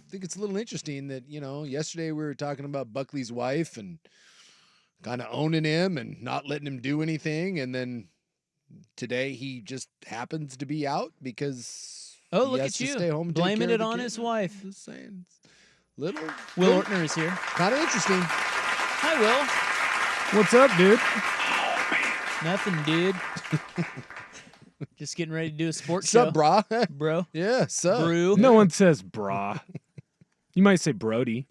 think it's a little interesting that, yesterday we were talking about Buckley's wife and kind of owning him and not letting him do anything. And then today he just happens to be out because Oh, he look has at to you. stay home and Blaming take care it of on the his kid. wife. Just saying. Little Will Ortner is here. kind of interesting. Hi, Will. What's up, dude? Nothing, dude. Just getting ready to do a sports show. Sup, brah? Bro. Yeah, sup. Brew. No one says brah. You might say Brody.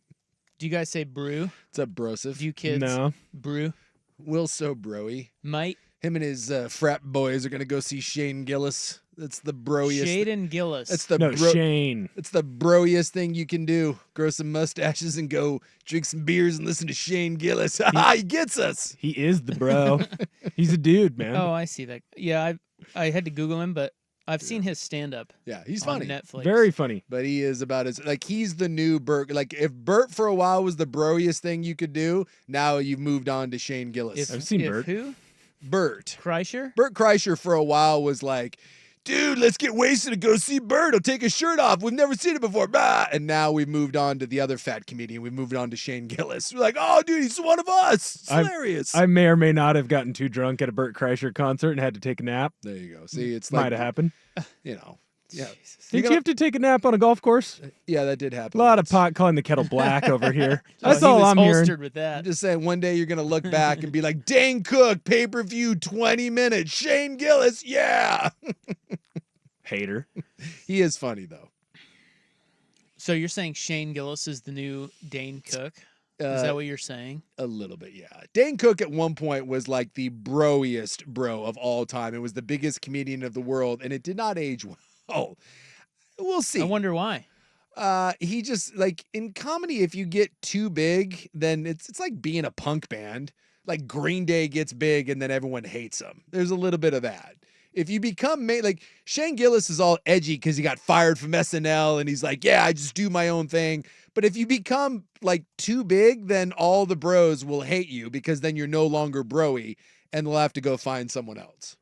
Do you guys say brew? What's up, brosif? Do you kids No. brew? Will so broy. Might. Him and his frat boys are gonna go see Shane Gillis. That's the broiest. Shaden Gillis. That's the No, Shane. It's the broiest thing you can do. Grow some mustaches and go drink some beers and listen to Shane Gillis. He gets us. He is the bro. He's a dude, man. Oh, I see that. Yeah, I had to Google him, but I've seen his stand-up Yeah, he's on funny. Netflix. Very funny. But he is about as he's the new Bert. Like if Bert for a while was the broiest thing you could do, now you've moved on to Shane Gillis. I've seen if Bert. Who? Bert Kreischer? Kreischer for a while was like, dude, let's get wasted and go see Bert. He'll take his shirt off. We've never seen it before. Bah! And now we've moved on to the other fat comedian. We've moved on to Shane Gillis. We're like, oh, dude, he's one of us. It's hilarious. I may or may not have gotten too drunk at a Bert Kreischer concert and had to take a nap. There you go. See, it's Might like, have happened. Yeah. Did you have to take a nap on a golf course? Yeah, that did A happen. lot of once. pot calling the kettle black over here. Oh, That's he all was I'm hearing. holstered with I'm that. just saying, one day you're going to look back and be like, Dane Cook, pay-per-view, 20 minutes, Shane Gillis, yeah. Hater. He is funny, though. So you're saying Shane Gillis is the new Dane Cook? Is that what you're saying? A little bit, yeah. Dane Cook at one point was like the broiest bro of all time. It was the biggest comedian of the world, and it did not age well. We'll see. I wonder why. He just, like, in comedy, if you get too big, then it's like being a punk band. Like Green Day gets big, and then everyone hates them. There's a little bit of that. If you become, like, Shane Gillis is all edgy because he got fired from SNL, and he's like, yeah, I just do my own thing. But if you become, like, too big, then all the bros will hate you because then you're no longer broy, and they'll have to go find someone else.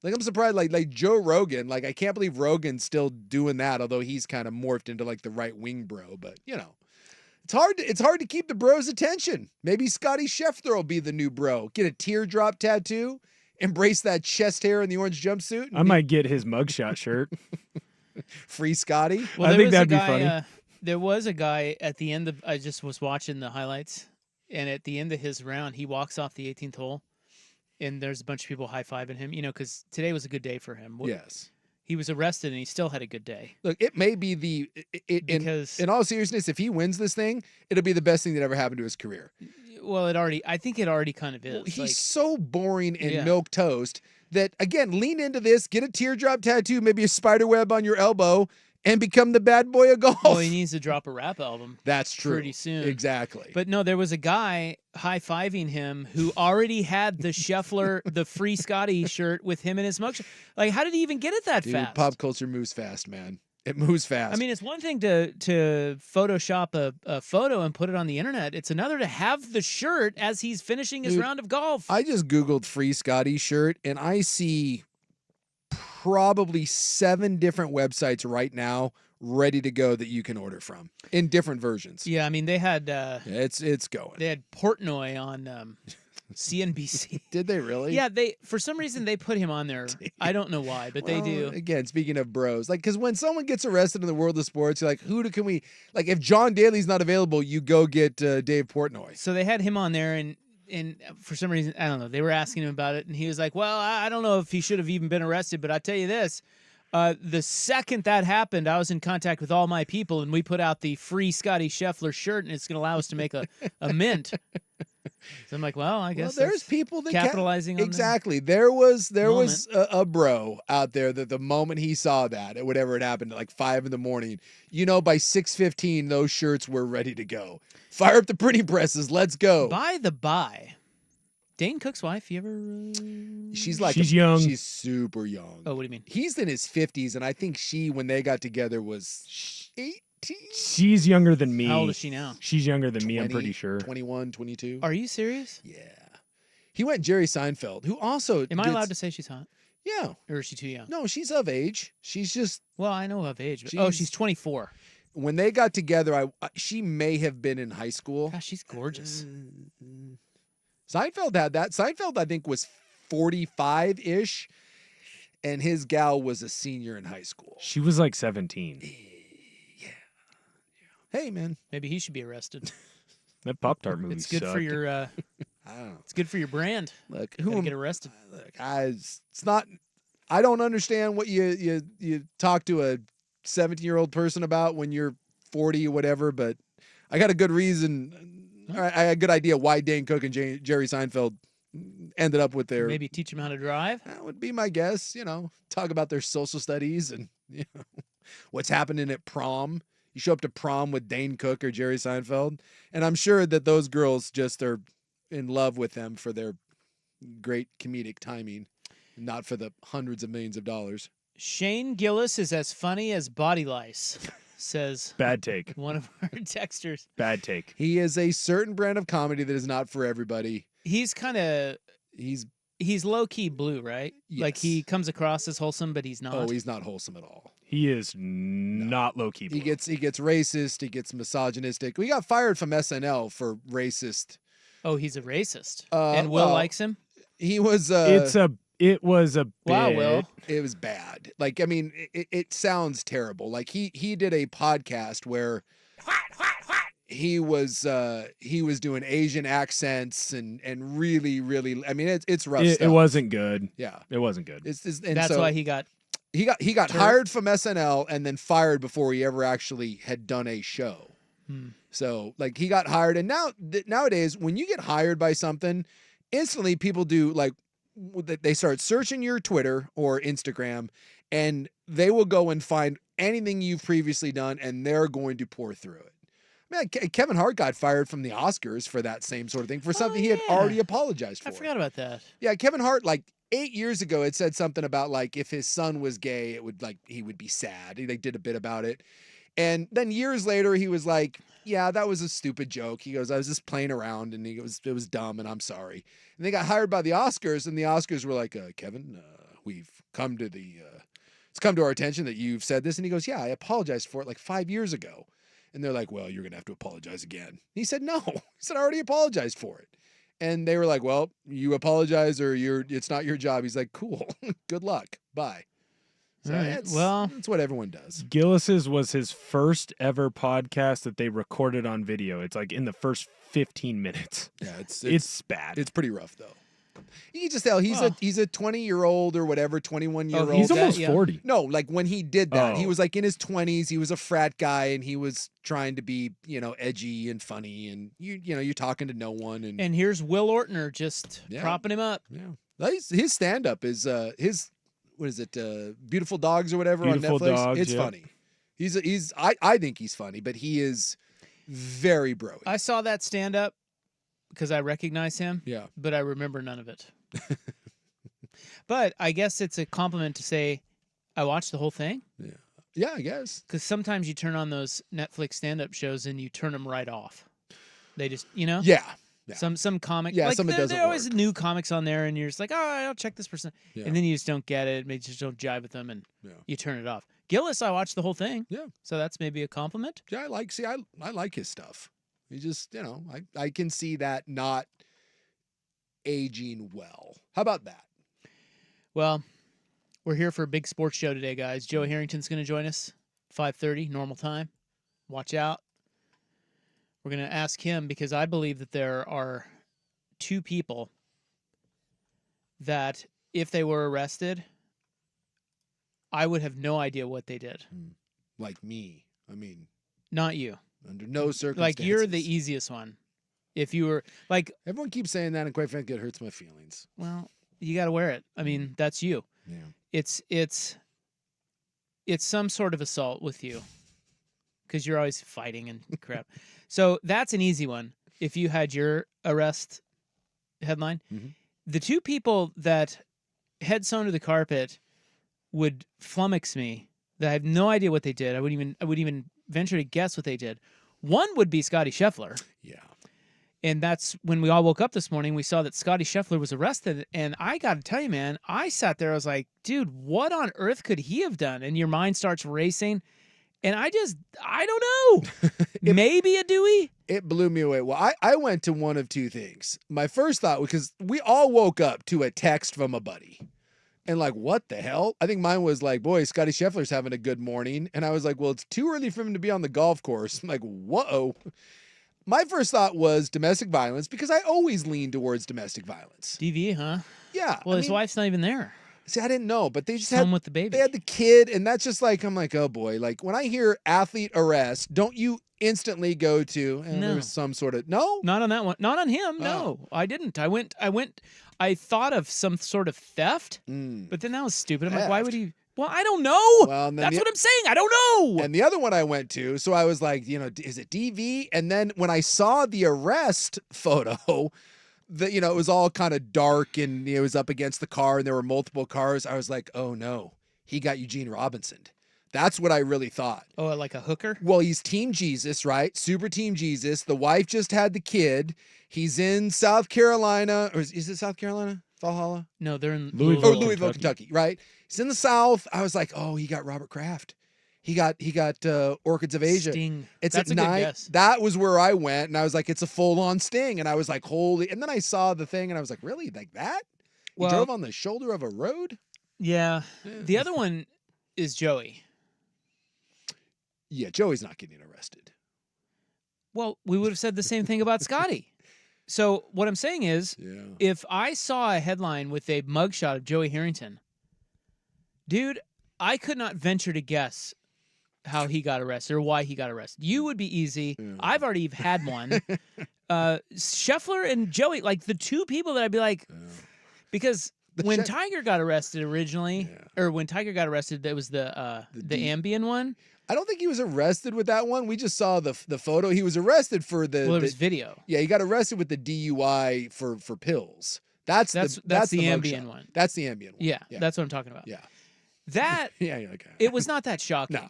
Like, I'm surprised, like Joe Rogan, like, I can't believe Rogan's still doing that, although he's kind of morphed into, like, the right-wing bro. But, it's hard to keep the bros' attention. Maybe Scotty Scheffler will be the new bro. Get a teardrop tattoo, embrace that chest hair in the orange jumpsuit. I might get his mugshot shirt. Free Scotty. Well, I there think was that'd a be guy, funny. There was a guy at the end of, I just was watching the highlights, and at the end of his round, he walks off the 18th hole, and there's a bunch of people high-fiving him, because today was a good day for him. Yes. He was arrested, and he still had a good day. Look, it may be Because- in all seriousness, if he wins this thing, it'll be the best thing that ever happened to his career. Well, I think it already kind of is. He's Like, so boring and Yeah. milk toast that, again, lean into this, get a teardrop tattoo, maybe a spider web on your elbow, and become the bad boy of golf. well, he needs to drop a rap album. That's true. pretty soon. Exactly. But no, there was a guy high-fiving him who already had the Scheffler, the Free Scotty shirt with him in his mugshot. Like, how did he even get it that Dude, fast? pop culture moves fast, man. It moves fast. I mean, it's one thing to Photoshop a photo and put it on the internet. It's another to have the shirt as he's finishing his Dude, round of golf. I just Googled Free Scotty shirt, and I see probably 7 different websites right now ready to go that you can order from in different versions. yeah, I mean, they had It's going. they had Portnoy on CNBC. Did they really? Yeah, for some reason they put him on there. I don't know why, but they Well, do. Again, speaking of bros, like, because when someone gets arrested in the world of sports, you're like, can we, like, if John Daly's not available, you go get Dave Portnoy. So they had him on there, and for some reason, I don't know, they were asking him about it, and he was like, well, I don't know if he should have even been arrested, but I tell you this, the second that happened, I was in contact with all my people, and we put out the Free Scotty Scheffler shirt, and it's going to allow us to make a mint. So I'm like, well, I guess There's that's people that capitalizing on the exactly. There was a bro out there that the moment he saw that, whatever had happened at like 5 a.m, by 6:15, those shirts were ready to go. Fire up the printing presses. Let's go. By the by, Dane Cook's wife, you ever? She's young. She's super young. Oh, what do you mean? He's in his 50s, and I think she, when they got together, was 18. She's younger than me. How old is she now? She's younger than me, I'm 20, pretty sure. 21, 22. Are you serious? Yeah. He went Jerry Seinfeld, who also Am I allowed to say she's hot? Yeah. Or is she too young? No, she's of age. She's just Well, I know of age. But, She's- she's 24. when they got together, she may have been in high school. Gosh, she's gorgeous. Seinfeld had that. Seinfeld, I think, was 45-ish, and his gal was a senior in high school. She was like 17. Yeah. Hey, man. Maybe he should be arrested. That Pop-Tart movie It's good sucked. for your. I don't know. It's good for your brand. Look, Gotta get arrested. Look, it's not. I don't understand what you talk to a 17-year-old person about when you're 40 or whatever, but I got a good reason. I had a good idea why Dane Cook and Jerry Seinfeld ended up with their. Maybe teach him how to drive. That would be my guess. Talk about their social studies and what's happening at prom. You show up to prom with Dane Cook or Jerry Seinfeld, and I'm sure that those girls just are in love with them for their great comedic timing, not for the hundreds of millions of dollars. Shane Gillis is as funny as body lice, says Bad take. one of our texters. Bad take. He is a certain brand of comedy that is not for everybody. He's kind of He's low key blue, right? Like Yes. he comes across as wholesome, but he's not. he's not wholesome at all. He is not low-key. He gets racist. He gets misogynistic. We got fired from SNL for racist. Oh, he's a racist, and Will well, likes him. He was. It was a bit. Wow, Will. It was bad. Like, I mean, it sounds terrible. Like he did a podcast where he was doing Asian accents and really, I mean, it's rough stuff. It wasn't good. Yeah. It wasn't good. And That's so why he got. he got turfed. hired from SNL and then fired before he ever actually had done a show. So like he got hired, and nowadays when you get hired by something, instantly people do like they start searching your Twitter or Instagram, and they will go and find anything you've previously done, and they're going to pour through it. Man, Kevin Hart got fired from the Oscars for that same sort of thing, for something he had yeah. already apologized for. I forgot about that. Yeah, Kevin Hart, like 8 years ago, had said something about like if his son was gay, he would be sad. They did a bit about it. And then years later, he was like, yeah, that was a stupid joke. He goes, I was just playing around, and it was dumb, and I'm sorry. And they got hired by the Oscars, and the Oscars were like, Kevin, it's come to our attention that you've said this. And he goes, yeah, I apologized for it like 5 years ago. And they're like, well, you're going to have to apologize again. And he said, no. He said, I already apologized for it. And they were like, well, you apologize or it's not your job. He's like, cool. Good luck. Bye. So All right. that's what everyone does. Gillis's was his first ever podcast that they recorded on video. It's like in the first 15 minutes. Yeah, It's bad. It's pretty rough though. You can just tell he's a 20-year-old or whatever, 21-year-old. He's almost yeah. 40. No, like when he did that, he Oh. was like in his 20s. He was a frat guy, and he was trying to be, edgy and funny. And you're talking to no one. And here's Will Ortner just Yeah. propping him up. Yeah, his stand-up is his what is it? Beautiful Dogs or whatever Beautiful on Netflix. Dogs, It's yeah. funny. I think he's funny, but he is very broy. I saw that stand up because I recognize him. Yeah. But I remember none of it. But I guess it's a compliment to say I watched the whole thing, Yeah, I guess. because sometimes you turn on those Netflix stand-up shows and you turn them right off. They just, Yeah. Yeah. Some comic. Yeah, like some it doesn't there are always work. new comics on there, and you're just like, oh, I'll check this person, Yeah. and then you just don't get it. Maybe you just don't jive with them, and you turn it off. Gillis, I watched the whole thing. Yeah. So that's maybe a compliment. Yeah, I like his stuff. He just, I can see that not aging well. How about that? Well, we're here for a big sports show today, guys. Joe Harrington's going to join us, 5:30 normal time. Watch out. We're going to ask him because I believe that there are two people that if they were arrested, I would have no idea what they did. Like me. I mean, Not you. under no circumstances. Like you're the easiest one. If you were like, Everyone keeps saying that, and quite frankly, it hurts my feelings. well, you got to wear it. I mean, that's you. Yeah. It's some sort of assault with you because you're always fighting and crap. So that's an easy one. If you had your arrest headline, the two people that head sewn to the carpet would flummox me. That I have no idea what they did. I would even venture to guess what they did. One would be Scotty Scheffler. Yeah. And that's when we all woke up this morning, we saw that Scotty Scheffler was arrested. And I got to tell you, man, I sat there, I was like, dude, what on earth could he have done? And your mind starts racing. And I don't know. Maybe a Dewey? It blew me away. Well, I went to one of two things. My first thought, because we all woke up to a text from a buddy. And like, what the hell? I think mine was like, boy, Scotty Scheffler's having a good morning. And I was like, well, it's too early for him to be on the golf course. I'm like, whoa. My first thought was domestic violence because I always lean towards domestic violence. DV, huh? Yeah. Well, his wife's not even there. See, I didn't know, but they just Home with the baby. They had the kid, and that's just like, I'm like, oh boy. Like when I hear athlete arrest, don't you instantly go to No. there was some sort of no? Not on that one. Not on him. Oh. No, I didn't. I thought of some sort of theft, Mm. but then that was stupid. I'm like, why would Theft. he? Well, I don't know. Well, and then That's the- what I'm saying. I don't know. And the other one I went to, so I was like, is it DV? And then when I saw the arrest photo, it was all kind of dark and it was up against the car and there were multiple cars. I was like, oh no, he got Eugene Robinson. That's what I really thought. Oh, like a hooker? Well, he's Team Jesus, right? Super Team Jesus. The wife just had the kid. He's in South Carolina. Or is it South Carolina? Valhalla? No, they're in Louisville. Or Louisville, Kentucky, right? He's in the South. I was like, oh, he got Robert Kraft. He got Orchids of Asia. Sting. It's That's at a good 9. guess. That was where I went, and I was like, it's a full-on Sting. And I was like, holy. And then I saw the thing, and I was like, really? Like that? He Well- drove on the shoulder of a road? Yeah. Yeah. The other one is Joey. Yeah, Joey's not getting arrested. Well, we would have said the same thing about Scotty. So what I'm saying is, Yeah. if I saw a headline with a mugshot of Joey Harrington, dude, I could not venture to guess how he got arrested or why he got arrested. You would be easy. Yeah. I've already had one. Scheffler and Joey, like the two people that I'd be like, because The when Sheff- Tiger got arrested originally, Yeah. or when Tiger got arrested, that was the Ambien one. I don't think he was arrested with that one. We just saw the photo. He was arrested for the. Well, there the- was video. yeah, he got arrested with the DUI for pills. That's the mugshot. Ambien one. That's the Ambien one. Yeah, yeah, that's what I'm talking about. yeah. That Yeah, you're like, it was not that shocking. No.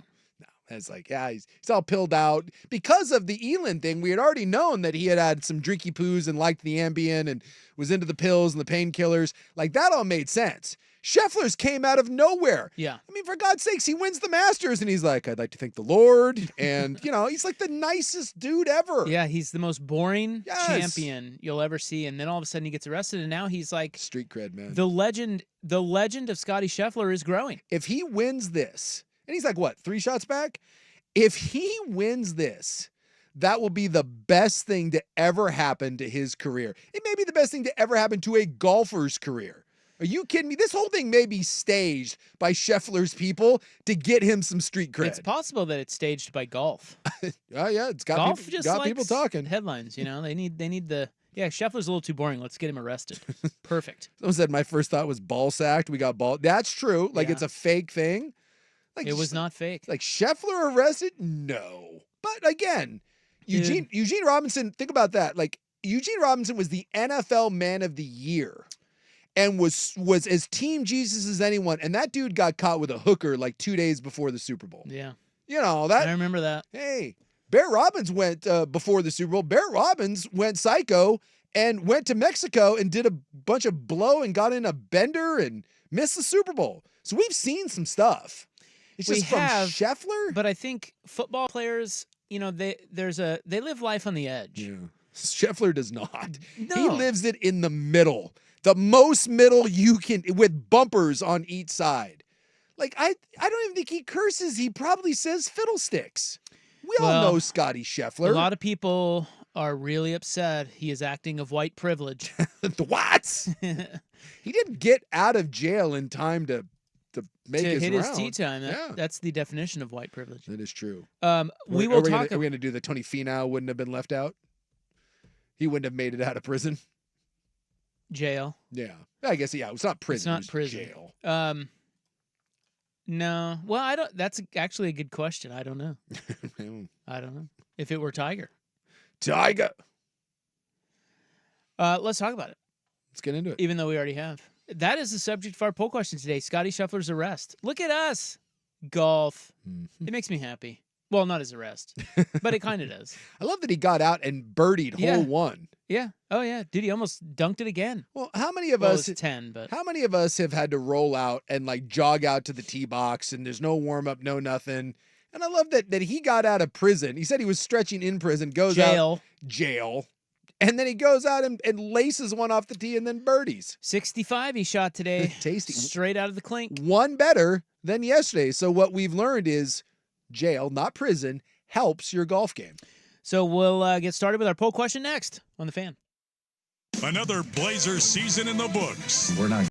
It's like, yeah, he's all pilled out because of the Elin thing. We had already known that he had some drinky poos and liked the Ambien and was into the pills and the painkillers. Like that all made sense. Scheffler's came out of nowhere. Yeah. I mean, for God's sakes, he wins the Masters and he's like, I'd like to thank the Lord. And, he's like the nicest dude ever. Yeah, he's the most boring Yes. champion you'll ever see, and then all of a sudden he gets arrested, and now he's like Street cred, man. the legend. The legend of Scotty Scheffler is growing. If he wins this, and he's like, what, 3 shots back? If he wins this, that will be the best thing to ever happen to his career. It may be the best thing to ever happen to a golfer's career. Are you kidding me? This whole thing may be staged by Scheffler's people to get him some street cred. It's possible that it's staged by golf. Oh, yeah, it's got Golf people, just got likes people talking. headlines. They need the. Yeah, Scheffler's a little too boring. Let's get him arrested. Perfect. Someone said my first thought was ball sacked. We got ball. That's true. Like Yeah. it's a fake thing. Like It was not fake. Like Scheffler arrested? No. But again, Dude. Eugene Robinson, think about that. Like Eugene Robinson was the NFL Man of the Year and was as Team Jesus as anyone. And that dude got caught with a hooker like 2 days before the Super Bowl. Yeah, I I remember that. hey, Bear Robbins went before the Super Bowl. Bear Robbins went psycho and went to Mexico and did a bunch of blow and got in a bender and missed the Super Bowl. So we've seen some stuff. It's We just from have, Scheffler. But I think football players, they live life on the edge. Yeah. Scheffler does not. No. He lives it in the middle. The most middle you can, with bumpers on each side. Like, I don't even think he curses. He probably says fiddlesticks. We all Well, know Scotty Scheffler. A lot of people are really upset. He is acting of white privilege. The what? He didn't get out of jail in time to make to his hit round. his tea time. Yeah. That's the definition of white privilege. That is true. We will talk. Are we going to do the Tony Finau wouldn't have been left out? He wouldn't have made it out of prison. Jail. Yeah. I guess, yeah. It's not prison. not it was prison. Jail. No. Well, I don't. That's actually a good question. I don't know. I don't know if it were Tiger. Tiger. Let's talk about it. Let's get into it. Even though we already have. That is the subject of our poll question today. Scotty Scheffler's arrest. Look at us. Golf. Mhm. It makes me happy. Well, not his arrest, but it kind of does. I love that he got out and birdied Yeah. hole one. Yeah. Oh, yeah. Dude, he almost dunked it again. Well, how many of Well, it us was 10, but how many of us have had to roll out and like jog out to the tee box and there's no warm up, no nothing? And I love that he got out of prison. He said he was stretching in prison, goes out jail, and then he goes out and laces one off the tee and then birdies. 65 he shot today. Tasty. Straight out of the clink. One better than yesterday. So what we've learned is jail, not prison, helps your golf game. So we'll get started with our poll question next on The Fan. Another Blazer season in the books. We're not.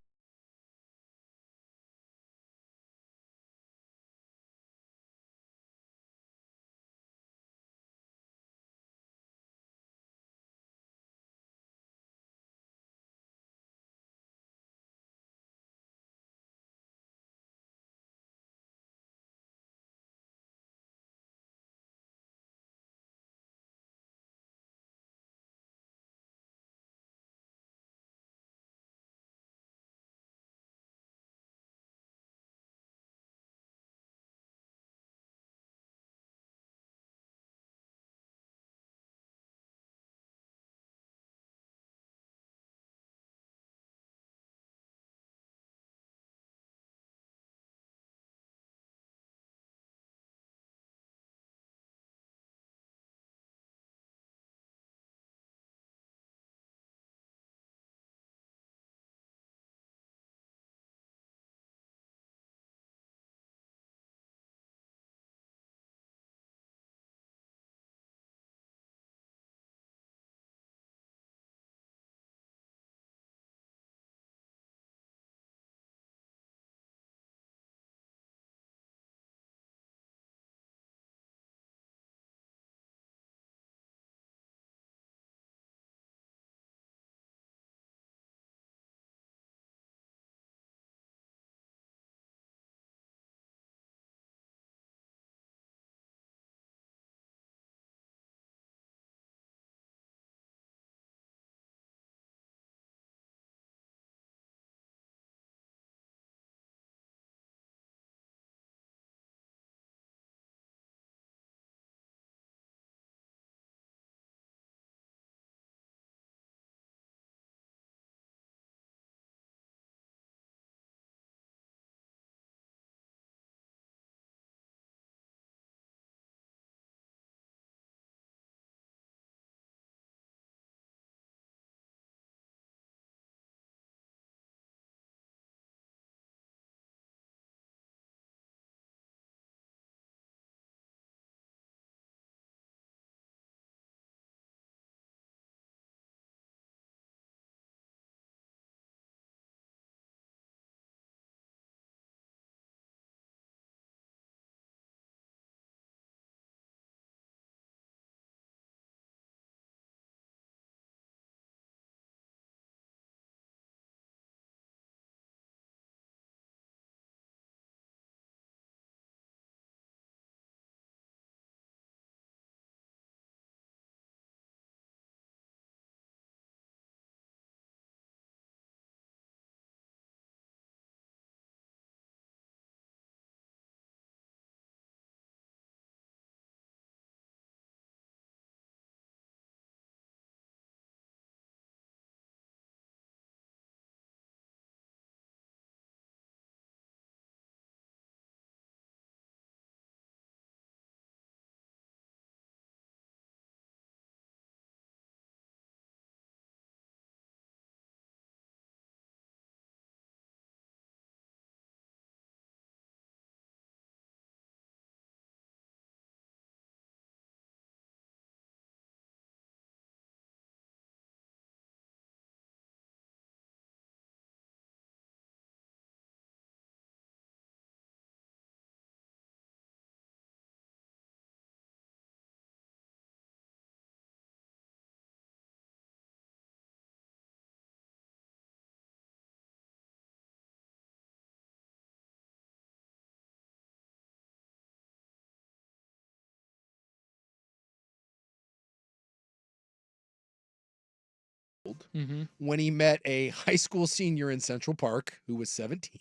When he met a high school senior in Central Park who was 17.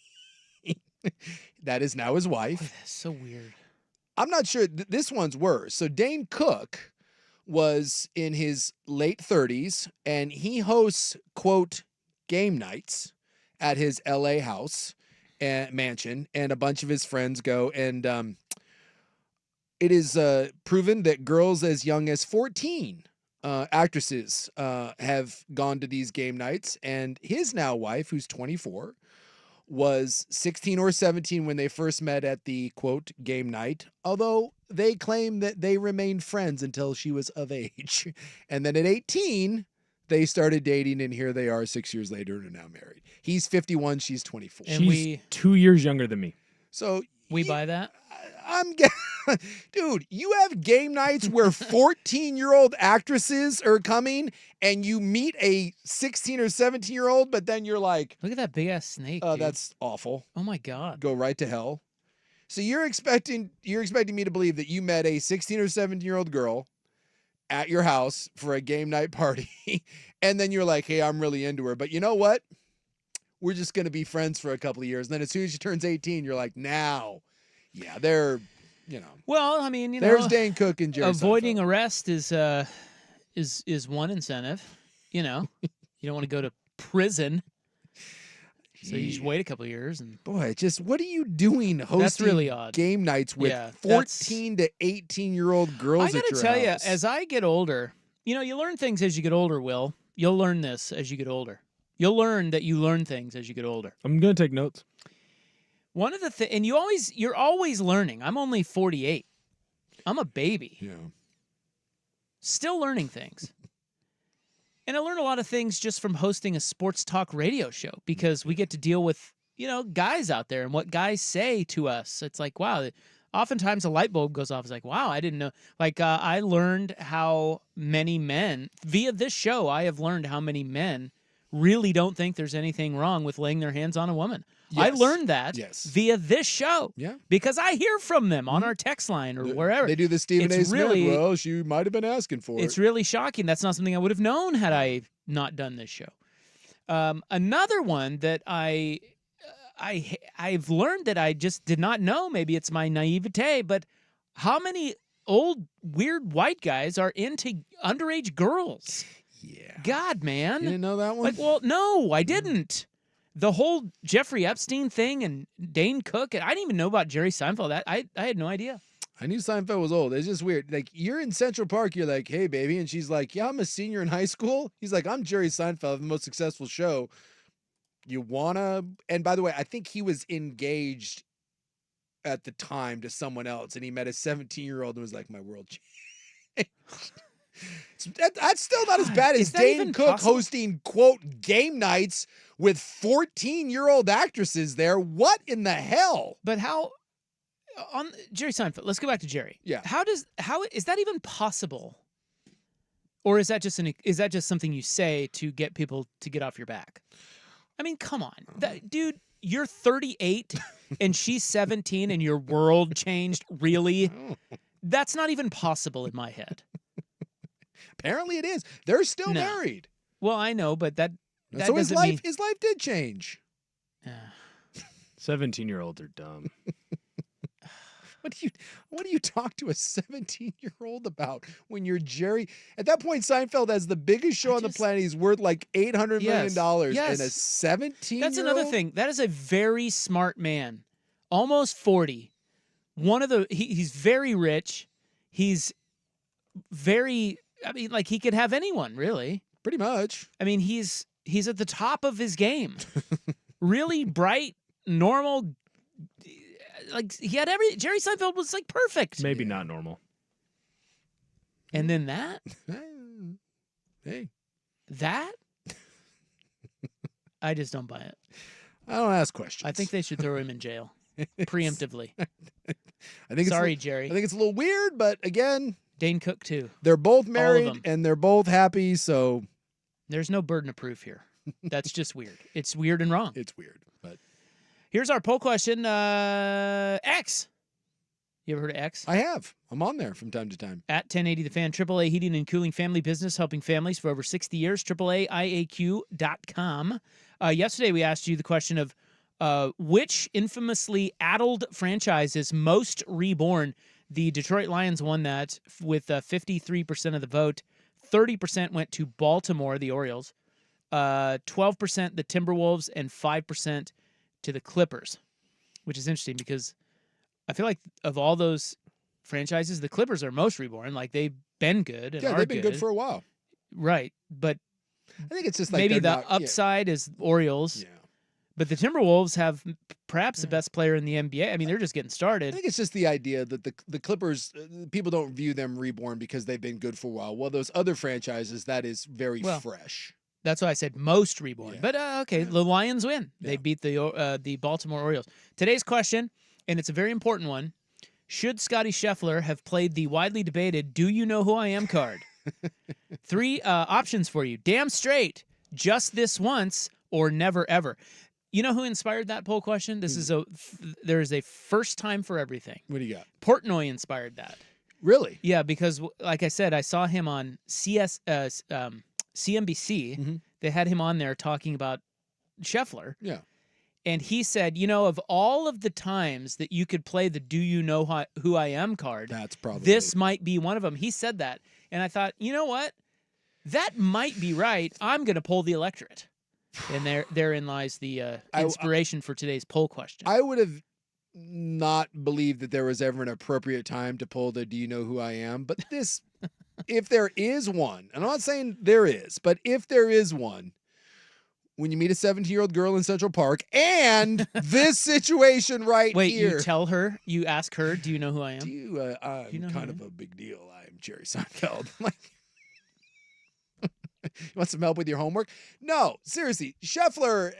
That is now his wife. Boy, that's so weird. I'm not sure. This one's worse. So Dane Cook was in his late 30s, and he hosts, quote, game nights at his LA house and mansion, and a bunch of his friends go. And it is proven that girls as young as 14 actresses have gone to these game nights, and his now wife, who's 24, was 16 or 17 when they first met at the, quote, game night, although they claim that they remained friends until she was of age. And then at 18, they started dating, and here they are 6 years later and are now married. He's 51, she's 24. And She's 2 years younger than me. So we buy that? Dude, you have game nights where 14-year-old actresses are coming and you meet a 16 or 17-year-old, but then you're like, Look at that big ass snake. oh, dude. that's awful. Oh my God. Go right to hell. So you're expecting me to believe that you met a 16 or 17-year-old girl at your house for a game night party, and then you're like, hey, I'm really into her, but you know what? We're just going to be friends for a couple of years. And then as soon as she turns 18, you're like, now. Yeah, they're, Well, I mean, there's Dane Cook and Jerry avoiding Seinfeld. arrest is one incentive. You don't want to go to prison, so you just wait a couple of years. And Boy, just what are you doing hosting That's really odd. game nights with Yeah, 14 to 18-year-old girls I at gotta your tell you, house? as I get older, you learn things as you get older. Will, you'll learn this as you get older. You'll learn that you learn things as you get older. I'm going to take notes. One of the things, and you're always learning. I'm only 48. I'm a baby. Yeah. Still learning things. And I learned a lot of things just from hosting a sports talk radio show, because we get to deal with, guys out there and what guys say to us. It's like, wow, oftentimes a light bulb goes off. It's like, wow, I didn't know. Like, I learned how many men, via this show, I have learned how many men really don't think there's anything wrong with laying their hands on a woman. I Yes. learned that Yes. via this show. Yeah. Because I hear from them on our text line or wherever. They do the Stephen It's A. Smith. really- Well, she might have been asking for It's it. really shocking. That's not something I would have known had I not done this show. Another one that I've learned that I just did not know, maybe it's my naivete, but how many old weird white guys are into underage girls? Yeah. God, man. You didn't know that one? Like, well, no, I didn't. The whole Jeffrey Epstein thing and Dane Cook, and I didn't even know about Jerry Seinfeld. I had no idea. I knew Seinfeld was old. It's just weird. Like, you're in Central Park, you're like, hey, baby. And she's like, yeah, I'm a senior in high school. He's like, I'm Jerry Seinfeld, the most successful show. You wanna? And by the way, I think he was engaged at the time to someone else, and he met a 17-year-old and was like, my world changed. That's still not as bad as is that Dane even Cook possible? hosting, quote, game nights with 14-year-old actresses there. What in the hell? But how on Jerry Seinfeld? Let's go back to Jerry. Yeah. How is that even possible? Or is that just something you say to get people to get off your back? I mean, come on, dude. You're 38 and she's 17, and your world changed. Really? That's not even possible in my head. Apparently it is. They're still No. married. Well, I know, but that So his doesn't life mean. his life did change. 17-year-olds are dumb. What do you talk to a 17-year-old about when you're Jerry? At that point, Seinfeld has the biggest show on the planet. He's worth like $800 Yes. million. Yes. And a 17-year-old? That's another thing. That is a very smart man, almost 40. He's very rich. He's very. I mean, like, he could have anyone, really. Pretty much. I mean, he's at the top of his game. Really bright, normal. Like, he had Jerry Seinfeld was like perfect. Maybe not normal. And then that Hey, I just don't buy it. I don't ask questions. I think they should throw him in jail preemptively. I think Sorry, it's, Jerry. I think it's a little weird, but again, Dane Cook too. they're both them. married and they're both happy, so There's no burden of proof here. That's just weird. It's weird and wrong. it's weird. But Here's our poll question. X. You ever heard of X? I have. I'm on there from time to time. At 1080 The Fan, AAA Heating and Cooling family business, helping families for over 60 years. AAAIAQ.com. Yesterday, we asked you the question of which infamously addled franchise is most reborn. The Detroit Lions won that with 53% of the vote. 30% went to Baltimore, the Orioles. 12% the Timberwolves, and 5% to the Clippers, which is interesting because I feel like of all those franchises. The Clippers are most reborn. Like, they've been good and Yeah, are they've been good for a while. right. But I think it's just like maybe they're the not, upside is Orioles. Yeah. But the Timberwolves have perhaps the best player in the NBA. I mean, they're just getting I started. think it's just the idea that the Clippers, people don't view them reborn because they've been good for a while. Well, those other franchises, that is very fresh. That's why I said most reborn. Yeah. But okay, the Lions win. They Yeah. beat the Baltimore Orioles. Today's question, and it's a very important one: should Scotty Scheffler have played the widely debated "Do you know who I am" card? 3 options for you: damn straight, just this once, or never ever. You know who inspired that poll question? This is there is a first time for everything. What do you got? Portnoy inspired that. Really? Yeah, because like I said, I saw him on CNBC. Mm-hmm. They had him on there talking about Scheffler. Yeah. And he said, of all of the times that you could play the "Do you know who I am" card, That's probably this might be one of them. He said that. And I thought, you know what? That might be right. I'm going to poll the electorate. And therein lies the inspiration for today's poll question. I would have not believed that there was ever an appropriate time to pull the "Do you know who I am?" But this, if there is one, and I'm not saying there is, but if there is one, when you meet a 17-year-old girl in Central Park and this situation right Wait, here. you ask her, "Do you know who I am?" Do you, I'm you know who kind I of a big deal. I'm Jerry Seinfeld. Like, you want some help with your homework? No, seriously, Scheffler,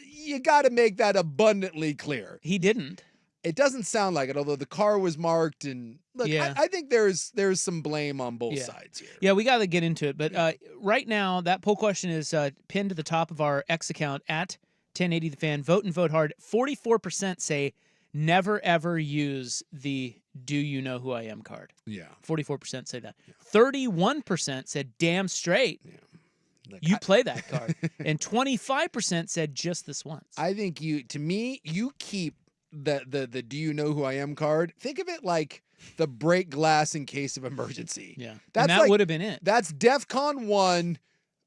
you got to make that abundantly clear. He didn't. It doesn't sound like it, although the car was marked. And look, Yeah. I think there's some blame on both sides here. Yeah, we got to get into it. But right now, that poll question is pinned to the top of our X account at 1080 The Fan. Vote and vote hard. 44% say never ever use the "Do you know who I am" card. Yeah. 44% say that. 31% said damn straight. Yeah. Like, You play that card. And 25% said just this once. I think you keep the "Do you know who I am" card. Think of it like the break glass in case of emergency. Yeah. That's And that like, would have been it. That's DEFCON 1.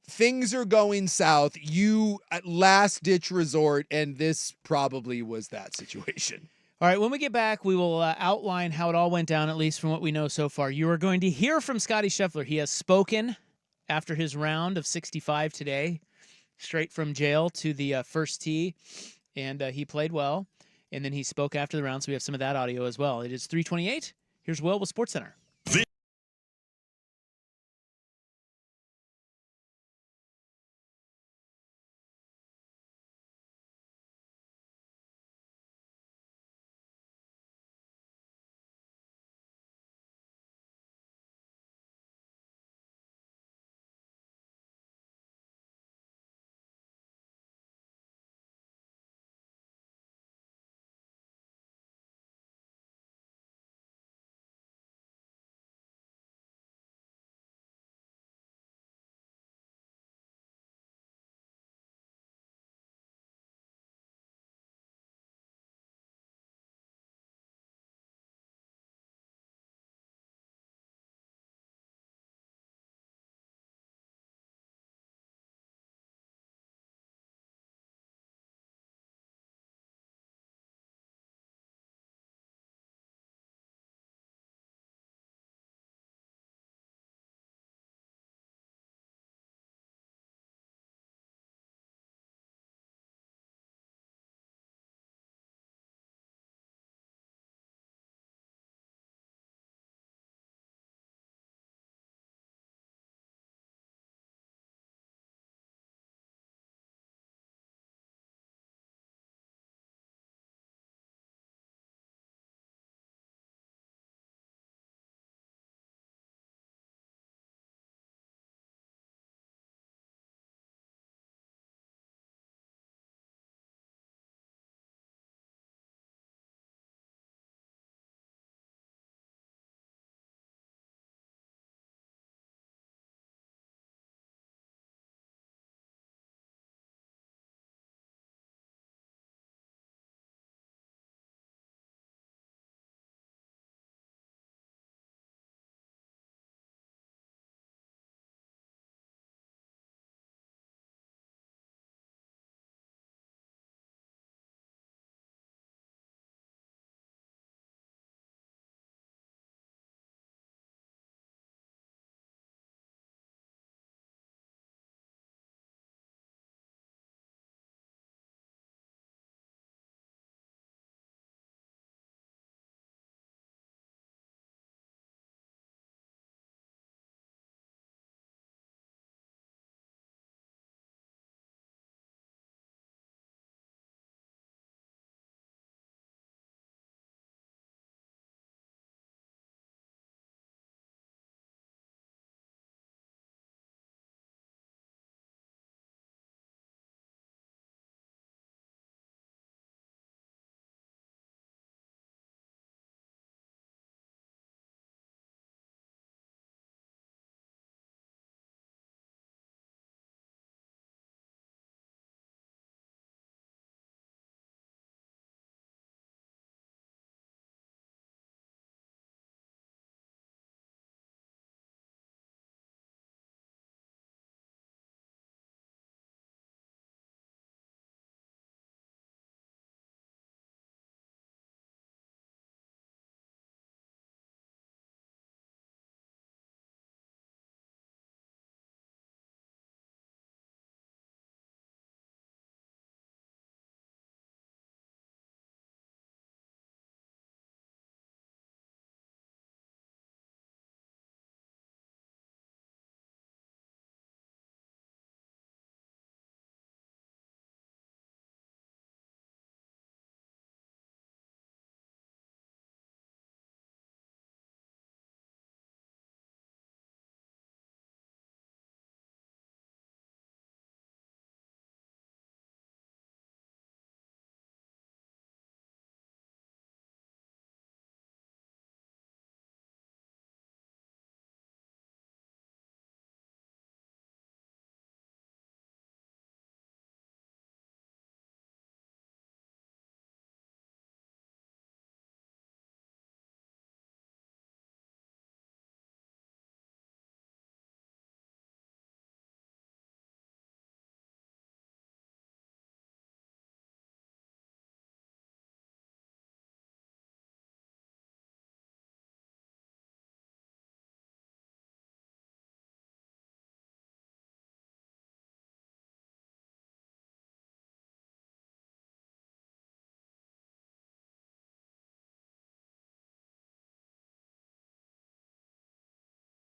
Things are going south. You at last ditch resort, and this probably was that situation. All right, when we get back, we will outline how it all went down, at least from what we know so far. You are going to hear from Scotty Scheffler. He has spoken after his round of 65 today, straight from jail to the first tee, and he played well. And then he spoke after the round, so we have some of that audio as well. It is 3:28. Here's Will with SportsCenter.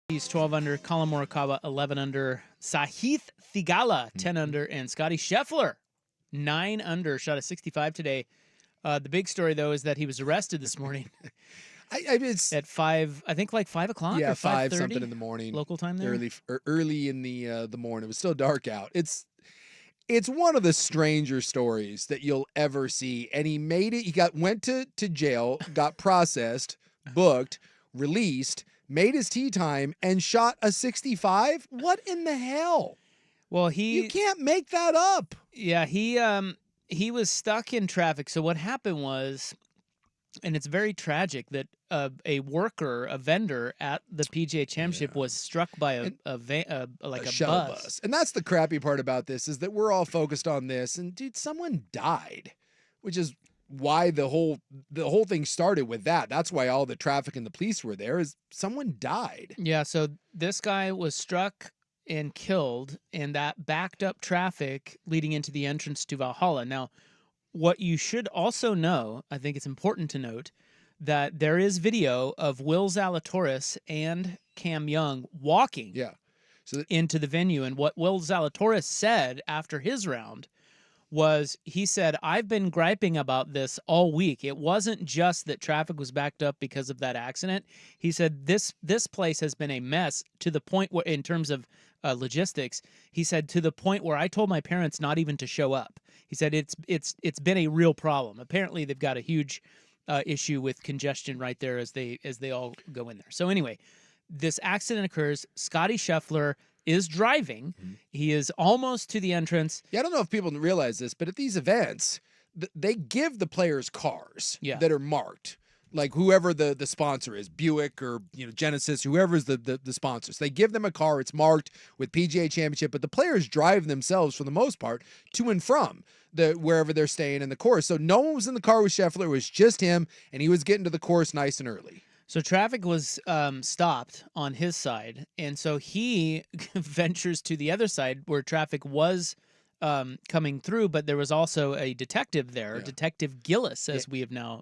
He's 12 under. Colin Morikawa, 11 under. Sahith Theegala, 10 under. And Scotty Scheffler, 9 under. Shot a 65 today. The big story, though, is that he was arrested this morning It's at 5, I think like 5 o'clock yeah, or 5 5:30 something in the morning, local time there. early in the morning. It was still dark out. It's one of the stranger stories that you'll ever see. And he made it. He went to jail, got processed, booked, released, made his tee time, and shot a 65. What in the hell? Well, You can't make that up. Yeah, he was stuck in traffic. So what happened was, and it's very tragic, that a vendor at the PGA Championship was struck by a shuttle bus. And that's the crappy part about this, is that we're all focused on this. And dude, someone died, which is why the whole thing started with that. That's why all the traffic and the police were there, is someone died. Yeah, so this guy was struck and killed, and that backed up traffic leading into the entrance to Valhalla. Now, what you should also know, I think it's important to note, that there is video of Will Zalatoris and Cam Young walking into the venue. And what Will Zalatoris said after his round was, he said, I've been griping about this all week. It wasn't just that traffic was backed up because of that accident. He said, this place has been a mess to the point where, in terms of logistics, he said, to the point where I told my parents not even to show up. He said, it's been a real problem. Apparently they've got a huge issue with congestion right there as they all go in there. So anyway, this accident occurs. Scotty Scheffler is driving. He is almost to the entrance. Yeah, I don't know if people realize this, but at these events, they give the players cars that are marked. Like whoever the sponsor is, Buick or Genesis, whoever's the sponsors, they give them a car. It's marked with PGA Championship, but the players drive themselves for the most part to and from wherever they're staying in the course. So no one was in the car with Scheffler. It was just him, and he was getting to the course nice and early. So traffic was stopped on his side, and so he ventures to the other side where traffic was coming through, but there was also a detective there, Detective Gillis, as we have now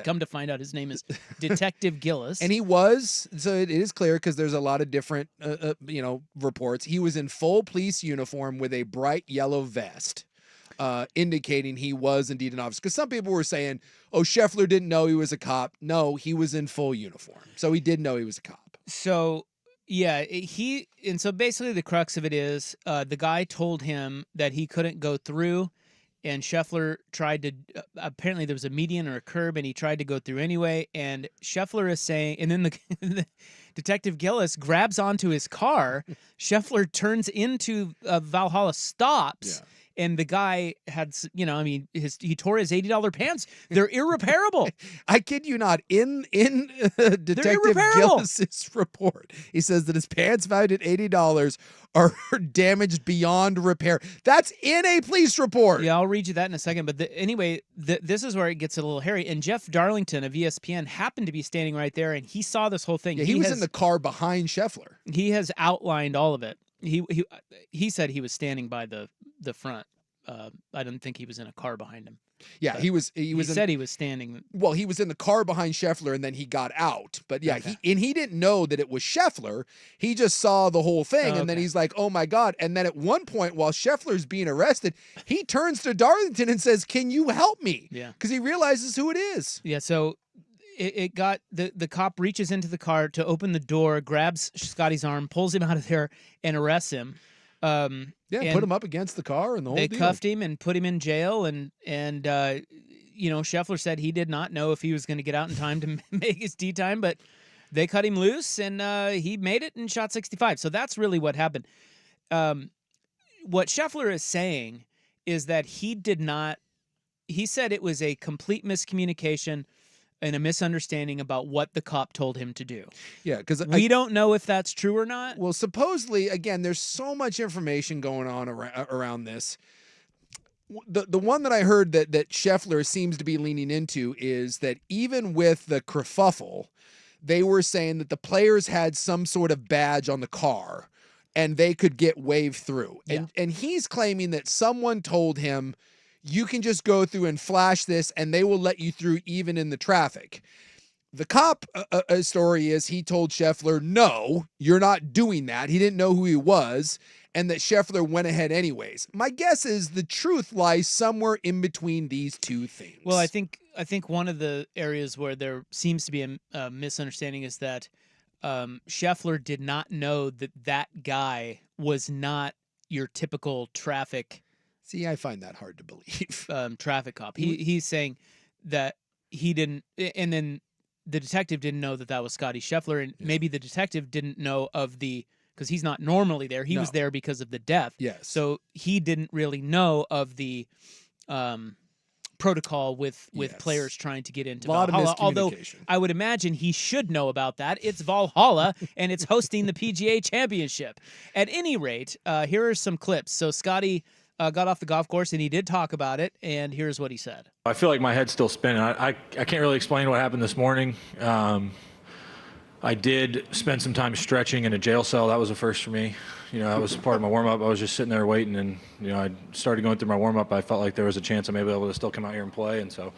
come to find out his name is Detective Gillis. And he was, so it is clear because there's a lot of different, reports. He was in full police uniform with a bright yellow vest, indicating he was indeed an officer. Because some people were saying, oh, Scheffler didn't know he was a cop. No, he was in full uniform. So he did know he was a cop. So yeah, so basically the crux of it is the guy told him that he couldn't go through, and Scheffler tried to, apparently there was a median or a curb, and he tried to go through anyway, and Scheffler is saying, and then the Detective Gillis grabs onto his car, Scheffler turns into Valhalla, stops, and the guy had, he tore his $80 pants. They're irreparable. I kid you not. In Detective Gillis's report, he says that his pants valued at $80 are damaged beyond repair. That's in a police report. Yeah, I'll read you that in a second. But anyway, this is where it gets a little hairy. And Jeff Darlington of ESPN happened to be standing right there, and he saw this whole thing. Yeah, he was in the car behind Scheffler. He has outlined all of it. He said he was standing by the front. I don't think he was in a car behind him. Yeah, he said he was standing. Well, he was in the car behind Scheffler, and then he got out. But yeah, he didn't know that it was Scheffler. He just saw the whole thing, and then he's like, "Oh my God!" And then at one point, while Scheffler's being arrested, he turns to Darlington and says, "Can you help me?" Yeah, because he realizes who it is. Yeah, so it got the cop reaches into the car to open the door, grabs Scotty's arm, pulls him out of there, and arrests him. Put him up against the car and the whole deal. They cuffed him and put him in jail, and Scheffler said he did not know if he was going to get out in time to make his tee time, but they cut him loose, and he made it and shot 65. So that's really what happened. What Scheffler is saying is that he said it was a complete miscommunication and a misunderstanding about what the cop told him to do. Yeah, because we don't know if that's true or not. Well, supposedly, again, there's so much information going on around this. The one that I heard that Scheffler seems to be leaning into is that even with the kerfuffle, they were saying that the players had some sort of badge on the car and they could get waved through. Yeah. And he's claiming that someone told him, you can just go through and flash this and they will let you through even in the traffic. The cop story is he told Scheffler, no, you're not doing that. He didn't know who he was, and that Scheffler went ahead anyways. My guess is the truth lies somewhere in between these two things. Well, I think one of the areas where there seems to be a misunderstanding is that Scheffler did not know that guy was not your typical traffic. See, I find that hard to believe. Traffic cop. He's saying that he didn't, and then the detective didn't know that was Scotty Scheffler, and maybe the detective didn't know of because he's not normally there. He was there because of the death. Yes. So he didn't really know of the protocol with players trying to get into Valhalla. Although I would imagine he should know about that. It's Valhalla, and it's hosting the PGA Championship. At any rate, here are some clips. So Scotty got off the golf course, and he did talk about it, and here's what he said. I feel like my head's still spinning. I can't really explain what happened this morning. I did spend some time stretching in a jail cell. That was a first for me. That was part of my warm-up. I was just sitting there waiting, and, I started going through my warm-up. I felt like there was a chance I may be able to still come out here and play, and so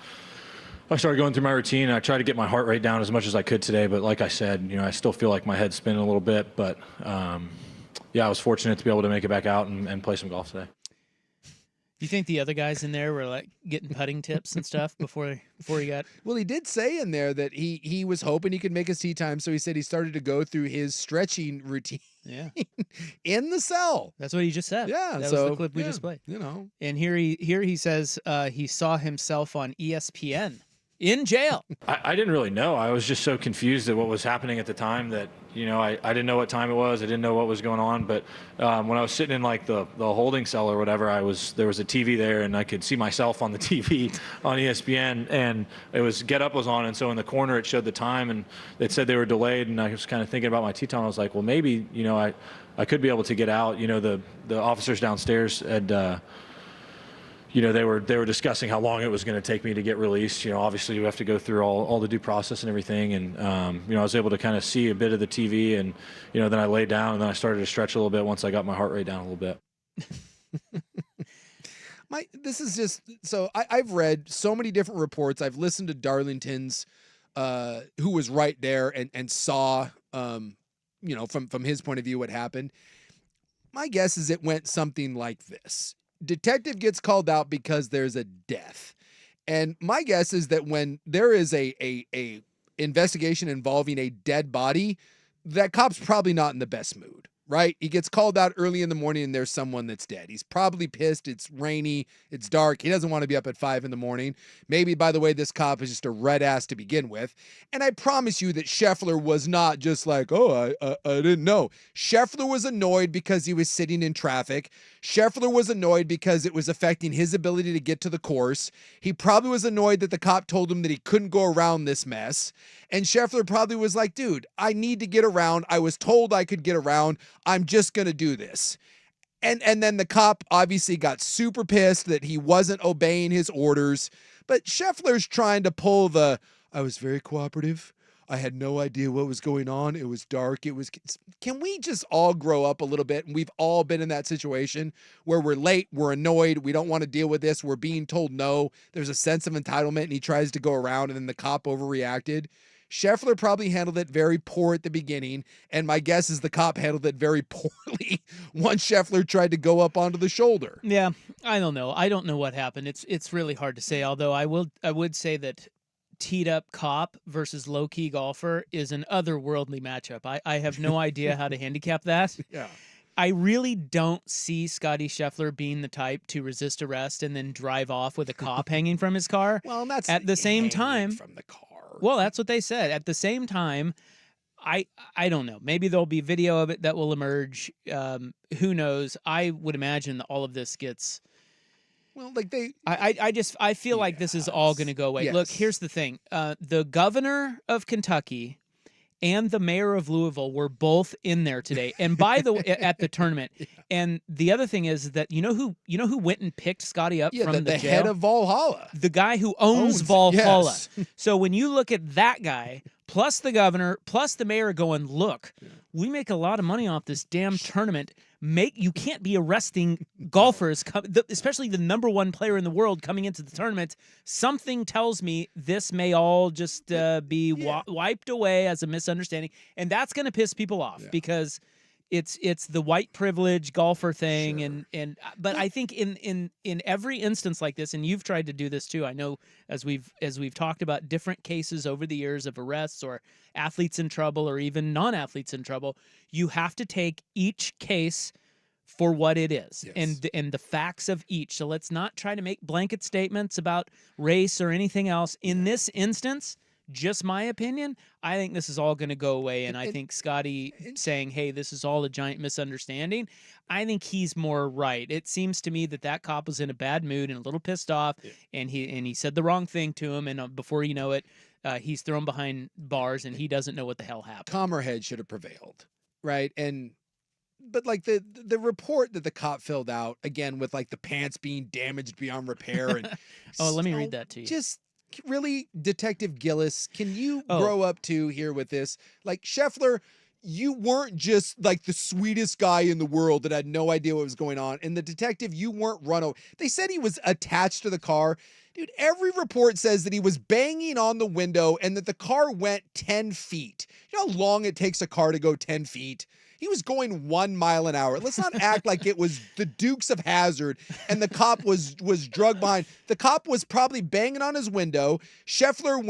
I started going through my routine. I tried to get my heart rate down as much as I could today, but like I said, I still feel like my head's spinning a little bit, but I was fortunate to be able to make it back out and play some golf today. Do you think the other guys in there were like getting putting tips and stuff before he got? Well, he did say in there that he was hoping he could make his tee time, so he said he started to go through his stretching routine. Yeah, in the cell. That's what he just said. Yeah, that was the clip we just played. And here he says he saw himself on ESPN in jail. I didn't really know. I was just so confused at what was happening at the time that, I didn't know what time it was. I didn't know what was going on. But when I was sitting in like the holding cell or whatever, there was a TV there, and I could see myself on the TV on ESPN, and it was Get Up was on, and so in the corner it showed the time, and it said they were delayed, and I was kind of thinking about my tee time. I was like, well, maybe I could be able to get out. The officers downstairs had. They were discussing how long it was going to take me to get released. Obviously you have to go through all the due process and everything. And, I was able to kind of see a bit of the TV, and, then I laid down, and then I started to stretch a little bit once I got my heart rate down a little bit. This is just, so I've read so many different reports. I've listened to Darlington's, who was right there and saw, from his point of view, what happened. My guess is it went something like this. Detective gets called out because there's a death. And my guess is that when there is a investigation involving a dead body, that cop's probably not in the best mood, right? He gets called out early in the morning and there's someone that's dead. He's probably pissed. It's rainy. It's dark. He doesn't want to be up at 5 a.m. Maybe, by the way, this cop is just a red ass to begin with. And I promise you that Scheffler was not just like, oh, I didn't know. Scheffler was annoyed because he was sitting in traffic. Scheffler was annoyed because it was affecting his ability to get to the course. He probably was annoyed that the cop told him that he couldn't go around this mess. And Scheffler probably was like, dude, I need to get around. I was told I could get around. I'm just going to do this. And then the cop obviously got super pissed that he wasn't obeying his orders. But Scheffler's trying to pull I was very cooperative. I had no idea what was going on. It was dark. Can we just all grow up a little bit? And we've all been in that situation where we're late, we're annoyed, we don't want to deal with this, we're being told no. There's a sense of entitlement, and he tries to go around, and then the cop overreacted. Scheffler probably handled it very poor at the beginning, and my guess is the cop handled it very poorly once Scheffler tried to go up onto the shoulder. Yeah, I don't know. I don't know what happened. It's really hard to say, although I would say that teed up cop versus low key golfer is an otherworldly matchup. I have no idea how to handicap that. Yeah. I really don't see Scotty Scheffler being the type to resist arrest and then drive off with a cop hanging from his car. Well, that's at the same time from the car. Well, that's what they said. At the same time, I don't know. Maybe there'll be video of it that will emerge. Who knows? I would imagine that all of this gets. Well, like I feel like this is all going to go away. Yes. Look, here's the thing. The governor of Kentucky and the mayor of Louisville were both in there today. And by the way, at the tournament. Yeah. And the other thing is that you know who went and picked Scotty up from the jail? Head of Valhalla. The guy who owns Valhalla. Yes. So when you look at that guy plus the governor, plus the mayor going, look, we make a lot of money off this damn tournament. You can't be arresting golfers, especially the number one player in the world coming into the tournament. Something tells me this may all just be wiped away as a misunderstanding, and that's going to piss people off because it's the white privilege golfer thing, but I think in every instance like this, and you've tried to do this too. I know as we've talked about different cases over the years of arrests or athletes in trouble or even non-athletes in trouble, you have to take each case for what it is and the facts of each. So let's not try to make blanket statements about race or anything else. In this instance, just my opinion, I think this is all going to go away. And I think Scotty saying, hey, this is all a giant misunderstanding, I think he's more right. It seems to me that cop was in a bad mood and a little pissed off, and he said the wrong thing to him. And before you know it, he's thrown behind bars and he doesn't know what the hell happened. Calmer head should have prevailed, right? But like the report that the cop filled out, again, with like the pants being damaged beyond repair. And let me read that to you. Just really, Detective Gillis, can you grow up too here with this? Like, Scheffler, you weren't just like the sweetest guy in the world that had no idea what was going on. And the detective, you weren't run over. They said he was attached to the car. Dude, every report says that he was banging on the window and that the car went 10 feet. You know how long it takes a car to go 10 feet? He was going 1 mile an hour. Let's not act like it was the Dukes of Hazzard and the cop was drugged behind. The cop was probably banging on his window. Scheffler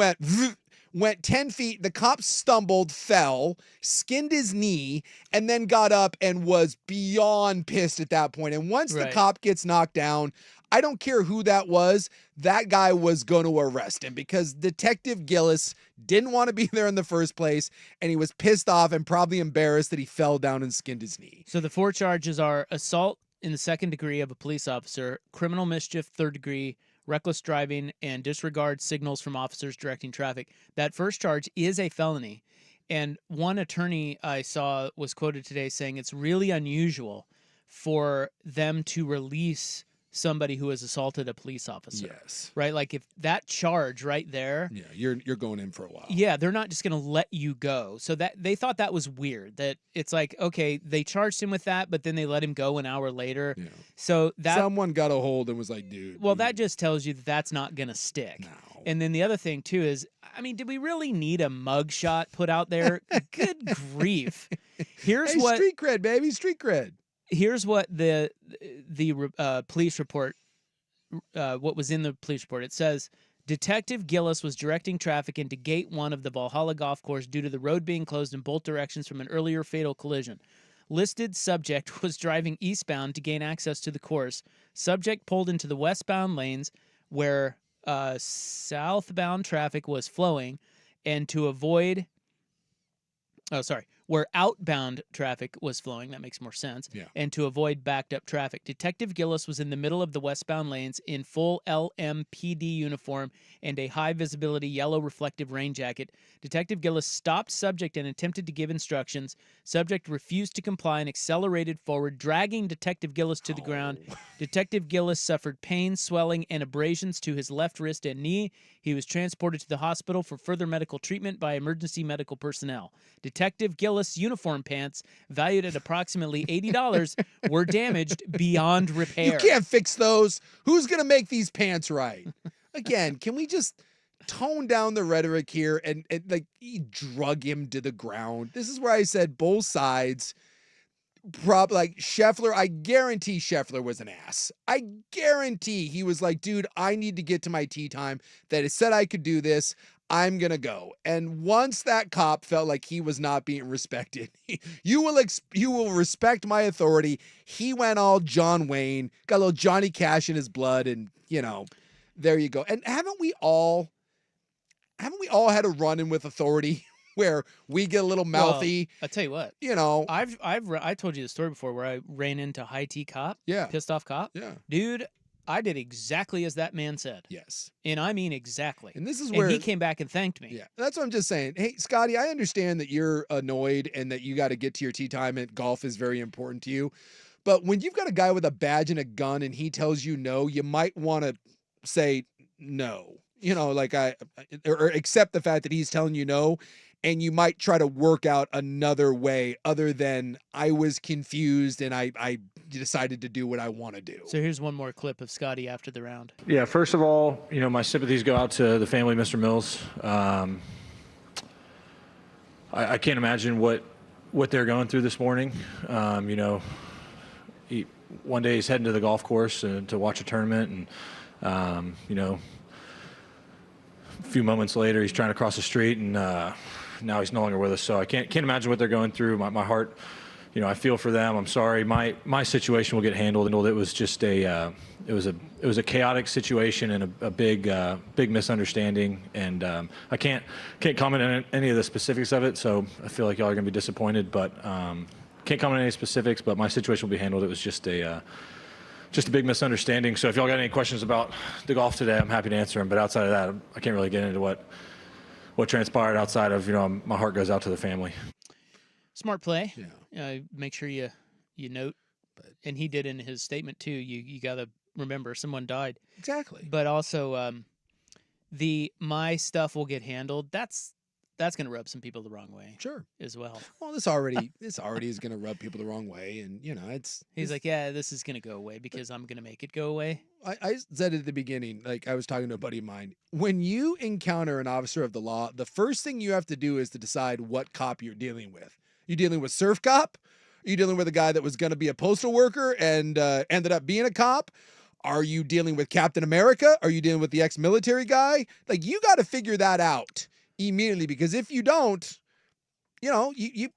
went 10 feet. The cop stumbled, fell, skinned his knee, and then got up and was beyond pissed at that point. And once the cop gets knocked down, I don't care who that was, that guy was going to arrest him because Detective Gillis didn't want to be there in the first place, and he was pissed off and probably embarrassed that he fell down and skinned his knee. So the 4 charges are assault in the 2nd degree of a police officer, criminal mischief 3rd degree, reckless driving, and disregard signals from officers directing traffic. That first charge is a felony, and one attorney I saw was quoted today saying it's really unusual for them to release somebody who has assaulted a police officer. Yes. Right? Like if that charge right there. Yeah, you're going in for a while. Yeah, they're not just going to let you go. So that they thought that was weird. That it's like, okay, they charged him with that, but then they let him go an hour later. Yeah. So that someone got a hold and was like, dude. Well, that just tells you that that's not going to stick. No. And then the other thing too is, I mean, did we really need a mug shot put out there? Good grief. Here's what street cred, baby, street cred. Here's what the police report, what was in the police report. It says, Detective Gillis was directing traffic into Gate 1 of the Valhalla Golf Course due to the road being closed in both directions from an earlier fatal collision. Listed subject was driving eastbound to gain access to the course. Subject pulled into the westbound lanes where southbound traffic was flowing and to avoid... where outbound traffic was flowing. That makes more sense. Yeah. And to avoid backed up traffic. Detective Gillis was in the middle of the westbound lanes in full LMPD uniform and a high visibility yellow reflective rain jacket. Detective Gillis stopped subject and attempted to give instructions. Subject refused to comply and accelerated forward, dragging Detective Gillis to the ground. Detective Gillis suffered pain, swelling, and abrasions to his left wrist and knee. He was transported to the hospital for further medical treatment by emergency medical personnel. Detective Gillis' uniform pants, valued at approximately $80, were damaged beyond repair. You can't fix those. Who's going to make these pants right? Again, can we just tone down the rhetoric here and like drug him to the ground? This is where I said both sides. Like Scheffler, I guarantee Scheffler was an ass. I guarantee he was like, dude, I need to get to my tee time. That it said I could do this. I'm going to go. And once that cop felt like he was not being respected, you will respect my authority. He went all John Wayne, got a little Johnny Cash in his blood. And there you go. And haven't we all had a run-in with authority where we get a little mouthy? Well, I'll tell you what. I told you the story before where I ran into high T cop. Yeah. Pissed off cop. Yeah. Dude, I did exactly as that man said. Yes. And I mean exactly. And this is where he came back and thanked me. Yeah. That's what I'm just saying. Hey, Scotty, I understand that you're annoyed and that you got to get to your tee time and golf is very important to you. But when you've got a guy with a badge and a gun and he tells you no, you might want to say no. like or accept the fact that he's telling you no, and you might try to work out another way other than I was confused and I decided to do what I want to do. So here's one more clip of Scotty after the round. Yeah, first of all, my sympathies go out to the family, Mr. Mills. I can't imagine what they're going through this morning. One day he's heading to the golf course to watch a tournament, and a few moments later he's trying to cross the street, and now he's no longer with us. So I can't imagine what they're going through. My heart, I feel for them. I'm sorry. My situation will get handled. It was just it was a chaotic situation and a big misunderstanding. And I can't comment on any of the specifics of it. So I feel like y'all are gonna be disappointed, but can't comment on any specifics. But my situation will be handled. It was just a big misunderstanding. So if y'all got any questions about the golf today, I'm happy to answer them. But outside of that, I can't really get into what transpired outside of, my heart goes out to the family. Smart play. Yeah. Make sure you note, and he did in his statement too. You got to remember someone died. Exactly. But also, my stuff will get handled. That's going to rub some people the wrong way. Sure. As well. Well, this already is going to rub people the wrong way, and He's like, yeah, this is going to go away because I'm going to make it go away. I said at the beginning, like I was talking to a buddy of mine, when you encounter an officer of the law, the first thing you have to do is to decide what cop you're dealing with. You dealing with surf cop? Are you dealing with a guy that was going to be a postal worker and ended up being a cop? Are you dealing with Captain America? Are you dealing with the ex-military guy? Like, you got to figure that out immediately, because if you don't, you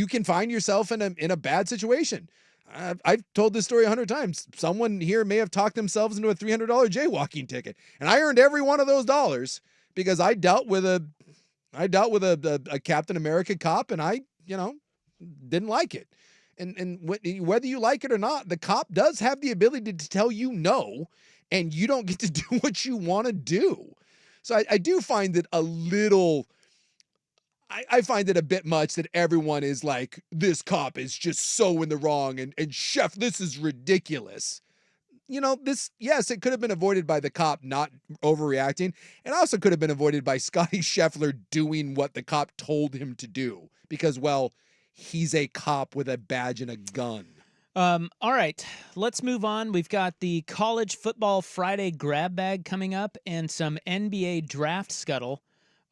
can find yourself in a bad situation. I've told this story 100 times. Someone here may have talked themselves into a $300 jaywalking ticket, and I earned every one of those dollars because I dealt with a Captain America cop, and I didn't like it. And whether you like it or not, the cop does have the ability to tell you no, and you don't get to do what you want to do. So I do find it a little. I find it a bit much that everyone is like, this cop is just so in the wrong, and Chef, this is ridiculous. Yes, it could have been avoided by the cop not overreacting, and also could have been avoided by Scotty Scheffler doing what the cop told him to do, because, well, he's a cop with a badge and a gun. All right, let's move on. We've got the College Football Friday grab bag coming up and some NBA draft scuttle.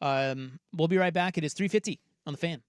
We'll be right back. It is 3:50 on the Fan.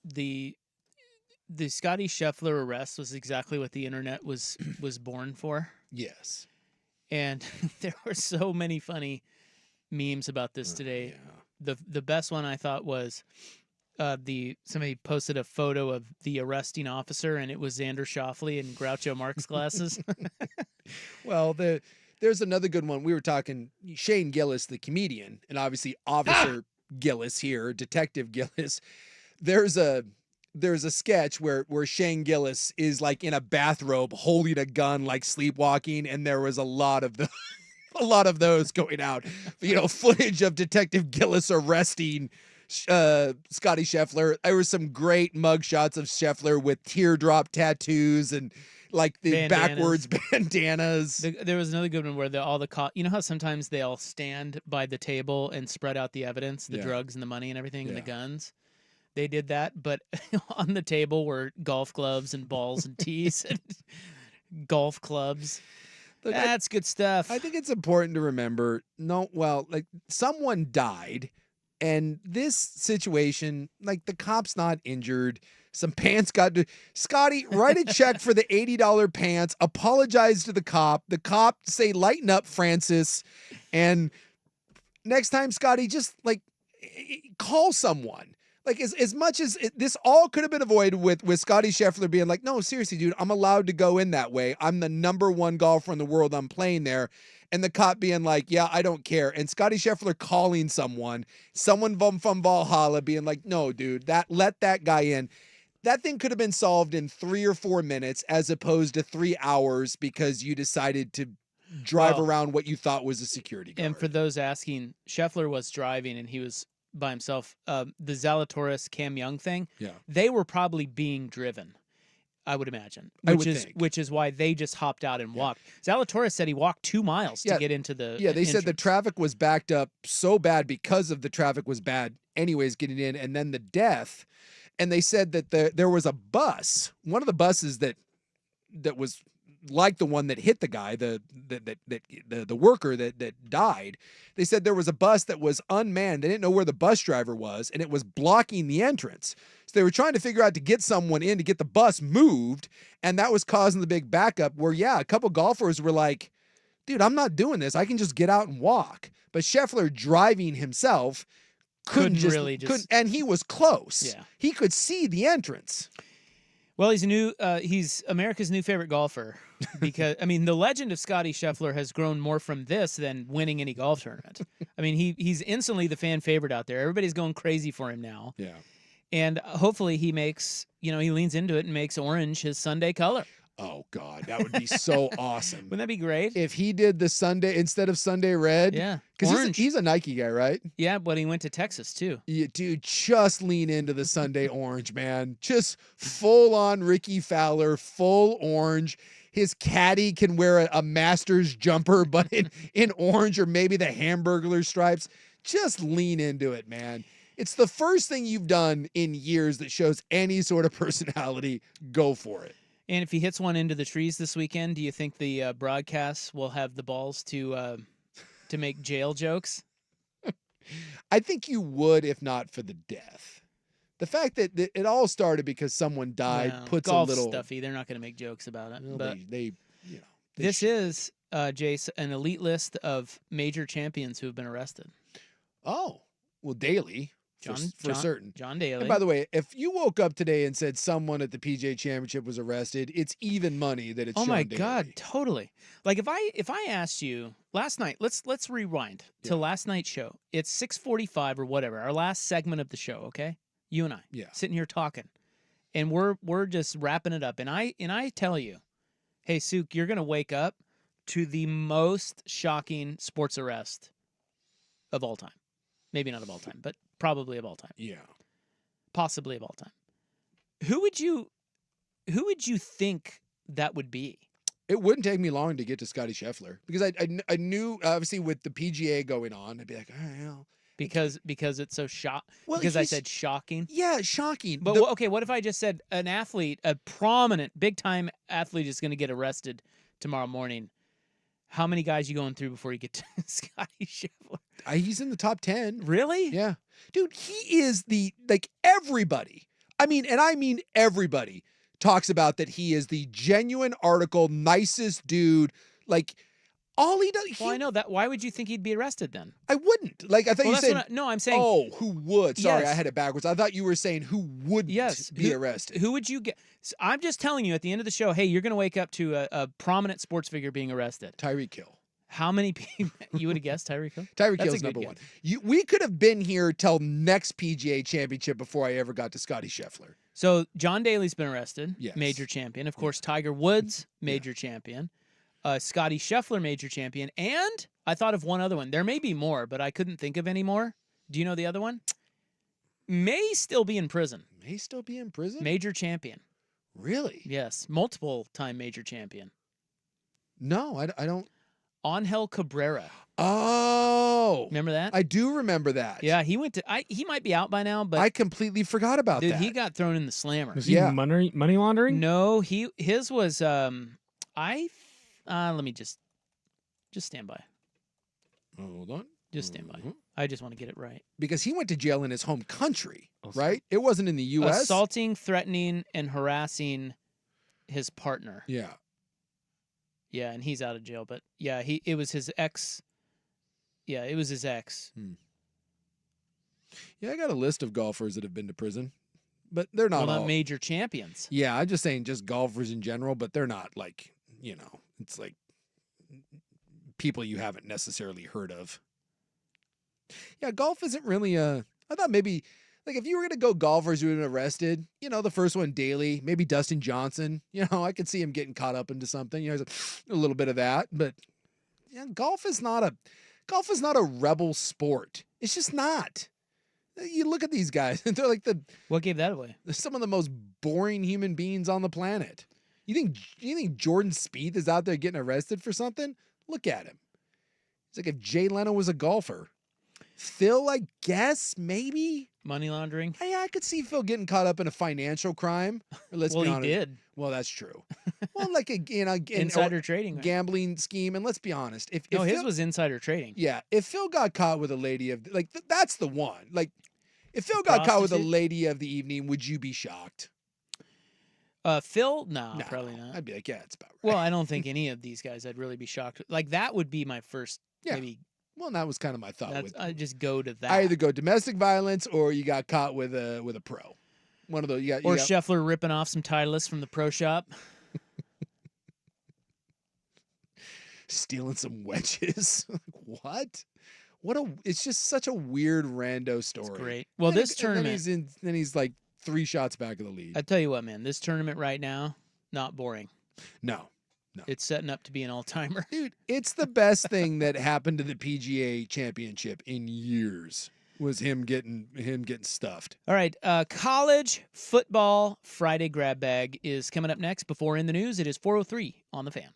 The Scotty Scheffler arrest was exactly what the internet was born for. Yes. And there were so many funny memes about this today. Yeah. The best one I thought was somebody posted a photo of the arresting officer, and it was Xander Schauffele in Groucho Marx glasses. Well, there's another good one. We were talking Shane Gillis, the comedian, and obviously Officer Gillis here, Detective Gillis. There's a sketch where Shane Gillis is like in a bathrobe holding a gun, like sleepwalking, and there was a lot of those going out. Footage of Detective Gillis arresting Scotty Scheffler. There were some great mug shots of Scheffler with teardrop tattoos and like the Bandanas. backwards bandanas. There was another good one where all the cops, how sometimes they all stand by the table and spread out the evidence, the drugs and the money and everything and the guns. They did that, but on the table were golf gloves and balls and tees and golf clubs. Look, That's good stuff. I think it's important to remember, someone died, and this situation, like the cop's not injured. Some pants Scotty, write a check for the $80 pants, apologize to the cop say, lighten up, Francis. And next time, Scotty, just call someone. Like as much as this all could have been avoided with Scotty Scheffler being like, no, seriously, dude, I'm allowed to go in that way. I'm the #1 golfer in the world. I'm playing there. And the cop being like, yeah, I don't care. And Scotty Scheffler calling someone from Valhalla being like, no, dude, let that guy in. That thing could have been solved in 3 or 4 minutes as opposed to 3 hours because you decided to drive around what you thought was a security guard. And for those asking, Scheffler was driving and he was by himself. The Zalatoris Cam Young thing, they were probably being driven, I would imagine, which is why they just hopped out and walked. Zalatoris said he walked 2 miles to get into the they said the traffic was backed up so bad because of the traffic was bad anyways getting in, and then the death. And they said that there was a bus, one of the buses that was like the one that hit the guy, the worker that died. They said there was a bus that was unmanned. They didn't know where the bus driver was, and it was blocking the entrance. So they were trying to figure out to get someone in to get the bus moved, and that was causing the big backup where, a couple golfers were like, dude, I'm not doing this. I can just get out and walk. But Scheffler driving himself couldn't and he was close. Yeah. He could see the entrance. Well, he's America's new favorite golfer because, the legend of Scotty Scheffler has grown more from this than winning any golf tournament. He's instantly the fan favorite out there. Everybody's going crazy for him now. Yeah. And hopefully he makes, he leans into it and makes orange his Sunday color. Oh, God, that would be so awesome. Wouldn't that be great? If he did the Sunday instead of Sunday red. Yeah. Because he's a Nike guy, right? Yeah, but he went to Texas, too. Yeah, dude, just lean into the Sunday orange, man. Just full on Ricky Fowler, full orange. His caddy can wear a Masters jumper, but in orange or maybe the Hamburglar stripes. Just lean into it, man. It's the first thing you've done in years that shows any sort of personality. Go for it. And if he hits one into the trees this weekend, do you think the broadcasts will have the balls to make jail jokes? I think you would, if not for the death. The fact that it all started because someone died puts golf a little stuffy. They're not going to make jokes about it. Well, but this is Jace, an elite list of major champions who have been arrested. Oh, well, Daly. For certain. John Daly. And by the way, if you woke up today and said someone at the PGA Championship was arrested, it's even money that it's John Daly. Oh my God, totally. Like if I asked you last night, let's rewind to last night's show. It's 6:45 or whatever, our last segment of the show, okay? You and I. Yeah. Sitting here talking. And we're just wrapping it up. And I tell you, hey Sook, you're gonna wake up to the most shocking sports arrest of all time. Maybe not of all time, but probably of all time. Yeah. Possibly of all time. Who would you think that would be? It wouldn't take me long to get to Scotty Scheffler because I knew, obviously, with the PGA going on, I'd be like, all right, well. Because it's so because I said shocking? Yeah, shocking. But okay, what if I just said an athlete, a prominent, big-time athlete is going to get arrested tomorrow morning? How many guys you going through before you get to Scotty Scheffler? He's in the top 10. Really? Yeah. Dude, he is everybody. I mean everybody talks about that he is the genuine article, nicest dude. Like, all he does. Well, I know that. Why would you think he'd be arrested then? I wouldn't. Like, I thought you said. No, I'm saying. Oh, who would? Sorry, I Yes. had it backwards. I thought you were saying who would be arrested. Who would you get? I'm just telling you at the end of the show, hey, you're going to wake up to a prominent sports figure being arrested. Tyreek Hill. How many people? You would have guessed Tyreek Hill? Tyreek That's Hill's a good number one. guess. We could have been here till next PGA championship before I ever got to Scotty Scheffler. So John Daly's been arrested. Yes. Major champion. Of course, Tiger Woods, major champion. Scotty Scheffler, major champion. And I thought of one other one. There may be more, but I couldn't think of any more. Do you know the other one? May still be in prison. May still be in prison? Major champion. Really? Yes. Multiple time major champion. No, I don't. Angel Cabrera. Oh. Remember that? I do remember that. Yeah, he went to. He might be out by now, but I completely forgot about dude, that. he got thrown in the slammer. Was he money laundering? No, his was. Let me just stand by. Hold on. Just stand by. I just want to get it right. Because he went to jail in his home country, right? It wasn't in the U.S. Assaulting, threatening, and harassing his partner. Yeah. Yeah, and he's out of jail, but yeah, it was his ex. Yeah, it was his ex. Yeah, I got a list of golfers that have been to prison, but they're not all major champions. Yeah, I'm just saying just golfers in general, but they're not like, it's like people you haven't necessarily heard of. Yeah, golf isn't really I thought maybe like if you were going to go golfers who have been arrested, the first one, Daly, maybe Dustin Johnson, I could see him getting caught up into something. There's a little bit of that, but yeah, golf is not a rebel sport. It's just not. You look at these guys, and they're like What gave that away? some of the most boring human beings on the planet. You think Jordan Spieth is out there getting arrested for something? Look at him. It's like if Jay Leno was a golfer. Phil, I guess, maybe. Money laundering? Yeah, I could see Phil getting caught up in a financial crime. Let's be honest. He did. Well, that's true. Well, like insider trading, right? Gambling scheme, and let's be honest. If his Phil, was insider trading. Yeah, if Phil got caught with a lady of that's the one. Like, if Phil got caught with a lady of the evening, would you be shocked? Phil? No, probably not. I'd be like, yeah, it's about right. Well, I don't think any of these guys I'd really be shocked. Like that would be my first maybe. Well, that was kind of my thought. I just go to that. I either go domestic violence or you got caught with a pro. One of those. Scheffler ripping off some Titleist from the pro shop. Stealing some wedges. What? It's just such a weird rando story. It's great. Well, this tournament. Then he's like 3 shots back of the lead. I tell you what, man, this tournament right now, not boring. No. It's setting up to be an all-timer. Dude, it's the best thing that happened to the PGA Championship in years was him getting stuffed. All right, college football Friday grab bag is coming up next. Before In the News, it is 4:03 on the Fan.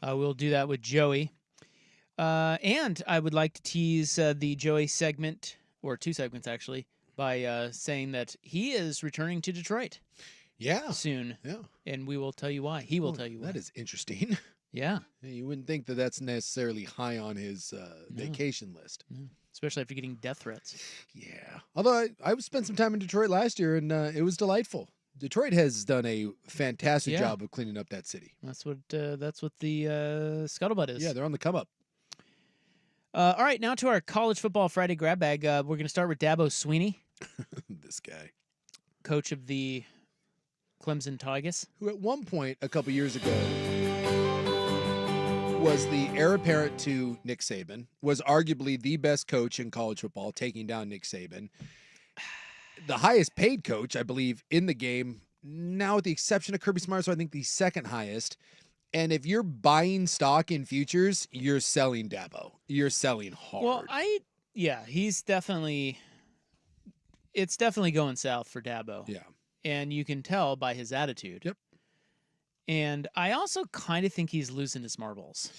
We'll do that with Joey. And I would like to tease the Joey segment, or 2 segments actually, by saying that he is returning to Detroit soon. Yeah. And we will tell you why. He will tell you why. That is interesting. Yeah. You wouldn't think that that's necessarily high on his vacation list. No. Especially after getting death threats. Yeah. Although I spent some time in Detroit last year, and it was delightful. Detroit has done a fantastic job of cleaning up that city. That's what the scuttlebutt is. Yeah, they're on the come up. All right, now to our College Football Friday grab bag. We're going to start with Dabo Sweeney, This guy, coach of the Clemson Tigers. who at one point a couple years ago was the heir apparent to Nick Saban, was arguably the best coach in college football, taking down Nick Saban. The highest paid coach, I believe, in the game, now with the exception of Kirby Smart, so I think the second highest. And if you're buying stock in futures, you're selling Dabo. You're selling hard. Well, he's definitely, it's definitely going south for Dabo. Yeah. And you can tell by his attitude. Yep. And I also kind of think he's losing his marbles.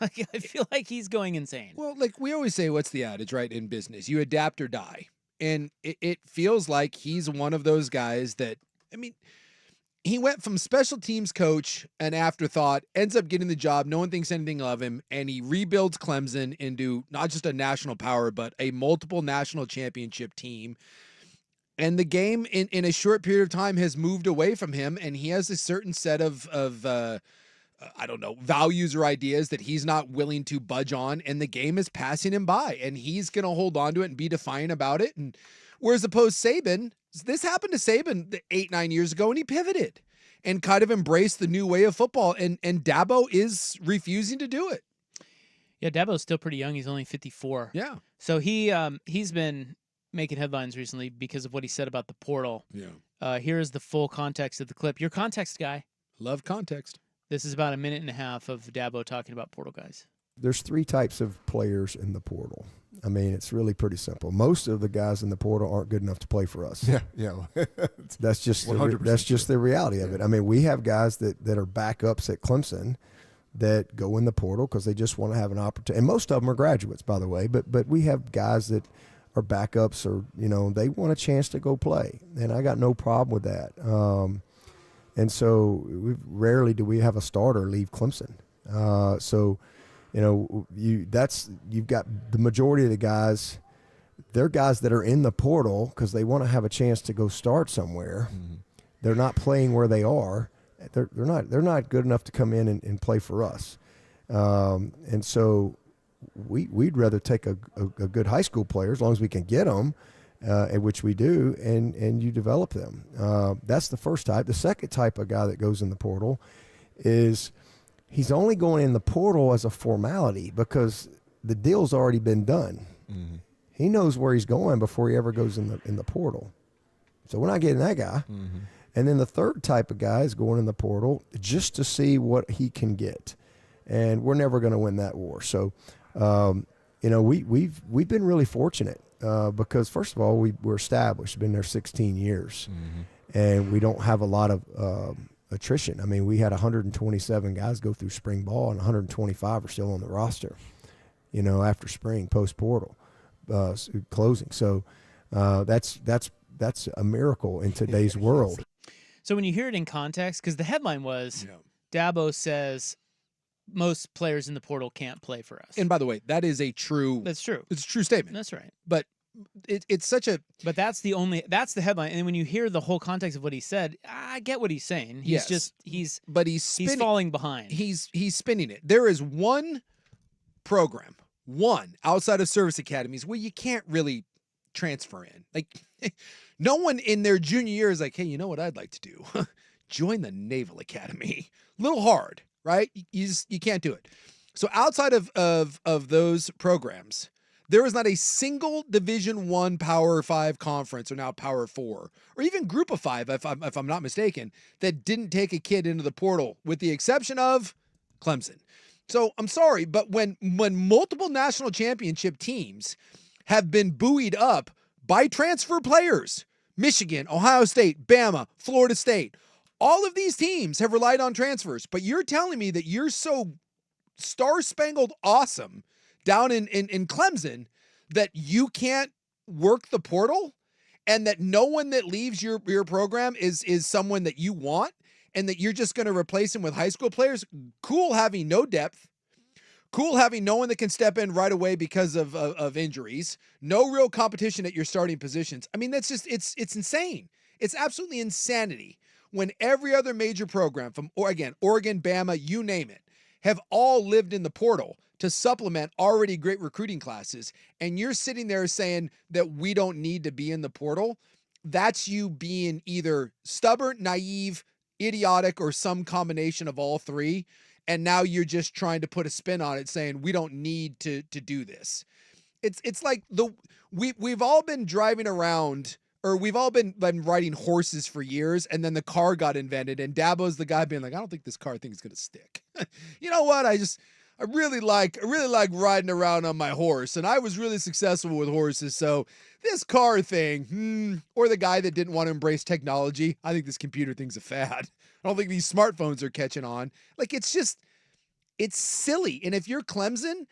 Like, I feel like he's going insane. Well, like we always say, what's the adage, right, in business? You adapt or die. And it feels like he's one of those guys that, I mean, he went from special teams coach, an afterthought, ends up getting the job. No one thinks anything of him. And he rebuilds Clemson into not just a national power, but a multiple national championship team. And the game in a short period of time has moved away from him. And he has a certain set of I don't know, values or ideas that he's not willing to budge on, and the game is passing him by, and he's going to hold on to it and be defiant about it. And whereas opposed Saban, this happened to Saban 8-9 years ago, and he pivoted and kind of embraced the new way of football, and Dabo is refusing to do it. Yeah, Dabo's still pretty young. He's only 54. Yeah. So he's been making headlines recently because of what he said about the portal. Yeah. Here's the full context of the clip. Your context guy. Love context. This is about a minute and a half of Dabo talking about portal guys. There's 3 types of players in the portal. I mean, it's really pretty simple. Most of the guys in the portal aren't good enough to play for us. Yeah. That's just 100% the reality of it. I mean, we have guys that are backups at Clemson that go in the portal because they just want to have an opportunity. And most of them are graduates, by the way. But we have guys that are backups, or they want a chance to go play, and I got no problem with that. And so rarely do we have a starter leave Clemson. You've got the majority of the guys. They're guys that are in the portal because they want to have a chance to go start somewhere. Mm-hmm. They're not playing where they are. They're not good enough to come in and play for us. And so we'd rather take a good high school player as long as we can get them. Which we do, and you develop them. That's the first type. The second type of guy that goes in the portal is he's only going in the portal as a formality because the deal's already been done. Mm-hmm. He knows where he's going before he ever goes in the portal. So we're not getting that guy. Mm-hmm. And then the third type of guy is going in the portal just to see what he can get, and we're never going to win that war. So, we've been really fortunate. Because first of all, we're established, been there 16 years, mm-hmm. and we don't have a lot of attrition. I mean, we had 127 guys go through spring ball, and 125 are still on the roster, after spring, post-portal closing. So that's a miracle in today's world. So when you hear it in context, because the headline was, Dabo says most players in the portal can't play for us. And by the way, that is That's true. It's a true statement. That's right. But it's such a. But that's the headline. And when you hear the whole context of what he said, I get what he's saying. He's falling behind. He's spinning it. There is one program, outside of service academies, where you can't really transfer in. Like, no one in their junior year is like, hey, you know what I'd like to do? Join the Naval Academy. Little hard. Right? You can't do it. So outside of those programs, there is not a single Division I Power 5 conference, or now Power 4, or even Group of 5, if I'm not mistaken, that didn't take a kid into the portal, with the exception of Clemson. So I'm sorry, but when multiple national championship teams have been buoyed up by transfer players, Michigan, Ohio State, Bama, Florida State, all of these teams have relied on transfers, but you're telling me that you're so star-spangled awesome down in Clemson that you can't work the portal and that no one that leaves your program is someone that you want and that you're just going to replace him with high school players? Cool having no depth. Cool having no one that can step in right away because of injuries. No real competition at your starting positions. I mean, that's just, it's insane. It's absolutely insanity when every other major program from, Oregon, Bama, you name it, have all lived in the portal to supplement already great recruiting classes. And you're sitting there saying that we don't need to be in the portal. That's you being either stubborn, naive, idiotic, or some combination of all three. And now you're just trying to put a spin on it saying we don't need to do this. It's like we've all been driving around, or we've all been riding horses for years, and then the car got invented, and Dabo's the guy being like, I don't think this car thing is gonna stick. You know what? I really like riding around on my horse, and I was really successful with horses. So this car thing, or the guy that didn't want to embrace technology, I think this computer thing's a fad. I don't think these smartphones are catching on. Like, it's silly. And if you're Clemson,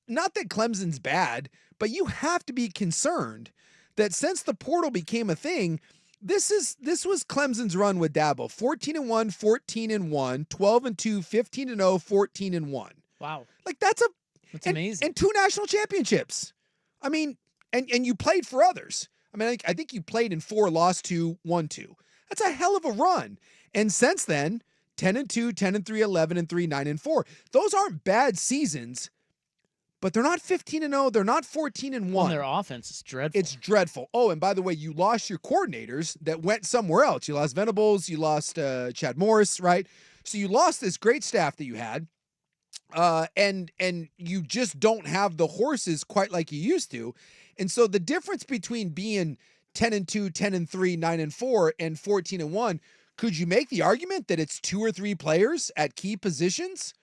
not that Clemson's bad, but you have to be concerned that since the portal became a thing, this was Clemson's run with Dabo. 14-1, 14-1, 12-2, 15-0, 14-1. Wow. Like, that's amazing. And 2 national championships. I mean, and you played for others. I mean, I think you played in 4, lost 2, won 2. That's a hell of a run. And since then, 10-2, 10-3, 11-3, 9-4. Those aren't bad seasons, but they're not 15-0. They're not 14-1. Well, their offense is dreadful. It's dreadful. Oh, and by the way, you lost your coordinators that went somewhere else. You lost Venables. You lost Chad Morris, right? So you lost this great staff that you had, and you just don't have the horses quite like you used to. And so the difference between being 10-2, 10-3, 9-4, and 14-1, could you make the argument that it's 2 or 3 players at key positions?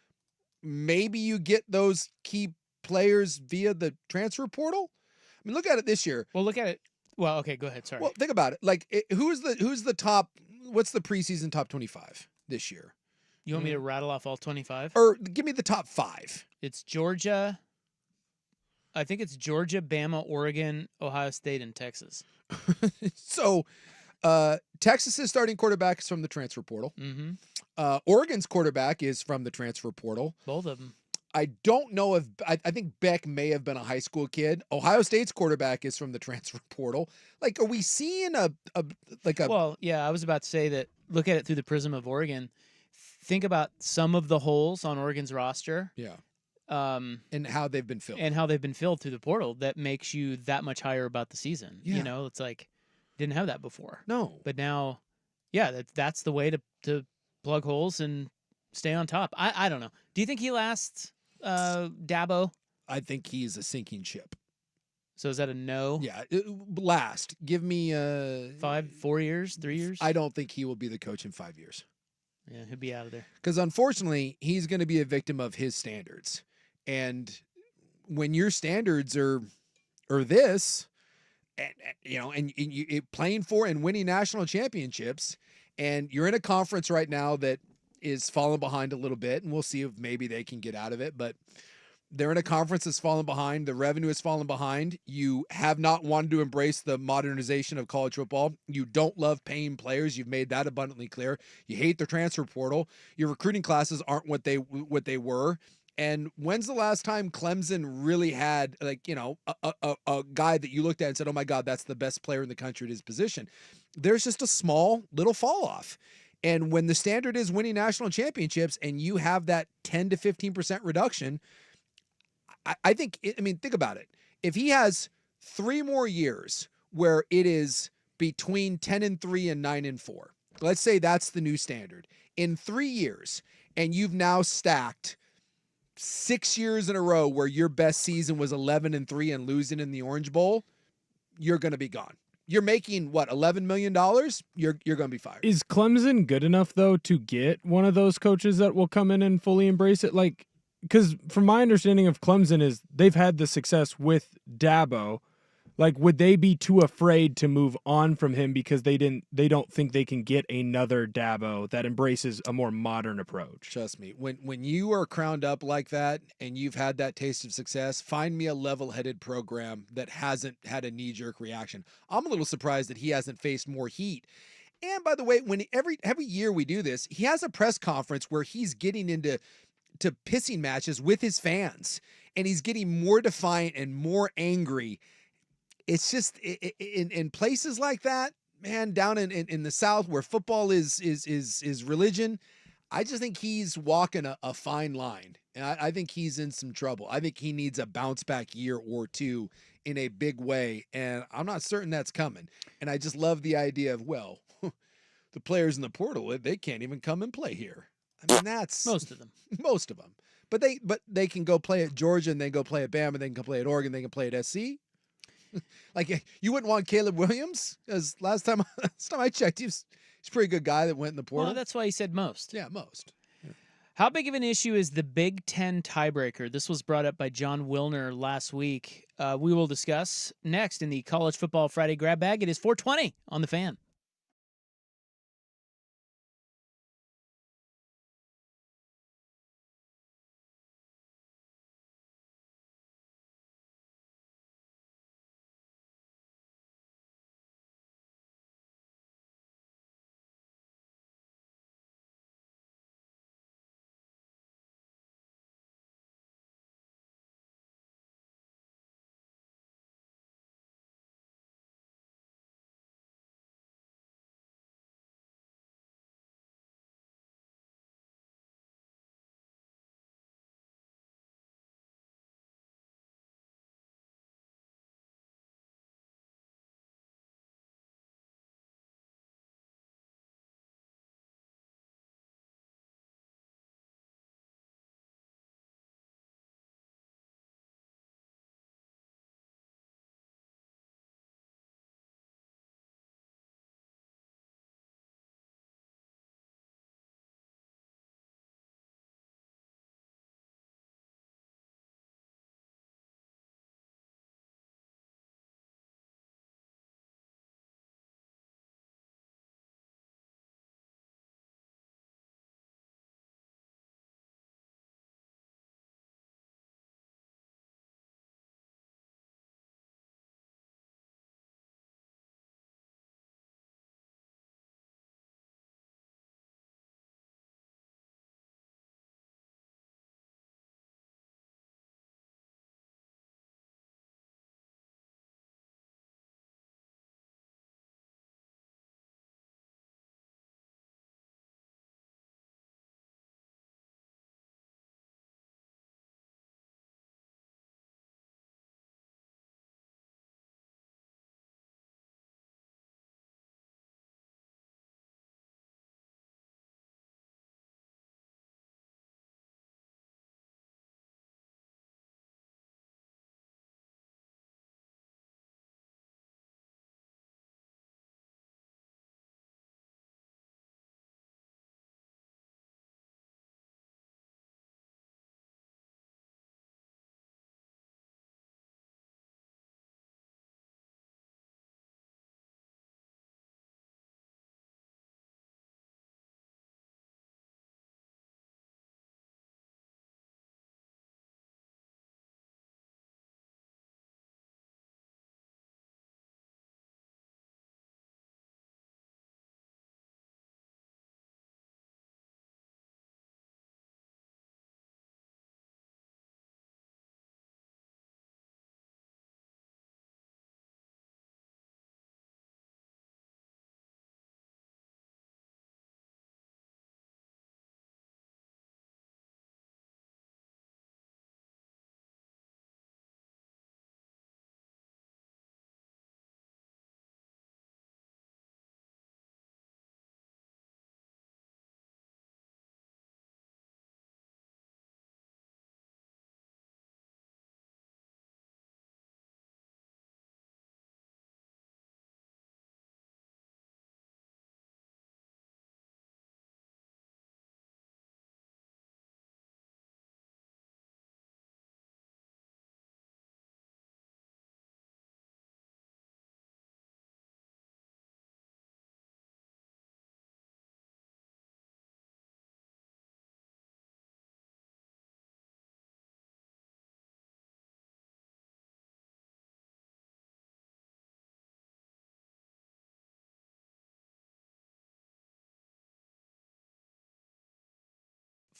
Maybe you get those key players via the transfer portal. I mean, look at it this year. Well, look at it. Well, okay, go ahead. Sorry. Well, think about it. Like, who's the top? What's the preseason top 25 this year? You want me to rattle off all 25? Or give me the top 5. It's Georgia. I think it's Georgia, Bama, Oregon, Ohio State, and Texas. So, Texas's starting quarterback is from the transfer portal. Mm-hmm. Oregon's quarterback is from the transfer portal. Both of them. I don't know if I think Beck may have been a high school kid. Ohio State's quarterback is from the transfer portal. Like, are we seeing a? Well, yeah, I was about to say that. Look at it through the prism of Oregon. Think about some of the holes on Oregon's roster. Yeah. And how they've been filled. Through the portal. That makes you that much higher about the season. Yeah. You know, it's like didn't have that before. No. But now, yeah, that's the way to plug holes and stay on top. I don't know. Do you think he lasts, Dabo? I think he's a sinking ship. So is that a no? Yeah. Last. Give me 4 years, 3 years? I don't think he will be the coach in 5 years. Yeah, he'll be out of there. Because unfortunately, he's going to be a victim of his standards. And when your standards are this, and you playing for and winning national championships, and you're in a conference right now that is falling behind a little bit, and we'll see if maybe they can get out of it, but they're in a conference that's fallen behind. The revenue has fallen behind. You have not wanted to embrace the modernization of college football. You don't love paying players. You've made that abundantly clear. You hate the transfer portal. Your recruiting classes aren't what they were. And when's the last time Clemson really had, like, a guy that you looked at and said, oh my God, that's the best player in the country at his position? There's just a small little fall off. And when the standard is winning national championships and you have that 10 to 15% reduction, I think, think about it. If he has 3 more years where it is between 10-3 and 9-4, let's say that's the new standard. In 3 years, and you've now stacked 6 years in a row where your best season was 11-3 and losing in the Orange Bowl, you're going to be gone. You're making, what, $11 million? You're going to be fired. Is Clemson good enough, though, to get one of those coaches that will come in and fully embrace it? Like, because from my understanding of Clemson is they've had the success with Dabo, Like, would they be too afraid to move on from him because they don't think they can get another Dabo that embraces a more modern approach? Trust me, when you are crowned up like that and you've had that taste of success, find me a level-headed program that hasn't had a knee-jerk reaction. I'm a little surprised that he hasn't faced more heat. And by the way, when every year we do this, he has a press conference where he's getting into pissing matches with his fans, and he's getting more defiant and more angry. It's just in places like that, man, down in the South where football is religion. I just think he's walking a fine line, and I think he's in some trouble. I think he needs a bounce back year or two in a big way, and I'm not certain that's coming. And I just love the idea of, well, the players in the portal, they can't even come and play here. I mean, that's Most of them. most of them. But they can go play at Georgia, and they can go play at Bama, they can go play at Oregon, they can play at SC. Like, you wouldn't want Caleb Williams, because last time I checked, he's a pretty good guy that went in the portal. Well, that's why he said most. Yeah, most. How big of an issue is the Big Ten tiebreaker? This was brought up by John Wilner last week. We will discuss next in the College Football Friday Grab Bag. It is 4:20 on the Fan.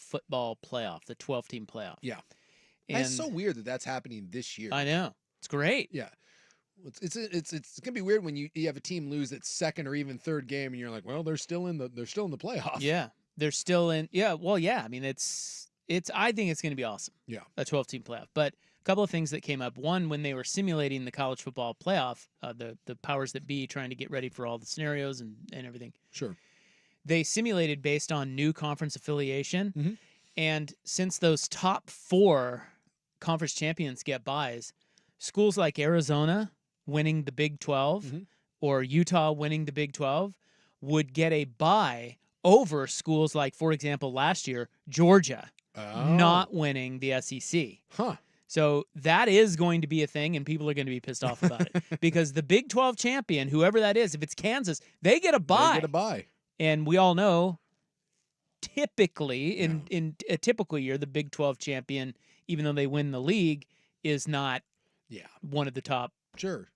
football playoff, the 12-team playoff. Yeah. And It's so weird that that's happening this year. I know. It's great. Yeah. It's gonna be weird when you have a team lose its second or even third game and you're like, well, they're still in the playoff. Yeah. They're still in. Yeah. Well, yeah. I mean, I think it's going to be awesome. Yeah. A 12-team playoff. But a couple of things that came up. One, when they were simulating the college football playoff, the powers that be trying to get ready for all the scenarios and everything, Sure. they simulated based on new conference affiliation. Mhm. And since those top 4 conference champions get buys, schools like Arizona winning the Big 12 Mhm. or Utah winning the Big 12 would get a bye over schools like, for example, last year, Georgia not winning the SEC. Huh. So that is going to be a thing, and people are going to be pissed off about it because the Big 12 champion, whoever that is, if it's Kansas, they get a bye. They get a bye. And we all know, typically, in a typical year, the Big 12 champion, even though they win the league, is not one of the top. Sure.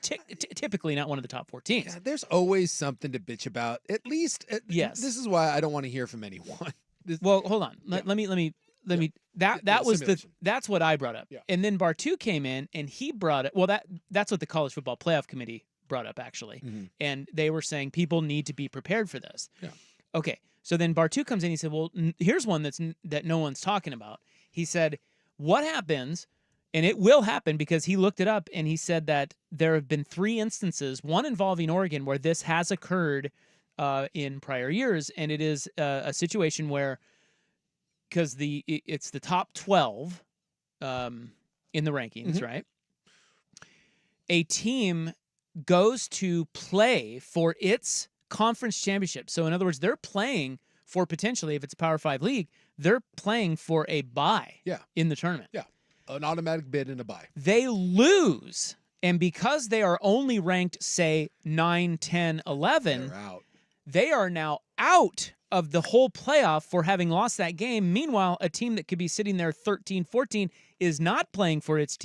Typically not one of the top 4 teams. Yeah, there's always something to bitch about. At least, Yes. This is why I don't want to hear from anyone. Well, hold on. Let me. That was simulation. that's what I brought up. Yeah. And then Bartu came in and he brought it. Well, that's what the College Football Playoff Committee brought up actually. Mhm. And they were saying people need to be prepared for this. Yeah. Okay. So then Bartu comes in. He said, "Well, here's one that no one's talking about." He said, "What happens?" And it will happen because he looked it up and he said that there have been 3 instances, one involving Oregon, where this has occurred in prior years, and it is a situation where, because it's the top 12 in the rankings, Mhm. right? A team goes to play for its conference championship. So in other words, they're playing for potentially, if it's a Power 5 league, they're playing for a bye in the tournament. Yeah. An automatic bid and a bye. They lose, and because they are only ranked, say, 9, 10, 11, They're out. they are now out of the whole playoff for having lost that game. Meanwhile, a team that could be sitting there 13, 14 is not playing for its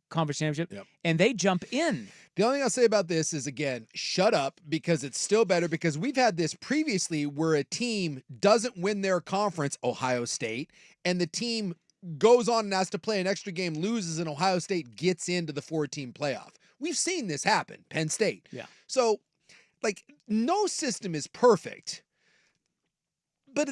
conference championship, and they jump in. The only thing I'll say about this is, again, shut up, because it's still better, because we've had this previously where a team doesn't win their conference, Ohio State, and the team goes on and has to play an extra game, loses, and Ohio State gets into the 4-team playoff. We've seen this happen, Penn State. Yeah. So, like, no system is perfect. But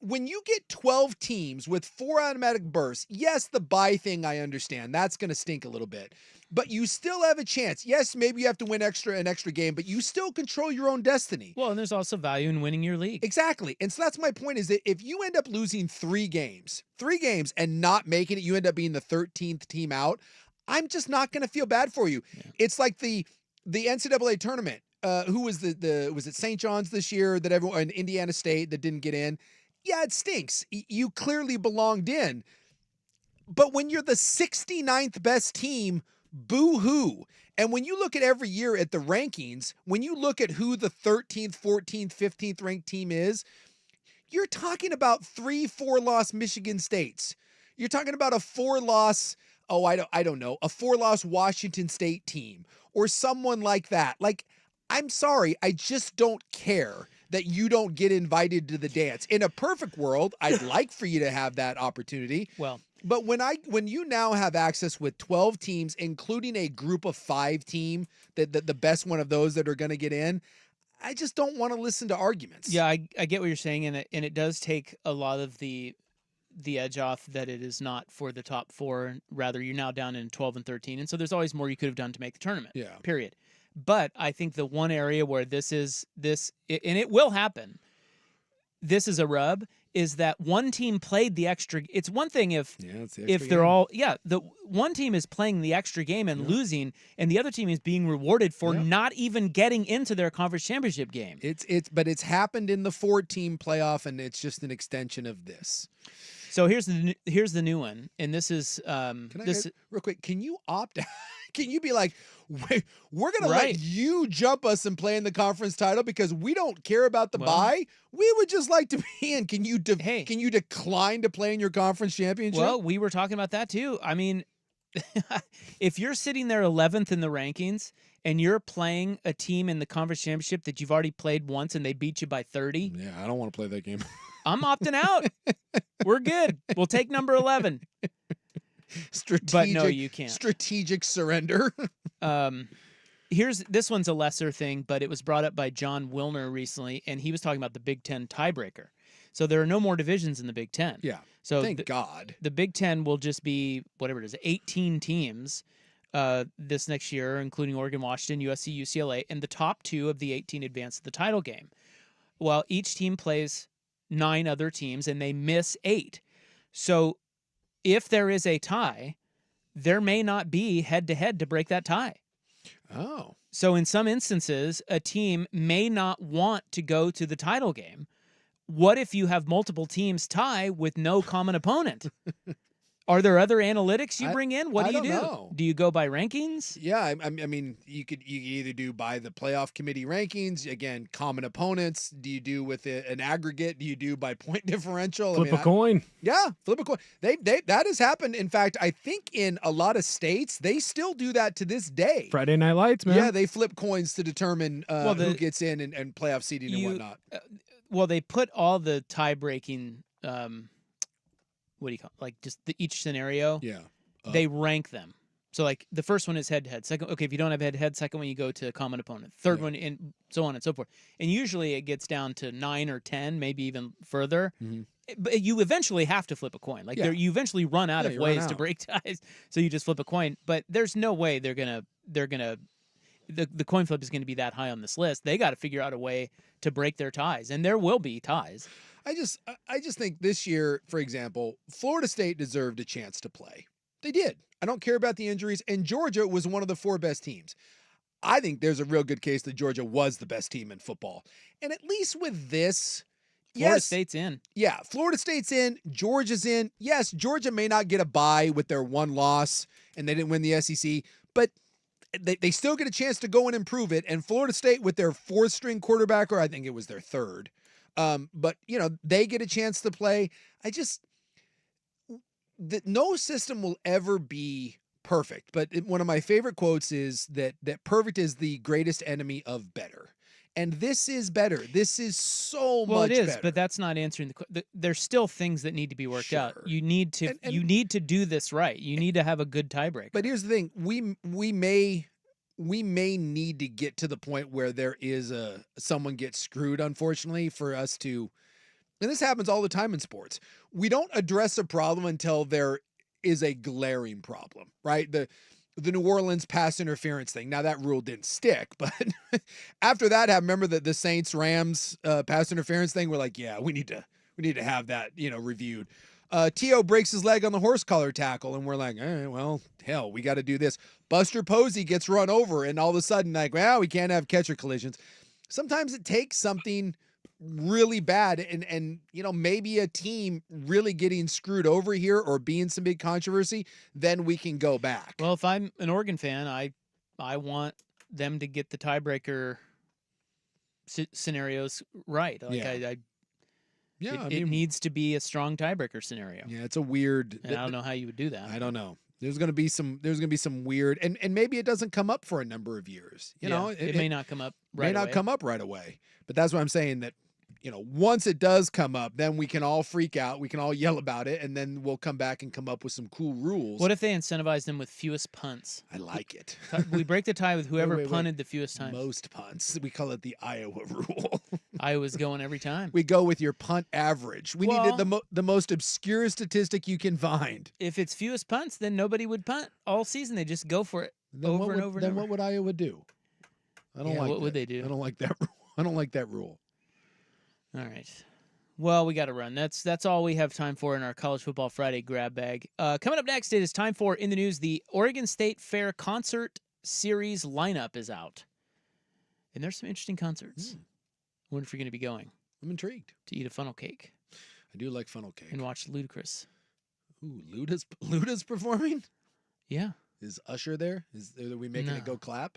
when you get 12 teams with 4 automatic bursts, yes, the bye thing, I understand. That's going to stink a little bit. But you still have a chance. Yes, maybe you have to win an extra game, but you still control your own destiny. Well, and there's also value in winning your league. Exactly. And so that's my point, is that if you end up losing 3 games and not making it, you end up being the 13th team out, I'm just not going to feel bad for you. Yeah. It's like the NCAA tournament. Who was was it St. John's this year that everyone, and Indiana State that didn't get in? Yeah, it stinks. You clearly belonged in. But when you're the 69th best team, boo-hoo. And when you look at every year at the rankings, when you look at who the 13th, 14th, 15th ranked team is, you're talking about 3-4 loss Michigan States. You're talking about a 4-loss, I don't know, a 4-loss Washington State team or someone like that. Like, I'm sorry, I just don't care that you don't get invited to the dance. In a perfect world, I'd like for you to have that opportunity. Well, but when you now have access with 12 teams, including a group of 5 team, the best one of those that are going to get in, I just don't want to listen to arguments. Yeah, I get what you're saying, and it does take a lot of the edge off that it is not for the top 4. Rather, you're now down in 12 and 13, and so there's always more you could have done to make the tournament. Yeah. Period. But I think the one area where and it will happen, this is a rub, is that one team played the extra. It's one thing if they're all the one team is playing the extra game and losing, and the other team is being rewarded for not even getting into their conference championship game. But it's happened in the 4-team playoff, and it's just an extension of this. So here's the new one, and this is real quick. Can you opt out? Can you be like, we're going to let you jump us and play in the conference title because we don't care about the bye? We would just like to be in. Can you decline to play in your conference championship? Well, we were talking about that too. I mean, if you're sitting there 11th in the rankings and you're playing a team in the conference championship that you've already played once and they beat you by 30. Yeah, I don't want to play that game. I'm opting out. We're good. We'll take number 11. Strategic, But no, you can't. Strategic surrender. This one's a lesser thing, but it was brought up by John Wilner recently, and he was talking about the Big Ten tiebreaker. So there are no more divisions in the Big Ten. Yeah. So Thank God. The Big Ten will just be whatever it is, 18 teams this next year, including Oregon, Washington, USC, UCLA, and the top 2 of the 18 advance to the title game. Well, each team plays 9 other teams, and they miss 8. So if there is a tie, there may not be head-to-head to break that tie. Oh. So in some instances, a team may not want to go to the title game. What if you have multiple teams tie with no common opponent? Are there other analytics you bring in? What do you do? Know. Do you go by rankings? Yeah, I mean, you could either do by the playoff committee rankings. Again, common opponents. Do you do with an aggregate? Do you do by point differential? Flip a coin. Yeah, flip a coin. They that has happened. In fact, I think in a lot of states they still do that to this day. Friday Night Lights, man. Yeah, they flip coins to determine who gets in and playoff seeding and whatnot. Well, they put all the tie-breaking. What do you call it? Like just each scenario? Yeah. They rank them. So like the first one is head-to-head. Second, okay, if you don't have head-to-head, second one you go to common opponent. Third one, and so on and so forth. And usually it gets down to 9 or 10, maybe even further. Mm-hmm. But you eventually have to flip a coin. Like you eventually run out of ways to break ties, so you just flip a coin. But there's no way they're gonna the coin flip is gonna be that high on this list. They got to figure out a way to break their ties, and there will be ties. I just think this year, for example, Florida State deserved a chance to play. They did. I don't care about the injuries, and Georgia was one of the 4 best teams. I think there's a real good case that Georgia was the best team in football. And at least with this, Florida State's in. Yeah, Florida State's in. Georgia's in. Yes, Georgia may not get a bye with their 1 loss, and they didn't win the SEC, but they still get a chance to go and improve it. And Florida State with their 4th string quarterback, or I think it was their 3rd. But, they get a chance to play. No system will ever be perfect. But one of my favorite quotes is that perfect is the greatest enemy of better. And this is better. This is so much better. Well, it is, better. But that's not answering there's still things that need to be worked out. You need to you need to do this right. You need to have a good tiebreaker. But here's the thing. We may need to get to the point where there is someone gets screwed, unfortunately, for us to, and this happens all the time in sports. We don't address a problem until there is a glaring problem, right? The New Orleans pass interference thing. Now that rule didn't stick, but after that, I remember that the Saints Rams pass interference thing. We're like, yeah, we need to have that, reviewed. T.O. breaks his leg on the horse collar tackle, and we're like, all right, well, hell, we got to do this. Buster Posey gets run over, and all of a sudden, like, well, we can't have catcher collisions. Sometimes it takes something really bad, and maybe a team really getting screwed over here or being some big controversy, then we can go back. Well, if I'm an Oregon fan, I want them to get the tiebreaker scenarios right. Like it needs to be a strong tiebreaker scenario. Yeah, it's a weird. And I don't know how you would do that. I don't know. There's gonna be some weird, and maybe it doesn't come up for a number of years. It may not come up. Come up right away. But that's why I'm saying that. Once it does come up, then we can all freak out. We can all yell about it, and then we'll come back and come up with some cool rules. What if they incentivize them with fewest punts? I like it. We break the tie with whoever punted the fewest times. Most punts. We call it the Iowa rule. Iowa's going every time. We go with your punt average. We need the most obscure statistic you can find. If it's fewest punts, then nobody would punt all season. They just go for it over and over. Then what would Iowa do? I don't like. What would they do? I don't like that rule. I don't like that rule. All right. Well, we got to run. That's all we have time for in our College Football Friday grab bag. Coming up next, it is time for In the News. The Oregon State Fair Concert Series lineup is out. And there's some interesting concerts. I wonder if you're going to be going. I'm intrigued. To eat a funnel cake. I do like funnel cake. And watch Ludacris. Ooh, Luda's performing? Yeah. Is Usher there? Are we making it go clap?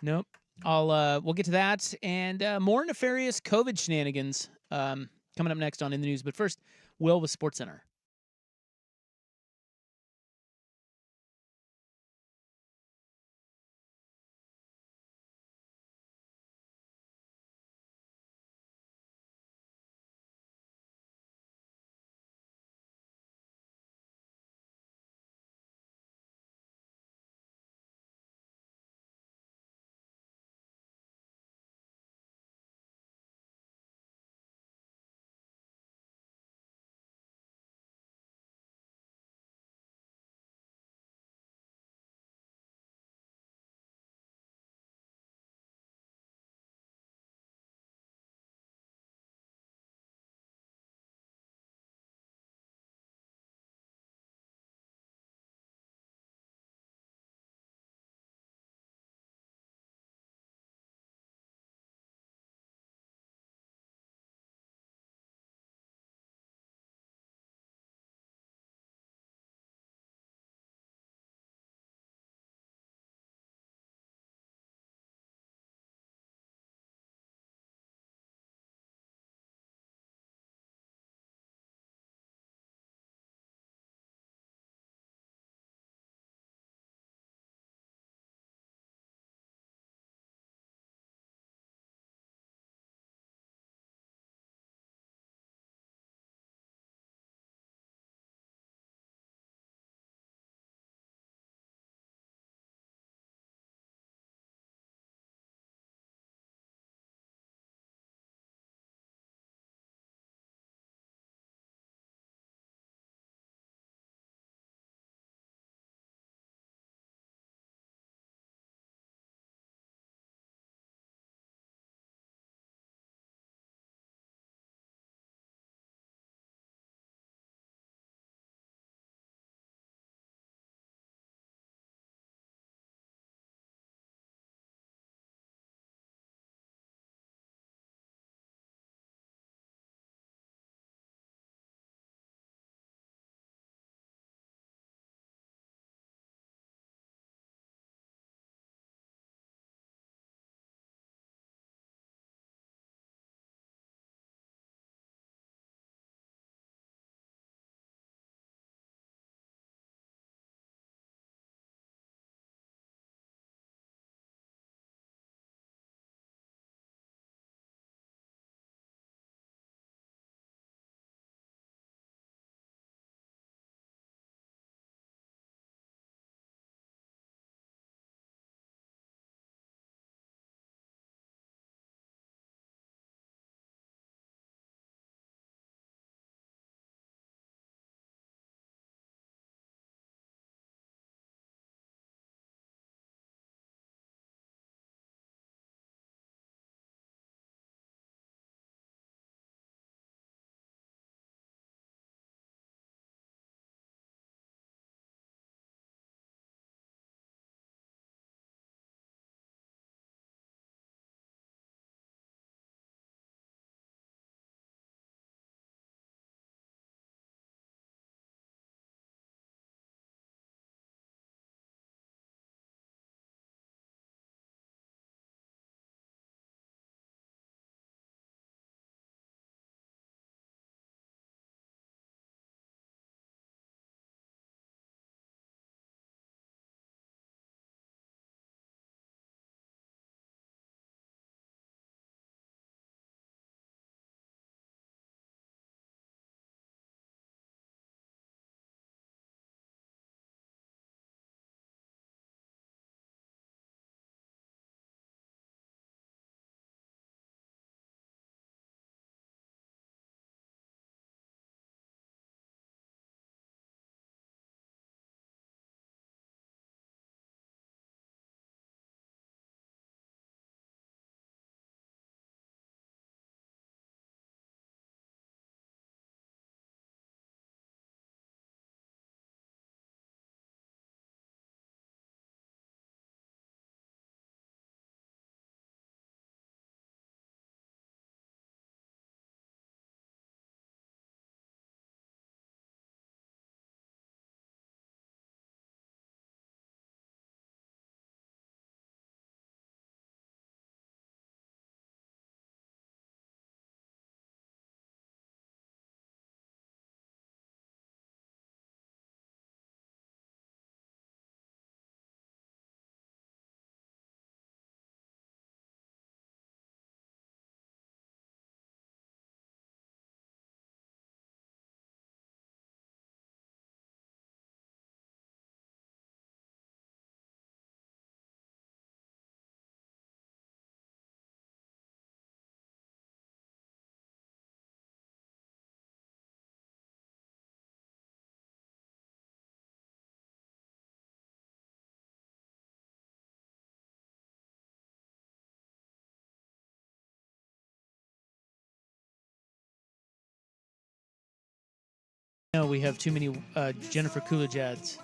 Nope. We'll get to that and more nefarious COVID shenanigans coming up next on In the News. But first, Will with SportsCenter. No, we have too many Jennifer Coolidge ads.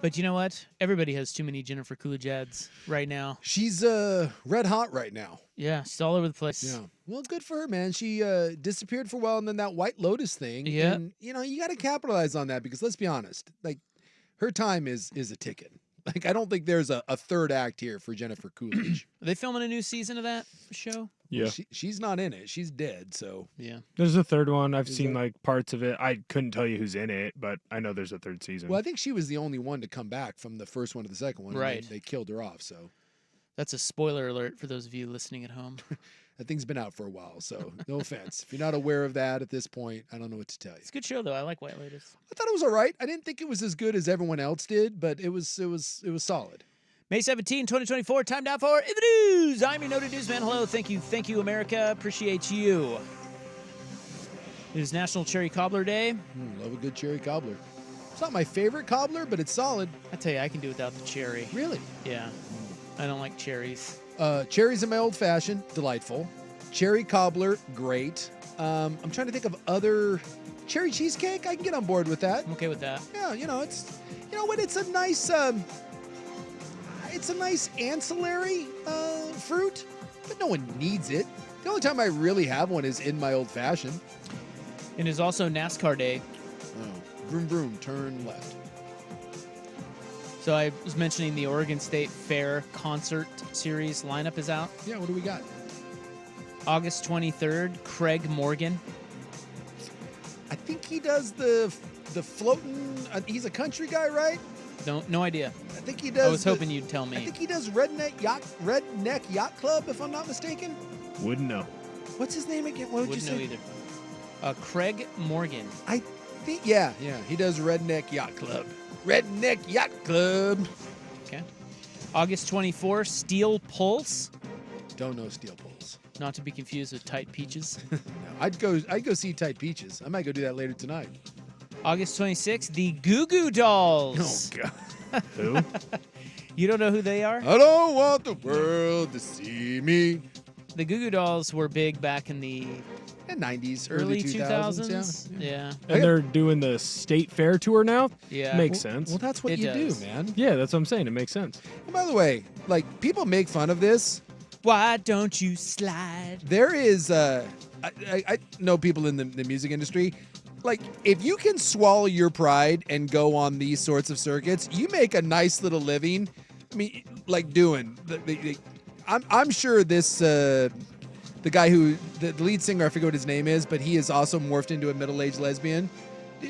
But you know what? Everybody has too many Jennifer Coolidge ads right now. She's red hot right now. Yeah, she's all over the place. Yeah. Well, good for her, man. She disappeared for a while, and then that White Lotus thing. Yeah. And, you got to capitalize on that because let's be honest, like, her time is a ticket. Like, I don't think there's a third act here for Jennifer Coolidge. Are they filming a new season of that show? Yeah. She's not in it. She's dead, so. Yeah. There's a third one. I've Is seen there? like parts of it. I couldn't tell you who's in it, but I know there's a third season. Well, I think she was the only one to come back from the first one to the second one. and Right. They killed her off, so. That's a spoiler alert for those of you listening at home. That thing's been out for a while, so no offense. If you're not aware of that at this point, I don't know what to tell you. It's a good show, though. I like White Lotus. I thought it was all right. I didn't think it was as good as everyone else did, but it was solid. May 17, 2024, time now for In the News. I'm your noted newsman. Hello, thank you, America. Appreciate you. It is National Cherry Cobbler Day. Love a good cherry cobbler. It's not my favorite cobbler, but it's solid. I tell you, I can do without the cherry. Really? Yeah, I don't like cherries. Cherries in my old fashioned, delightful. Cherry cobbler, great. I'm trying to think of other cherry cheesecake. I can get on board with that. I'm okay with that. Yeah, it's it's a nice ancillary fruit, but no one needs it. The only time I really have one is in my old fashioned. It is also NASCAR Day. Oh, vroom vroom, turn left. So I was mentioning the Oregon State Fair concert series lineup is out. Yeah, what do we got? August 23rd, Craig Morgan. I think he does the floating. He's a country guy, right? No idea. I think he does. I was hoping you'd tell I me. think he does Redneck Yacht Club, if I'm not mistaken. Wouldn't know. What's his name again? What would Wouldn't you know say? either. Craig Morgan. I think yeah, he does Redneck Yacht Club. Redneck Yacht Club. Okay. August 24th, Steel Pulse. Don't know Steel Pulse. Not to be confused with Tight Peaches. No, I'd go see Tight Peaches. I might go do that later tonight. August 26th, the Goo Goo Dolls. Oh God. Who? You don't know who they are? I don't want the world to see me. The Goo Goo Dolls were big back in the 90s, early 2000s. Yeah. And they're doing the state fair tour now? Yeah. Makes sense. Well, that's what It you does. do, man. Yeah, that's what I'm saying. It makes sense. And by the way, like, people make fun of this. Why don't you slide? There is, I know people in the music industry. Like, if you can swallow your pride and go on these sorts of circuits, you make a nice little living. I mean, like doing. I'm sure this, the guy who, the lead singer, I forget what his name is, but he is also morphed into a middle-aged lesbian.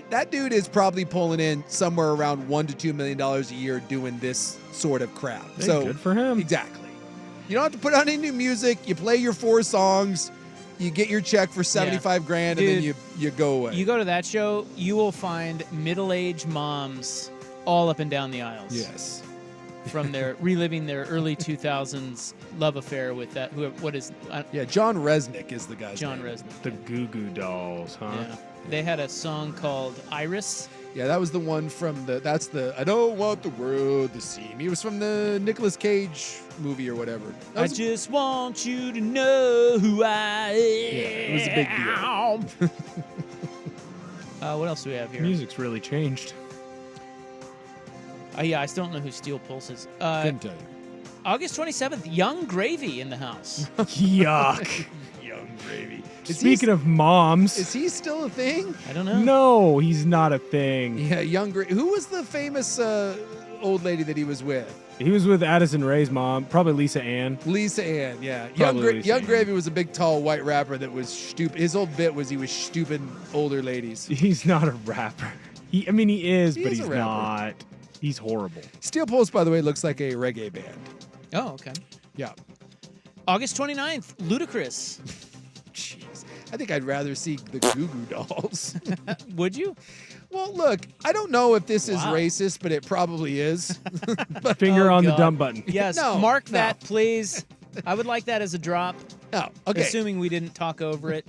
That dude is probably pulling in somewhere around $1 to $2 million a year doing this sort of crap. Hey, So good for him. Exactly. You don't have to put out any new music. You play your 4 songs. You get your check for $75,000, and then you go away. You go to that show, you will find middle-aged moms all up and down the aisles. Yes. From their reliving their early 2000s love affair with that. Yeah, John Resnick is the guy's John name. Resnick. The Goo Goo Dolls, huh? Yeah. They had a song called Iris. Yeah, that was the one from that's the I don't want the world to see me. It was from the Nicolas Cage movie or whatever. That I was- just want you to know who I am. it was a big deal. What else do we have here? Music's really changed. Yeah, I still don't know who Steel Pulse is. Couldn't tell you. August 27th, Young Gravy in the house. Yuck. Young Gravy. Speaking of moms. Is he still a thing? I don't know. No, he's not a thing. Yeah, Young Gravy. Who was the famous old lady that he was with? He was with Addison Rae's mom, probably Lisa Ann. Lisa Ann, yeah. Probably Lisa Young Ann. Gravy was a big, tall, white rapper that was stupid. His whole bit was he was stupid older ladies. He's not a rapper. He is, He but is a he's rapper. not. He's horrible. Steel Pulse, by the way, looks like a reggae band. Oh, okay. Yeah. August 29th, Ludacris. Jeez. I think I'd rather see the Goo Goo Dolls. Would you? Well, look, I don't know if this is Wow. racist, but it probably is. Finger Oh, on the God. dumb button. Yes, No, mark no. that, please. I would like that as a drop, Oh, okay. assuming we didn't talk over it.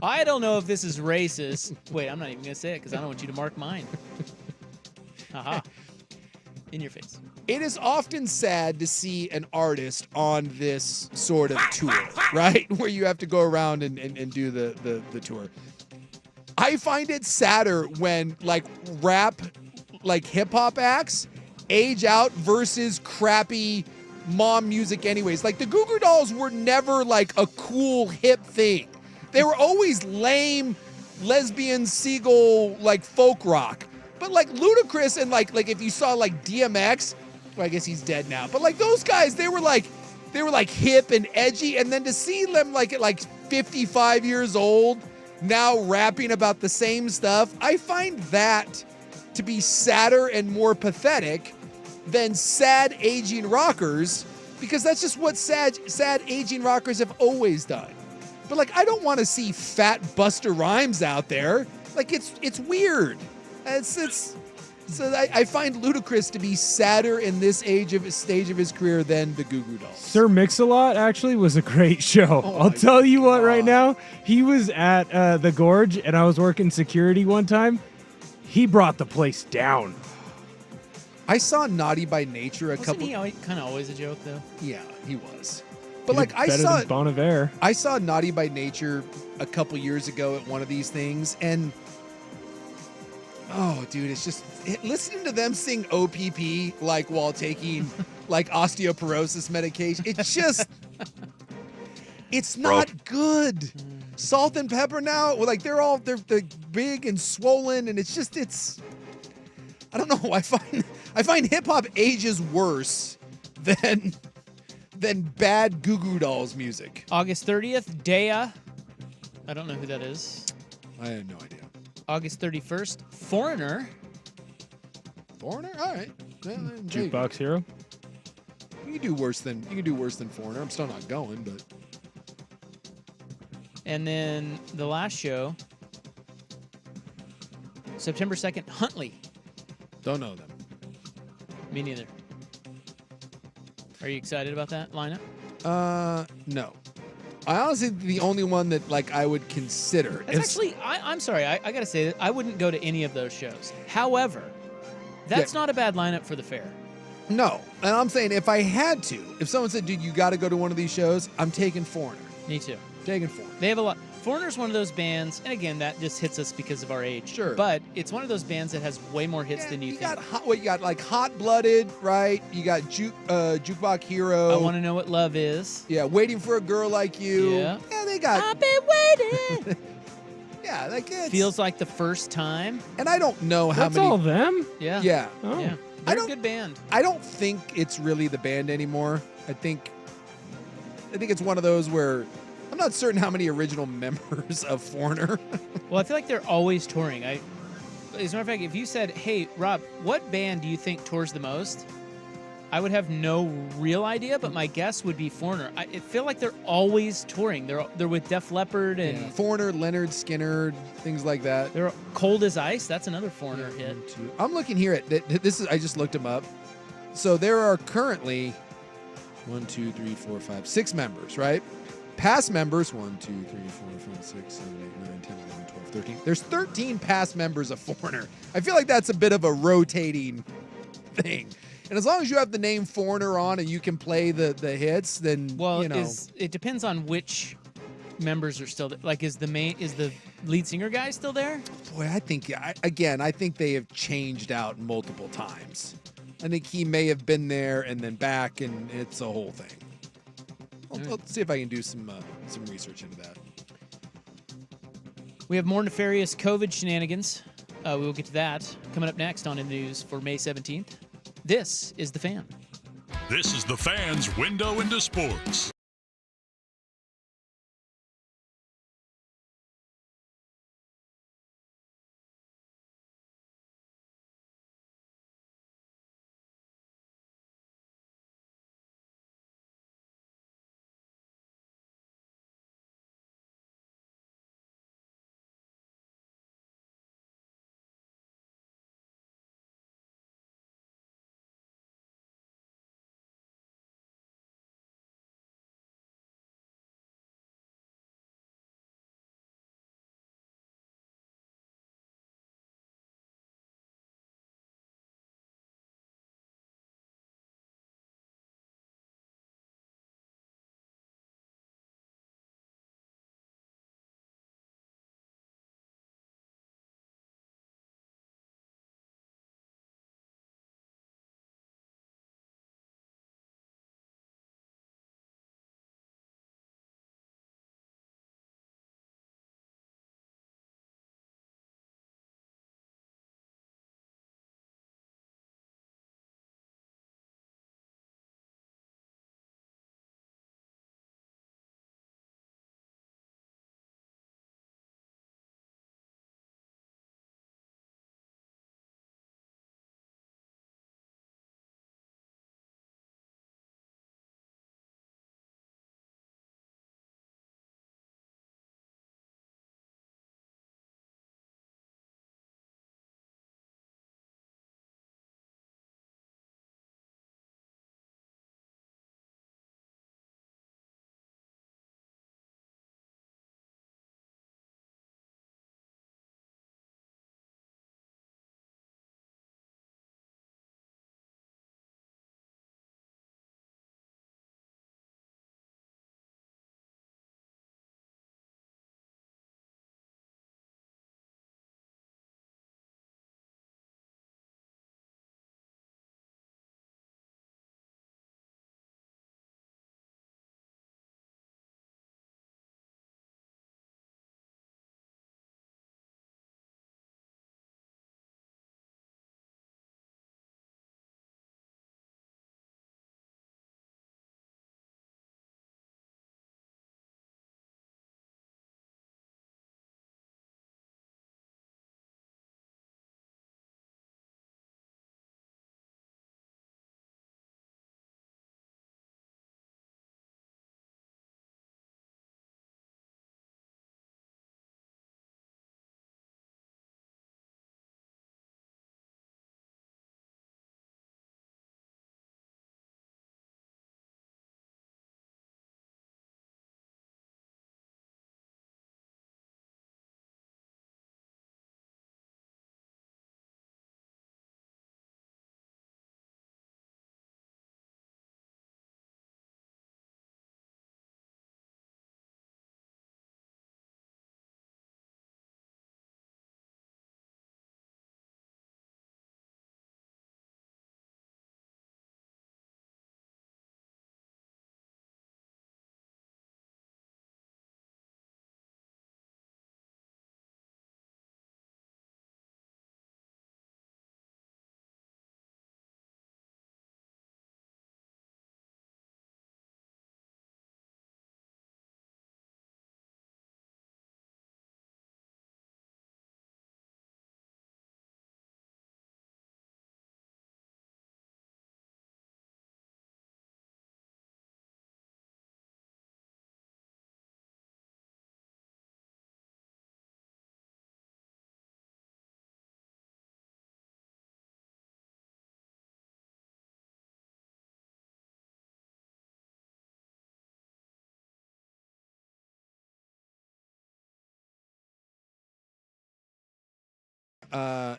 I don't know if this is racist. Wait, I'm not even going to say it because I don't want you to mark mine. Haha. In your face. It is often sad to see an artist on this sort of tour, right? Where you have to go around and do the tour. I I find it sadder when like rap, like hip hop acts age out versus crappy mom music anyways. Like the Goo Goo Dolls were never like a cool hip thing. They were always lame lesbian seagull like folk rock. But like Ludacris and like if you saw like DMX, well, I guess he's dead now. But like those guys, they were like hip and edgy, and then to see them like at like 55 years old now rapping about the same stuff, I find that to be sadder and more pathetic than sad aging rockers, because that's just what sad aging rockers have always done. But like I don't want to see fat Busta Rhymes out there. Like it's weird. So I find Ludacris to be sadder in this stage of his career than the Goo Goo Dolls. Sir Mix-a-Lot actually was a great show. Oh I'll my tell you what right God. now. He was at the Gorge, and I was working security one time. He brought the place down. I saw Naughty by Nature Wasn't he kind of always a joke, though? Yeah, he was. But He like did I better saw than Bon Iver. I saw Naughty by Nature a couple years ago at one of these things, and oh, dude, it's just listening to them sing OPP like while taking like osteoporosis medication. It's just, it's not good. Salt and Pepper now, well, like they're big and swollen, and it's just I don't know. I find hip hop ages worse than bad Goo Goo Dolls music. August 30th, Dea. I don't know who that is. I have no idea. August 31st, Foreigner. Foreigner? All right. Well, there you go. Jukebox Hero. You can do worse than Foreigner. I'm still not going, but And then the last show, September 2nd, Huntley. don't know them. Me neither. Are you excited about that lineup? No. I honestly the only one that like I would consider. That's actually, I'm sorry, I got to say that I wouldn't go to any of those shows. However, that's not a bad lineup for the fair. No, and I'm saying if I had to, if someone said, "Dude, you got to go to one of these shows," I'm taking Foreigner. Me too. Taking Foreigner. They have a lot. Foreigner's one of those bands, and again, that just hits us because of our age. Sure. But it's one of those bands that has way more hits than you think. You got like Hot Blooded, right? You got Jukebox Hero. I Want to Know What Love Is. Yeah, Waiting for a Girl Like You. Yeah. Yeah, they got. I've been waiting. Yeah, like it's. Feels Like the First Time. And I don't know how That's many. all them? Yeah. Yeah. Oh. Yeah. I They're a don't- good band. I don't think it's really the band anymore. I think it's one of those where I'm not certain how many original members of Foreigner. Well, I feel like they're always touring. As a matter of fact, if you said, "Hey, Rob, what band do you think tours the most?" I would have no real idea, but my guess would be Foreigner. I feel like they're always touring. They're with Def Leppard and Foreigner, Leonard Skinner, things like that. they're Cold as Ice. That's another Foreigner hit. I'm looking here at this is I just looked them up. So there are currently 6 members, right? Past members 1, 2, 3, 4, 5, 6, 7, 8, 9, 10, 11, 12, 13. There's 13 past members of Foreigner. I feel like that's a bit of a rotating thing. And as long as you have the name Foreigner on and you can play the hits, then Well, you know. it depends on which members are still there. Like, is the lead singer guy still there? Boy, I think they have changed out multiple times. I think he may have been there and then back, and it's a whole thing. I'll see if I can do some research into that. We have more nefarious COVID shenanigans. We will get to that coming up next on In the News for May 17th. This is The Fan. This is the Fan's window into sports.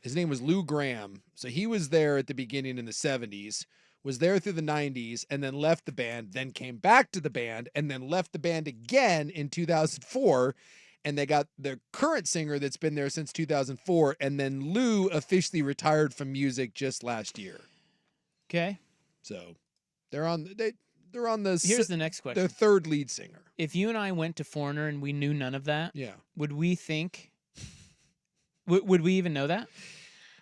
his name was Lou Gramm. So he was there at the beginning in the 70s, was there through the 90s, and then left the band, then came back to the band, and then left the band again in 2004. And they got their current singer that's been there since 2004, and then Lou officially retired from music just last year. Okay. So they're on the Here's the next question. their third lead singer. If you and I went to Foreigner and we knew none of that, Yeah. would we think? Would we even know that?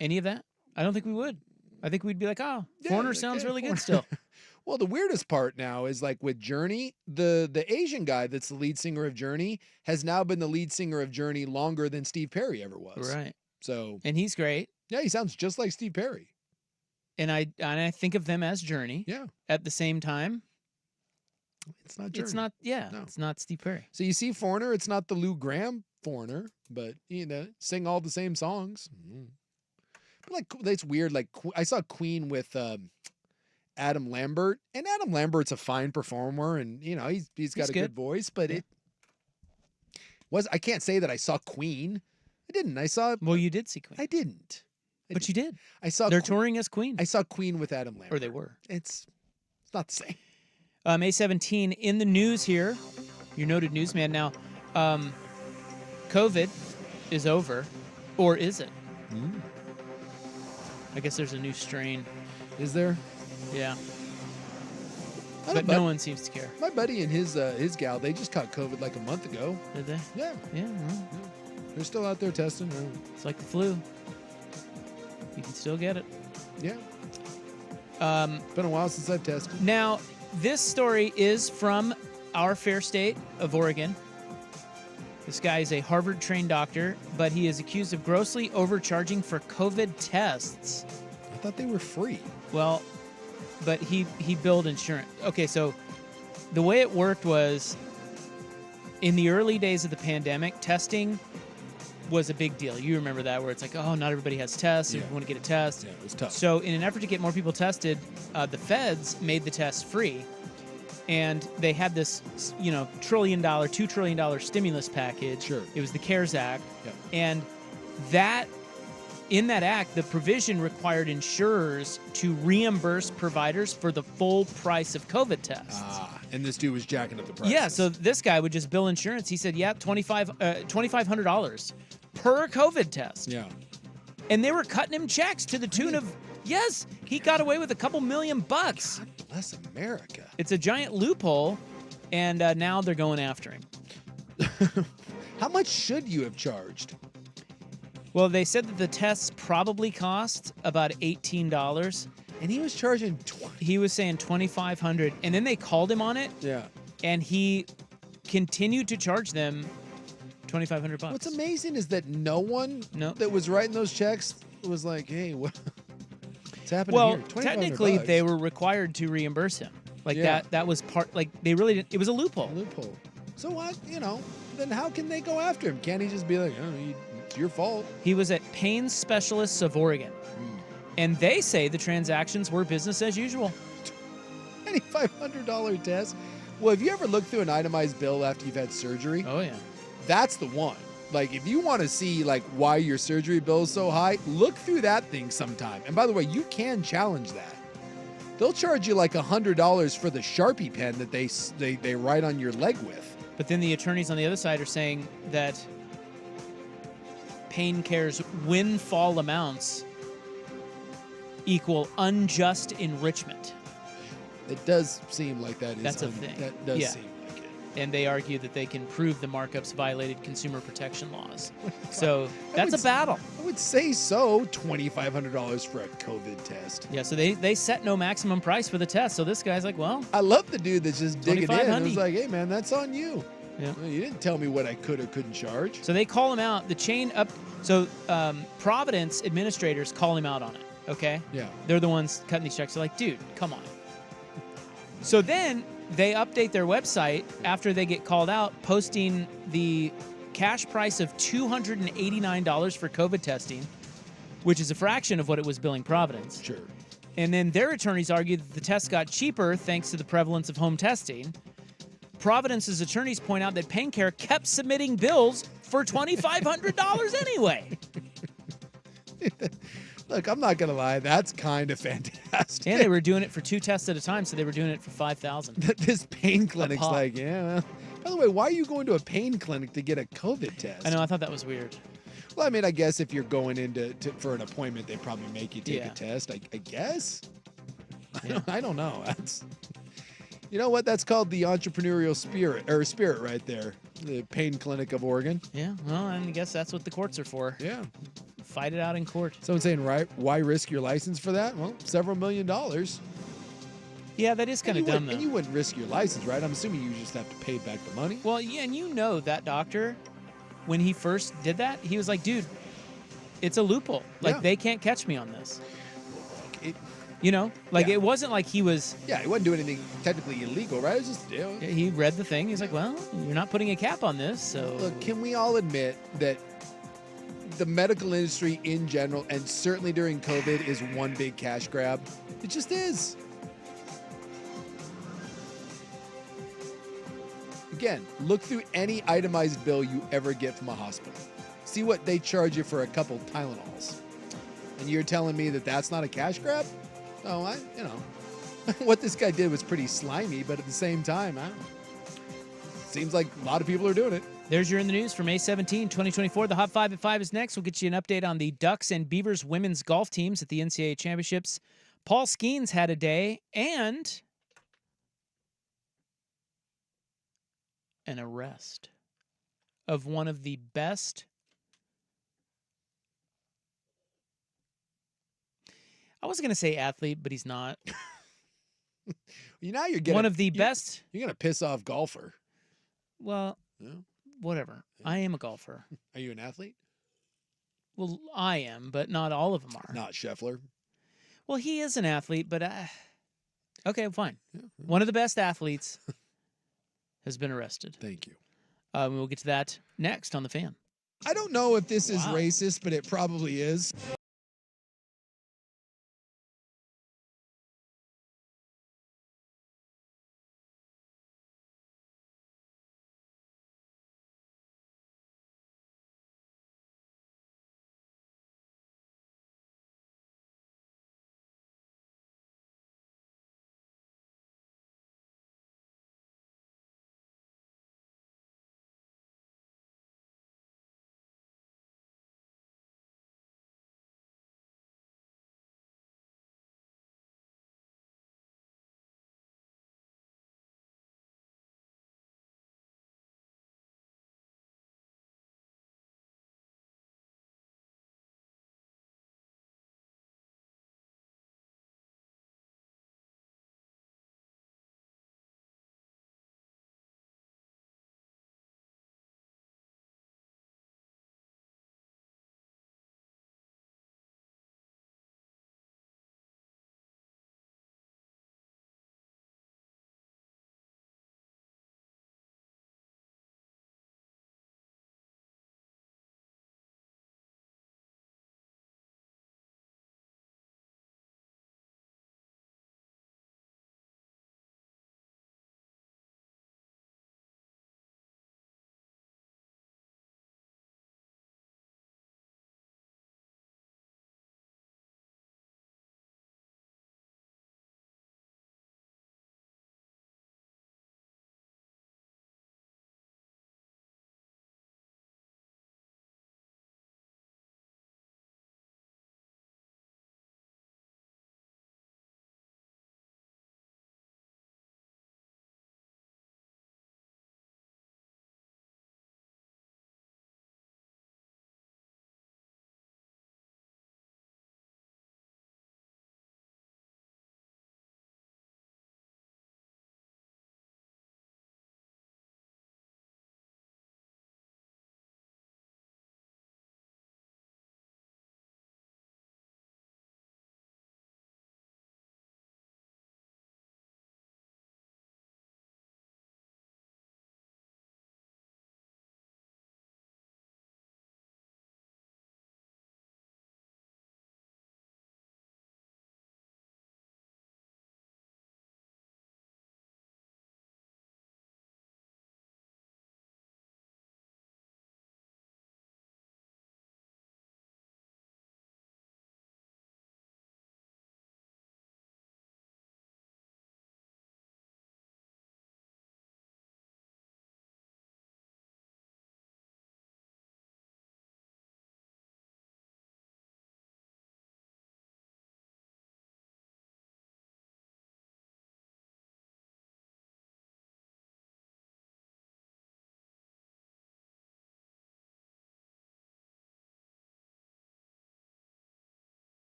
Any of that? I don't think we would. I think we'd be like, oh, Yeah, Foreigner like, sounds hey, really good Foreigner. still. Well, the weirdest part now is like with Journey, the Asian guy that's the lead singer of Journey has now been the lead singer of Journey longer than Steve Perry ever was. Right. So And he's great. yeah, he sounds just like Steve Perry. And I think of them as Journey. Yeah. At the same time, It's not Journey. it's not. Yeah, No. it's not Steve Perry. So you see Foreigner, it's not the Lou Gramm Foreigner, but sing all the same songs. But like that's weird. Like I saw Queen with Adam Lambert, and Adam Lambert's a fine performer, and he's got a good voice, but Yeah. I can't say that I saw Queen. I didn't. Well, you did see Queen, I didn't. but you did. I saw They're touring as Queen, I saw Queen with Adam Lambert. or they were. It's not the same. May 17 in the news here. Your noted newsman now. COVID is over, or is it? I guess there's a new strain. Is there? Yeah, I but don't no know. one seems to care. My buddy and his gal, they just caught COVID like a month ago. Did they? Yeah, Yeah, well, they're still out there testing. it's like the flu. You can still get it. Yeah, it's been a while since I've tested. Now, this story is from our fair state of Oregon. This guy is a Harvard-trained doctor, but he is accused of grossly overcharging for COVID tests. I thought they were free. Well, but he billed insurance. Okay, so the way it worked was in the early days of the pandemic, testing was a big deal. You remember that, where it's like, oh, not everybody has tests. Yeah. If you want to get a test. Yeah, it was tough. So in an effort to get more people tested, the feds made the test free. And they had this, $2 trillion stimulus package. Sure. It was the CARES Act. Yep. And in that act, the provision required insurers to reimburse providers for the full price of COVID tests. And this dude was jacking up the prices. Yeah, so this guy would just bill insurance. He said, yeah, $2,500 per COVID test. Yeah. And they were cutting him checks to the tune of, yes, he got away with a couple $1 million. God bless America. It's a giant loophole, and now they're going after him. How much should you have charged? Well, they said that the tests probably cost about $18. And he was charging 20. He was saying $2,500, and then they called him on it, Yeah. and he continued to charge them $2,500. What's amazing is that no one Nope. that was writing those checks was like, hey, what's happening Well, here? $2,500 technically, they were required to reimburse him. Like Yeah. that was part. Like they really didn't. It was a loophole. loophole. So what? Then how can they go after him? Can't he just be like, oh, it's your fault? He was at Pain Specialists of Oregon, and they say the transactions were business as usual. $2,500 test. Well, have you ever looked through an itemized bill after you've had surgery? Oh yeah. That's the one. Like, if you want to see like why your surgery bill is so high, look through that thing sometime. And by the way, you can challenge that. They'll charge you like $100 for the Sharpie pen that they write on your leg with. But then the attorneys on the other side are saying that Pain Care's windfall amounts equal unjust enrichment. It does seem like that is. That's a thing. That does Yeah. seem like it. And they argue that they can prove the markups violated consumer protection laws. So that's a battle. I would say so. $2,500 for a COVID test. Yeah, so they set no maximum price for the test. So this guy's like, well, I love the dude that's just digging in. It $2,500. was like, hey man, that's on you. Yeah. Well, you didn't tell me what I could or couldn't charge. so they call him out. The chain up. So Providence administrators call him out on it. Okay. Yeah. They're the ones cutting these checks. They're like, dude, come on. So then they update their website after they get called out, posting the cash price of $289 for COVID testing, which is a fraction of what it was billing Providence. Sure. And then their attorneys argued that the test got cheaper thanks to the prevalence of home testing. Providence's attorneys point out that PainCare kept submitting bills for $2,500 anyway. Look, I'm not gonna lie, that's kind of fantastic. And they were doing it for 2 tests at a time, so they were doing it for 5,000. This pain clinic's pop. like, yeah. Well, by the way, why are you going to a pain clinic to get a COVID test? I know. I thought that was weird. Well, I mean, I guess if you're going in for an appointment, they probably make you take Yeah. a test. I guess. Yeah. I don't know. That's, you know what? That's called the entrepreneurial spirit right there. The pain clinic of Oregon. Yeah. Well, I guess that's what the courts are for. Yeah. Fight it out in court. Someone saying, right? Why risk your license for that? Well, several $1 million. Yeah, that is kind of dumb, though. And you wouldn't risk your license, right? I'm assuming you just have to pay back the money. Well, yeah, and you know that doctor, when he first did that, he was like, dude, it's a loophole. Like, Yeah. they can't catch me on this. It, You know? Like, Yeah. it wasn't like he was... yeah, he wasn't doing anything technically illegal, right? It was just, He read the thing. He's like, well, you're not putting a cap on this, so... Look, can we all admit that the medical industry in general, and certainly during COVID, is one big cash grab? It just is. Again, look through any itemized bill you ever get from a hospital. See what they charge you for a couple Tylenols. And you're telling me that that's not a cash grab? Oh, what this guy did was pretty slimy, but at the same time, seems like a lot of people are doing it. There's your In the News for May 17, 2024. The Hot 5 at 5 is next. We'll get you an update on the Ducks and Beavers women's golf teams at the NCAA Championships. Paul Skeens had a day, and an arrest of one of the best... I was going to say athlete, but he's not. Now you're getting One of the best... You're gonna piss off golfer. Well, Yeah. whatever. I am a golfer. Are you an athlete? Well, I am, but not all of them are. Not Scheffler. Well, he is an athlete, but okay, fine. Yeah. One of the best athletes has been arrested. Thank you. We'll get to that next on The Fan. I don't know if this is Wow. racist, but it probably is.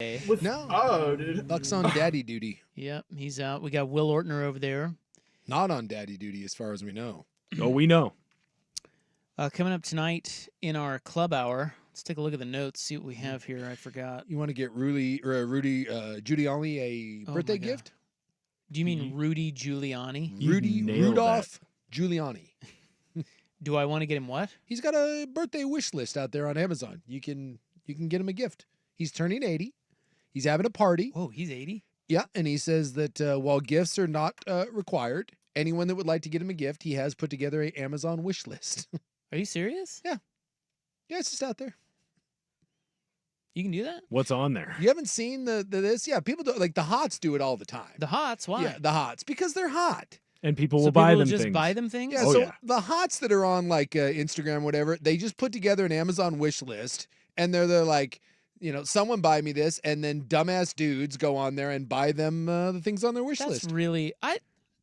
No. Oh, dude. Buck's on daddy duty. Yep, he's out. We got Will Ortner over there. Not on daddy duty as far as we know. Oh, we know. Coming up tonight in our club hour, let's take a look at the notes, see what we have here. I forgot. You want to get Rudy Giuliani a Oh birthday my God. gift? Do you mean Rudy Giuliani? You nailed Rudolph Giuliani. Do I want to get him what? He's got a birthday wish list out there on Amazon. You can get him a gift. He's turning 80. He's having a party. Whoa, he's 80? Yeah, and he says that while gifts are not required, anyone that would like to get him a gift, he has put together a Amazon wish list. Are you serious? Yeah, it's just out there. You can do that? What's on there? You haven't seen the this? Yeah, people do, like the hots do it all the time. The hots? Why? Yeah, the hots because they're hot. And people So will buy people them just things. buy them things? Yeah, Oh, so yeah. the hots that are on like Instagram, whatever, they just put together an Amazon wish list, and they're like, someone buy me this, and then dumbass dudes go on there and buy them the things on their wish That's list. really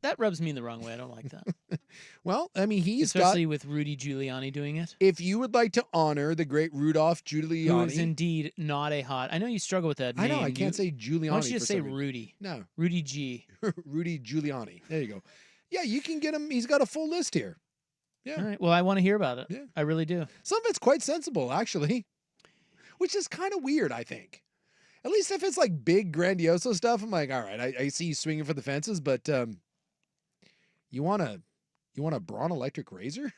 that rubs me the wrong way. I don't like that. Well, I mean, he's Especially with Rudy Giuliani doing it. If you would like to honor the great Rudolph Who Giuliani, is indeed not a hot. I know you struggle with that I name. know I can't say Giuliani. Why don't you just for say some reason. Rudy? No, Rudy G. Rudy Giuliani. There you go. Yeah, you can get him. He's got a full list here. Yeah. All right. Well, I want to hear about it. Yeah. I really do. Some of it's quite sensible, actually, which is kind of weird, I think. At least if it's like big, grandioso stuff, I'm like, all right, I see you swinging for the fences, but you want a Braun electric razor?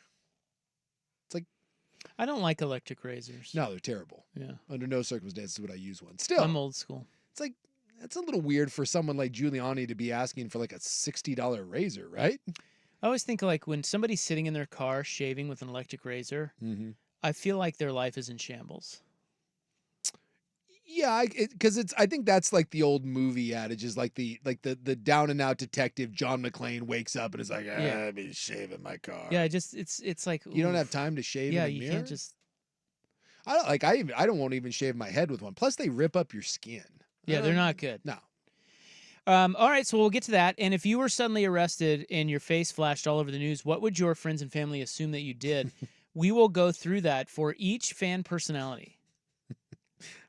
I don't like electric razors. No, they're terrible. Yeah. Under no circumstances would I use one. Still, I'm old school. it's like, that's a little weird for someone like Giuliani to be asking for like a $60 razor, right? I always think like when somebody's sitting in their car shaving with an electric razor, Mm-hmm. I feel like their life is in shambles. Yeah, because I think that's like the old movie adage is like the down and out detective John McClane wakes up and is like, Yeah. I've been shaving my car. Yeah, it's like You don't oof. have time to shave. Yeah, in the you mirror? can't just. I don't like. I don't won't even shave my head with one. Plus, they rip up your skin. Yeah, they're not good. No. All right, so we'll get to that. And if you were suddenly arrested and your face flashed all over the news, what would your friends and family assume that you did? We will go through that for each fan personality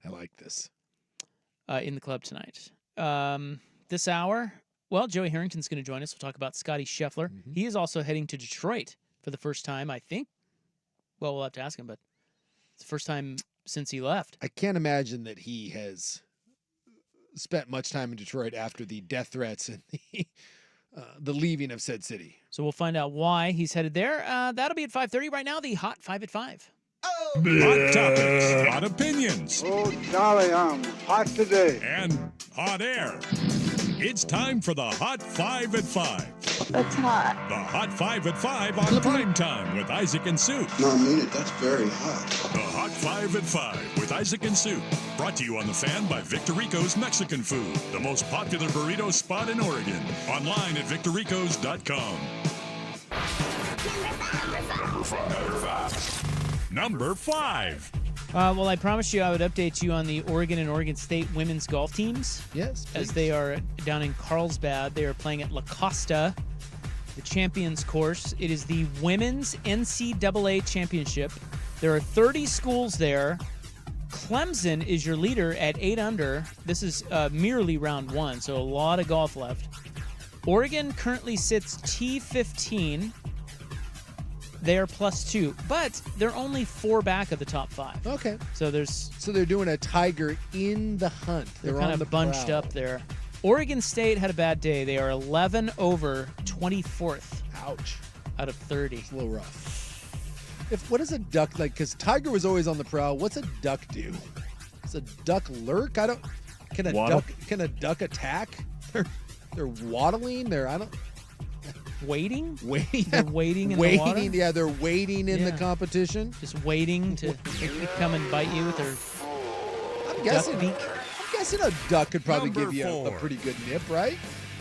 I like this. in the club tonight. This hour, well, Joey Harrington's going to join us. We'll talk about Scotty Scheffler. Mhm. He is also heading to Detroit for the first time, I think. Well, we'll have to ask him, but it's the first time since he left. I can't imagine that he has spent much time in Detroit after the death threats and the leaving of said city. So we'll find out why he's headed there. That'll be at 5:30. Right now, the Hot 5 at 5. Hot topics, hot opinions, Oh, golly, I'm hot today. and hot air. It's time for the Hot 5 at 5. That's hot. The Hot 5 at 5 on Primetime with Isaac and Sue. No, I mean it. That's very hot. The Hot 5 at 5 with Isaac and Sue. Brought to you on The Fan by Victor Rico's Mexican Food, the most popular burrito spot in Oregon. Online at victorricos.com. Number 5. Well, I promised you I would update you on the Oregon and Oregon State women's golf teams Yes, as they are down in Carlsbad. They are playing at La Costa, the Champions Course. It is the Women's NCAA Championship. There are 30 schools there. Clemson is your leader at 8 under. This is merely round 1, so a lot of golf left. Oregon currently sits T15. They are +2, but they're only 4 back of the top 5. Okay. So there's So they're doing a tiger in the hunt. they're They're kind on the of bunched prowl. up there. Oregon State had a bad day. They are 11 over 24th Ouch. out of 30. It's a little rough. What is a duck like? Because Tiger was always on the prowl. What's a duck do? Does a duck lurk? I don't. Can a Waddle? duck? Can a duck attack? They're waddling. I don't. Waiting? Waiting. They're waiting in the water? Waiting. Yeah, they're waiting in the Yeah. competition. Just waiting to come and bite you with their I'm duck guessing. beak. I'm guessing a duck could probably Number give you a 4. pretty good nip, right?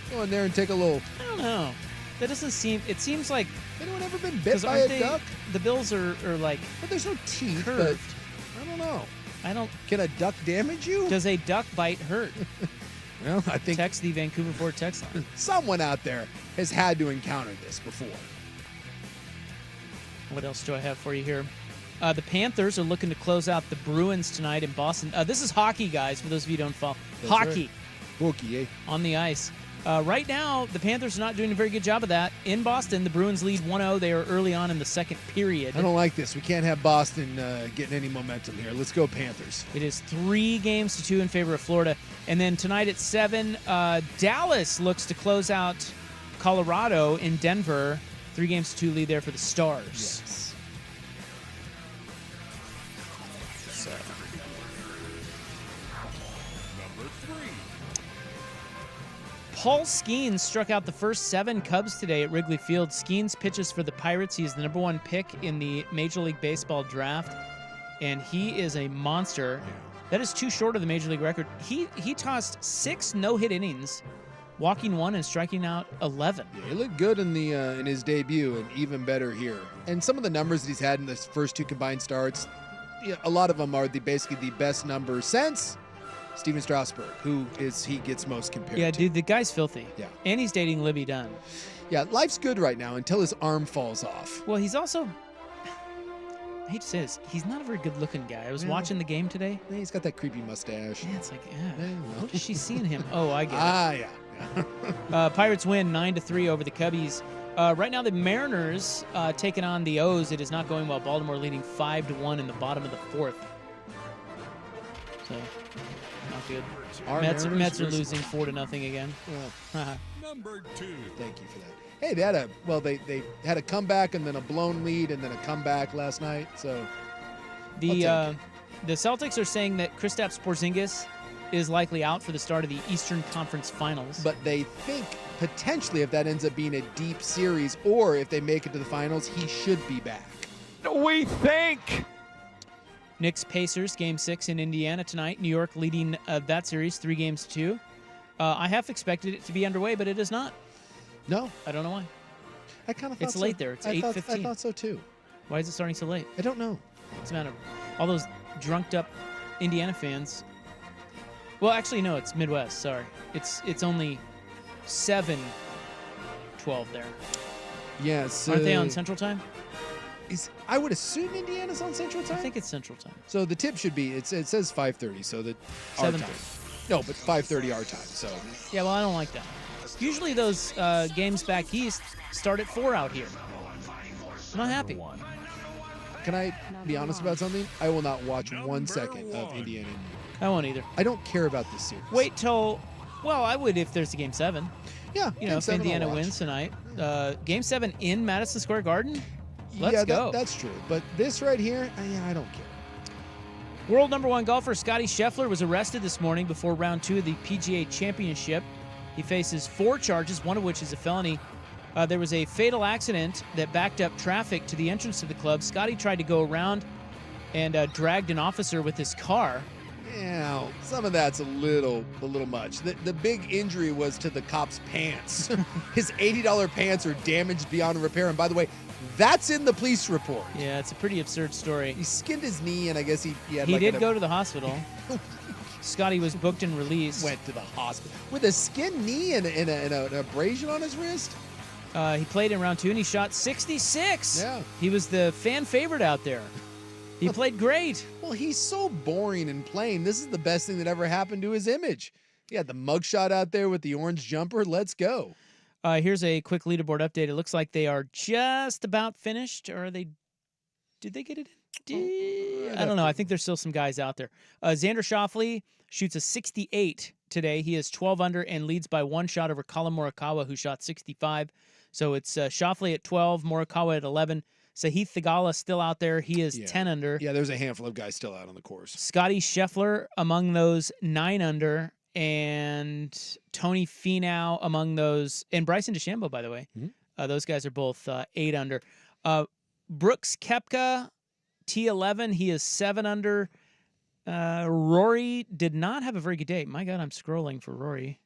Go in there and take a little. I don't know. That doesn't seem. It seems like Anyone ever been bit because by a aren't duck? the bills are like But there's no teeth. curved. But I don't know. I don't. Can a duck damage you? Does a duck bite hurt? Well, I think Text the Vancouver Ford text line. someone out there has had to encounter this before. What else do I have for you here? The Panthers are looking to close out the Bruins tonight in Boston. This is hockey, guys, for those of you who don't follow. That's Hockey Hockey, eh? on the ice. Right now, the Panthers are not doing a very good job of that. In Boston, the Bruins lead 1-0. They are early on in the second period. I don't like this. We can't have Boston getting any momentum here. Let's go Panthers. It is 3-2 in favor of Florida. And then tonight at 7, Dallas looks to close out Colorado in Denver. 3-2 lead there for the Stars. Yes. So. Number 3. Paul Skeens struck out the first 7 Cubs today at Wrigley Field. Skeens pitches for the Pirates. He is the number 1 pick in the Major League Baseball draft, and he is a monster. That is too short of the Major League record. He tossed 6 no-hit innings, walking 1 and striking out 11. Yeah, he looked good in the in his debut, and even better here. And some of the numbers that he's had in the first 2 combined starts, a lot of them are basically the best numbers since Steven Strasburg, who he gets most compared Yeah, to. dude, the guy's filthy. Yeah. And he's dating Libby Dunn. Yeah, life's good right now until his arm falls off. Well, he's also, I hate to say this, he's not a very good-looking guy. I was Yeah. watching the game today. Yeah, he's got that creepy mustache. Yeah, it's like, Yeah, what is she seeing him? Oh, I get it. Ah, yeah. Pirates win 9-3 over the Cubbies. Right now, the Mariners taking on the O's. It is not going well. Baltimore leading 5-1 in the bottom of the 4th. So, not good. Our Mets are Mariners versus- losing 4-0 again. Well, Number 2. thank you for that. Hey, they had a comeback and then a blown lead and then a comeback last night. So The I'll take the Celtics are saying that Kristaps Porzingis is likely out for the start of the Eastern Conference Finals. but they think potentially if that ends up being a deep series or if they make it to the finals, he should be back. We think. Knicks Pacers game 6 in Indiana tonight. New York leading that series 3-2. I half expected it to be underway, but it is not. No, I don't know why. I kind of thought It's so. late there. It's I 8:15. thought so too. Why is it starting so late? I don't know. What's the matter? All those drunked up Indiana fans. Well, actually, no, it's Midwest. Sorry, it's only 7:12 there. Yes. Aren't they on Central Time? I would assume Indiana's on Central I Time. think it's Central Time. So the tip should be it says 5:30, so that our 7:30. time. No, but 5:30 our time. So Yeah, well, I don't like that. Usually those games back east start at 4 out here. I'm not happy. can I be honest about something? I will not watch 1 second of Indiana. I won't either. I don't care about this series. Wait till. Well, I would if there's a game 7. Yeah, You know, Game if 7 I'll Indiana watch. wins tonight. Game 7 in Madison Square Garden. Let's yeah, go. That's true. But this right here, I don't care. World number 1 golfer Scotty Scheffler was arrested this morning before round 2 of the PGA Championship. He faces 4 charges, one of which is a felony. There was a fatal accident that backed up traffic to the entrance to the club. Scotty tried to go around and dragged an officer with his car. Yeah, some of that's a little much. The big injury was to the cop's pants. His $80 pants are damaged beyond repair. And by the way, that's in the police report. Yeah, it's a pretty absurd story. He skinned his knee, and I guess he had He like did go to the hospital. Scotty was booked and released. went to the hospital with a skinned knee and an abrasion on his wrist. He played in round 2 and he shot 66. Yeah. He was the fan favorite out there. He played great. Well, he's so boring and plain. This is the best thing that ever happened to his image. He had the mugshot out there with the orange jumper. Let's go. Here's a quick leaderboard update. It looks like they are just about finished. Or are they? Did they get it in? I don't know. I think there's still some guys out there. Xander Schauffele shoots a 68 today. He is 12 under and leads by 1 shot over Colin Morikawa, who shot 65. So it's Schauffele at 12, Morikawa at 11. Sahith Theegala still out there. He is 10 under. Yeah, there's a handful of guys still out on the course. Scotty Scheffler among those 9 under. And Tony Finau among those, and Bryson DeChambeau, by the way. Mm-hmm. Those guys are both 8 under. Brooks Koepka, T11, he is 7 under. Rory did not have a very good day. My God, I'm scrolling for Rory.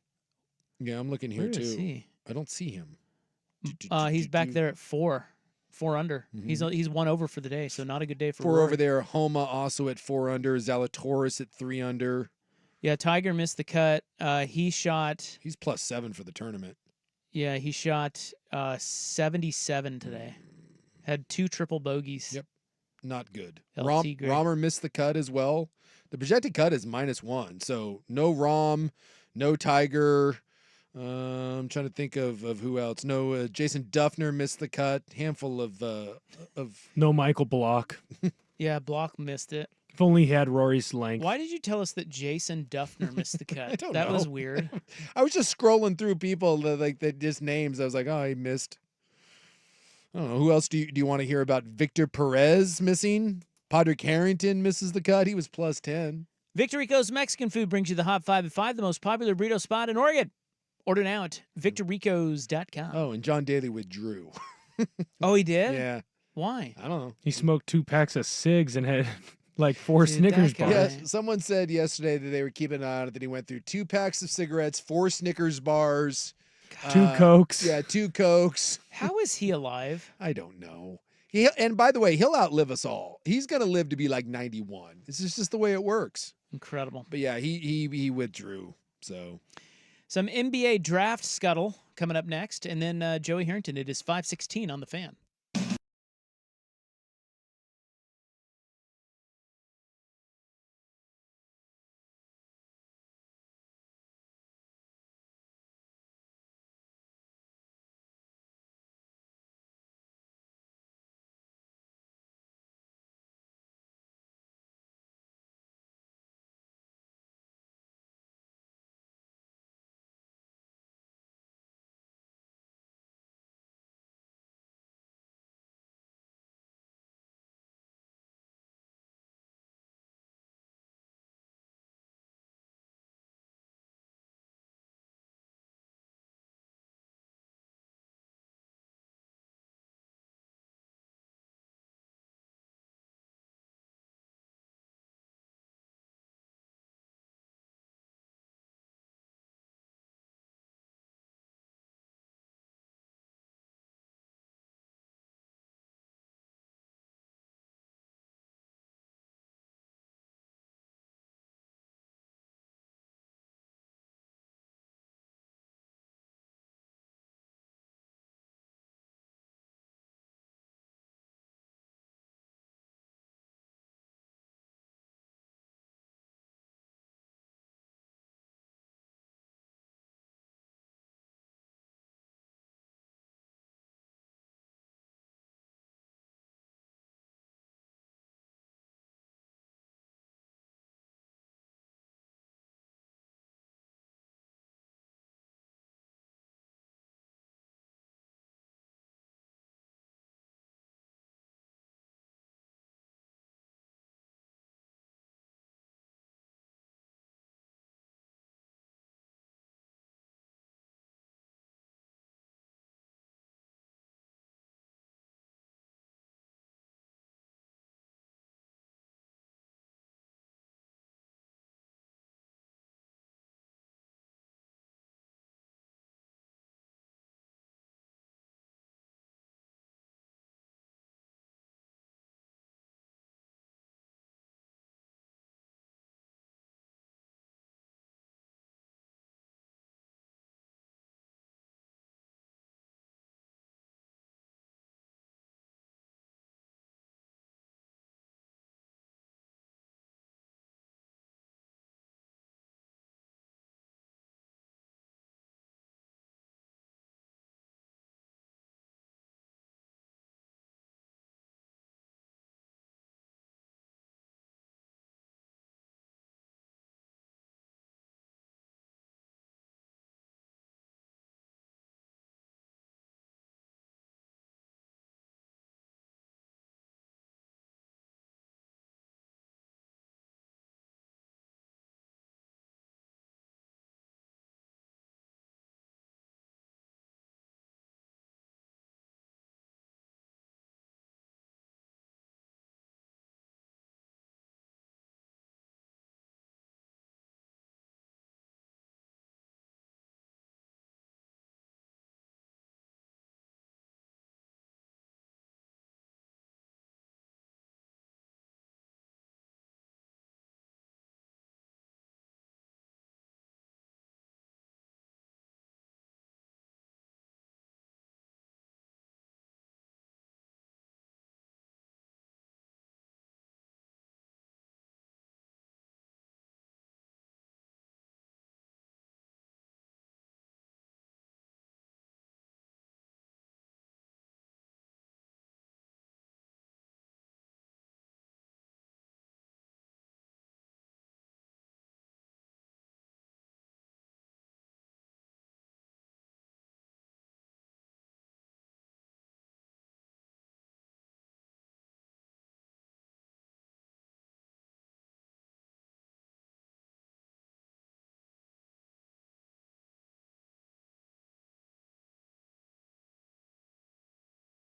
Yeah, I'm looking here Where too. is he? I don't see him. He's back there at 4 under. Mm-hmm. He's 1 over for the day, so not a good day for 4 Rory. over there. Homa also at 4 under. Zalatoris at 3 under. Yeah, Tiger missed the cut. He shot. He's +7 for the tournament. Yeah, he shot 77 today. Had 2 triple bogeys. Yep. not good. LT grade. Romer missed the cut as well. The projected cut is -1, so no Rom, no Tiger. I'm trying to think of who else. No, Jason Duffner missed the cut. Handful of No Michael Block. Yeah, Block missed it. If only he had Rory's length. Why did you tell us that Jason Duffner missed the cut? don't That was know. weird. I was just scrolling through people that just names. I was like, oh, he missed. I don't know. Who else do you want to hear about? Victor Perez missing. Padraig Harrington misses the cut. He was +10. Victor Rico's Mexican Food brings you the Hot 5 at 5, the most popular burrito spot in Oregon. Order now at victorricos.com. Oh, and John Daly withdrew. Oh, he did? Yeah. Why? I don't know. He smoked 2 packs of cigs and had like 4 Dude, Snickers that guy- bars. Yeah, someone said yesterday that they were keeping an eye on it, that he went through 2 packs of cigarettes, 4 Snickers bars. 2 Cokes. Yeah, 2 Cokes. How is he alive? I don't know. And by the way, he'll outlive us all. He's going to live to be like 91. This is just the way it works. Incredible. But yeah, he withdrew. So Some NBA draft scuttle coming up next, and then Joey Harrington. It is 5:16 on the Fan.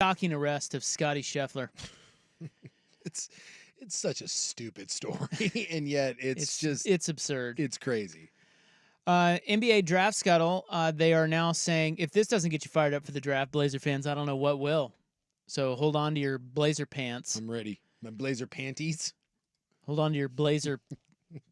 shocking arrest of Scotty Scheffler. It's such a stupid story, and yet It's absurd. It's crazy. NBA draft scuttle. They are now saying if this doesn't get you fired up for the draft, Blazer fans, I don't know what will. So hold on to your Blazer pants. I'm ready. My Blazer panties. Hold on to your Blazer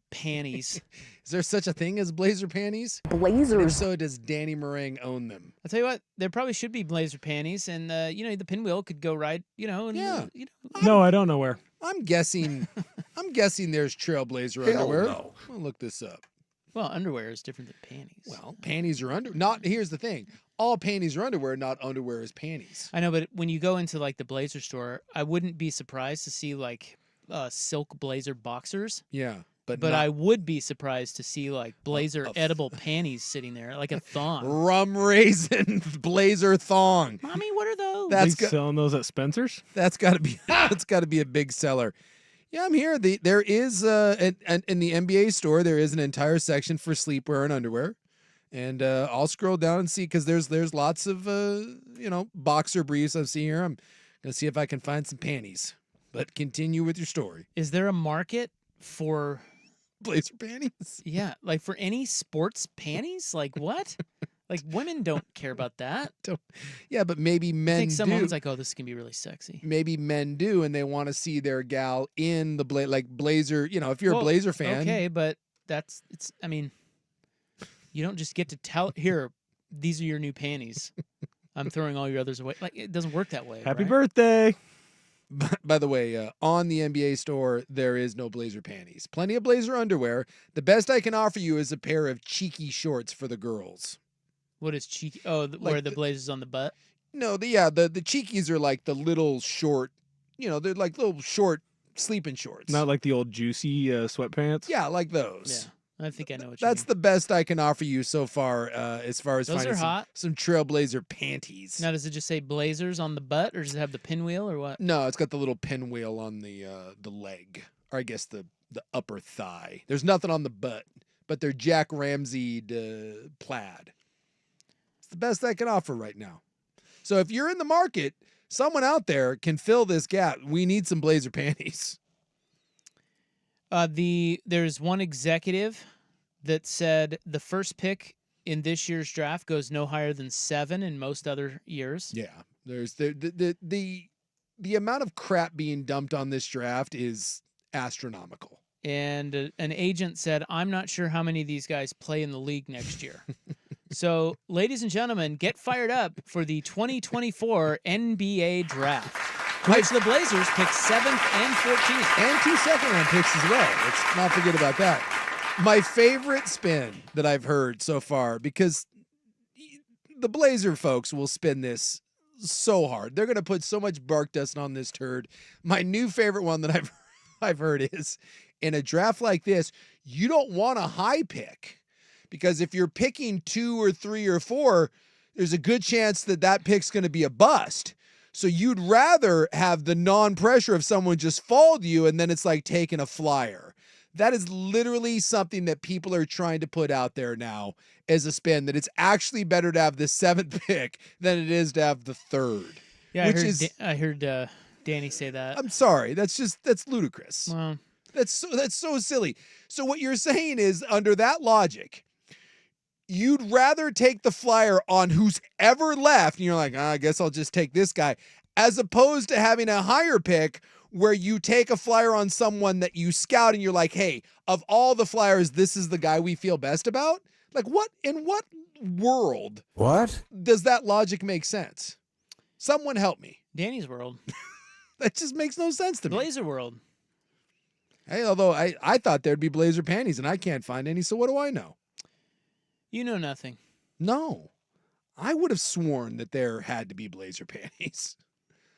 panties. Is there such a thing as Blazer panties? Blazers. If so, does Danny Meringue own them? I'll tell you what, there probably should be Blazer panties, and the pinwheel could go right. And, Yeah. No, I don't know where. I'm guessing there's Trailblazer underwear. No. I'll look this up. Well, underwear is different than panties. Well, panties are not. Here's the thing: all panties are underwear, not underwear is panties. I know, but when you go into like the Blazer store, I wouldn't be surprised to see like silk Blazer boxers. Yeah, but I would be surprised to see like Blazer edible panties sitting there, like a thong. Rum raisin Blazer thong. Mommy, what are those? That's selling those at Spencer's. That's got to be a big seller. Yeah, I'm here. There is in the NBA store there is an entire section for sleepwear and underwear, and I'll scroll down and see because there's lots of boxer briefs I see here. I'm gonna see if I can find some panties. But continue with your story. Is there a market for Blazer panties? Yeah, like for any sports panties? Like what? Like women don't care about that. Yeah, but maybe men I think someone's do. like, oh, this can be really sexy. Maybe men do, and they want to see their gal in the Blazer. If you're a Blazer fan, okay, but I mean, you don't just get to tell here. These are your new panties. I'm throwing all your others away. Like it doesn't work that way. Happy right? birthday. By the way, on the NBA store, there is no Blazer panties. Plenty of Blazer underwear. The best I can offer you is a pair of cheeky shorts for the girls. What is cheeky? Oh, where the Blazers on the butt? No, the cheekies are like the little short, they're like little short sleeping shorts. Not like the old juicy sweatpants. Yeah, like those. Yeah, I think I know what you That's mean. the best I can offer you so far as Those finding are hot. some Trailblazer panties. Now, does it just say Blazers on the butt, or does it have the pinwheel, or what? No, it's got the little pinwheel on the leg, or I guess the upper thigh. There's nothing on the butt, but they're Jack Ramsey'd plaid. It's the best I can offer right now. So if you're in the market, someone out there can fill this gap. We need some Blazer panties. There's one executive that said the first pick in this year's draft goes no higher than 7 in most other years. Yeah, there's the amount of crap being dumped on this draft is astronomical. And an agent said, I'm not sure how many of these guys play in the league next year. So, ladies and gentlemen, get fired up for the 2024 NBA draft, which the Blazers pick 7th and 14th. And 2 second-round picks as well. Let's not forget about that. My favorite spin that I've heard so far, because the Blazer folks will spin this so hard. They're going to put so much bark dust on this turd. My new favorite one that I've heard is, in a draft like this, you don't want a high pick. Because if you're picking 2 or 3 or 4, there's a good chance that pick's going to be a bust. So you'd rather have the non-pressure of someone just fall to you, and then it's like taking a flyer. That is literally something that people are trying to put out there now as a spin, that it's actually better to have the 7th pick than it is to have the 3rd. Yeah, I heard Danny say that. I'm sorry. That's ludicrous. Well, That's so silly. So what you're saying is, under that logic, you'd rather take the flyer on who's ever left, and you're like, I guess I'll just take this guy, as opposed to having a higher pick where you take a flyer on someone that you scout and you're like, hey, of all the flyers, this is the guy we feel best about? Like, in what world does that logic make sense? Someone help me. Danny's world. That just makes no sense to me. Blazer world. Hey, although I thought there'd be Blazer panties, and I can't find any, so what do I know? You know nothing. No. I would have sworn that there had to be Blazer panties.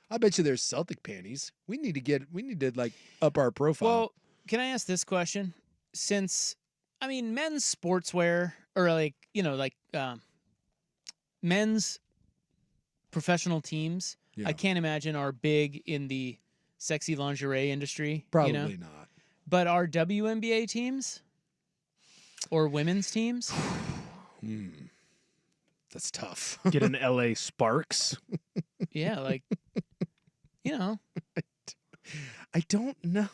I bet you there's Celtic panties. We need to like up our profile. Well, can I ask this question? Since, men's sportswear, or men's professional teams, Yeah. I can't imagine are big in the sexy lingerie industry. Probably not. But are WNBA teams or women's teams? That's tough. Get an LA Sparks. Yeah, like, you know. I don't know.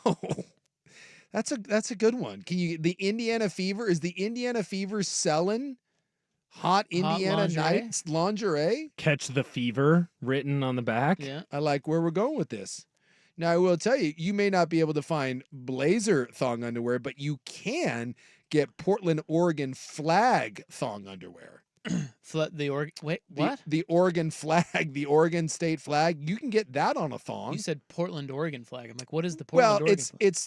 That's a good one. Can you the Indiana Fever? Is the Indiana Fever selling hot Indiana lingerie? Nights lingerie? Catch the Fever written on the back. Yeah. I like where we're going with this. Now I will tell you, you may not be able to find Blazer thong underwear, but you can get Portland, Oregon flag thong underwear. Wait, what? The Oregon flag, the Oregon state flag. You can get that on a thong. You said Portland, Oregon flag. I'm like, what is the Portland, Oregon flag?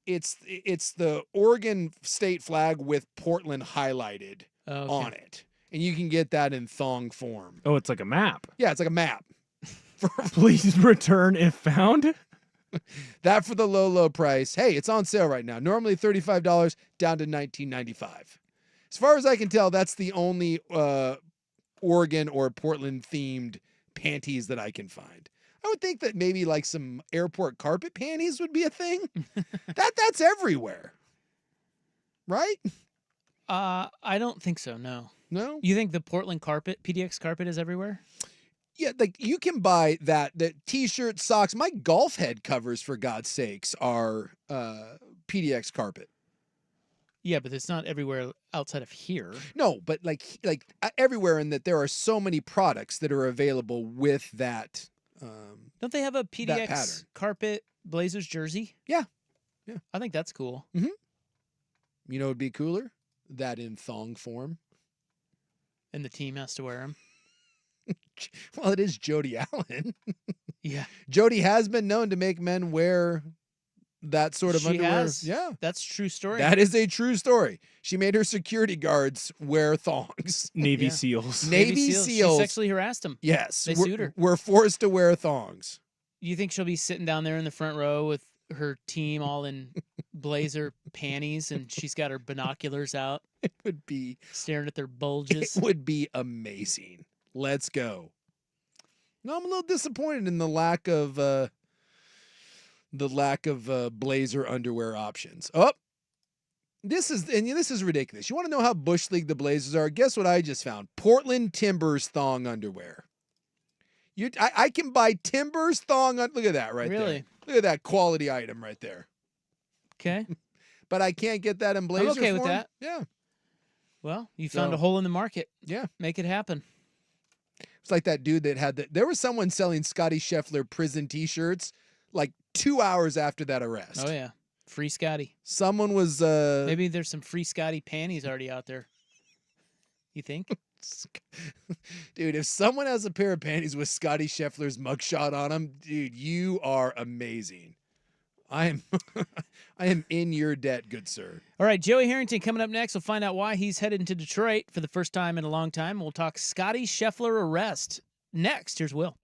It's the Oregon state flag with Portland highlighted Oh, okay. on it. And you can get that in thong form. Oh, it's like a map. Yeah, it's like a map. Please return if found. That for the low price. Hey, it's on sale right now. Normally $35 down to $19.95. As far as I can tell, that's the only Oregon or Portland themed panties that I can find. I would think that maybe like some airport carpet panties would be a thing. That's everywhere. Right? I don't think so, no. No? You think the Portland carpet, PDX carpet is everywhere? Yeah, like you can buy the t-shirt, socks. My golf head covers, for God's sakes, are PDX carpet. Yeah, but it's not everywhere outside of here. No, but like everywhere, in that there are so many products that are available with that. Don't they have a pattern. PDX carpet Blazers jersey? Yeah. I think that's cool. You know, it'd be cooler that in thong form. And the team has to wear them. Well, it is Jody Allen. Yeah. Jody has been known to make men wear that sort of She underwear. has. Yeah. That's a true story. That is a true story. She made her security guards wear thongs. Navy Yeah. SEALs. Navy She SEALs. sexually harassed him. Yes. They sued her. We're forced to wear thongs. You think she'll be sitting down there in the front row with her team all in blazer panties and she's got her binoculars out It would be staring at their bulges? It would be amazing. Let's go. No, I'm a little disappointed in the lack of blazer underwear options. Oh, this is ridiculous. You want to know how bush league the Blazers are? Guess what I just found? Portland Timbers thong underwear. I can buy Timbers thong. Look at that right there. Really? Look at that quality item right there. Okay. But I can't get that in blazer okay with form? that. Yeah. Well, you found So- a hole in the market. Yeah. Make it happen. It's like that dude that had there was someone selling Scotty Scheffler prison t-shirts like 2 hours after that arrest. Oh, yeah. Free Scotty. Someone was Maybe there's some free Scotty panties already out there. You think? Dude, if someone has a pair of panties with Scotty Scheffler's mugshot on them, dude, you are amazing. I am in your debt, good sir. All right, Joey Harrington coming up next. We'll find out why he's headed into Detroit for the first time in a long time. We'll talk Scotty Scheffler arrest. Next, here's Will.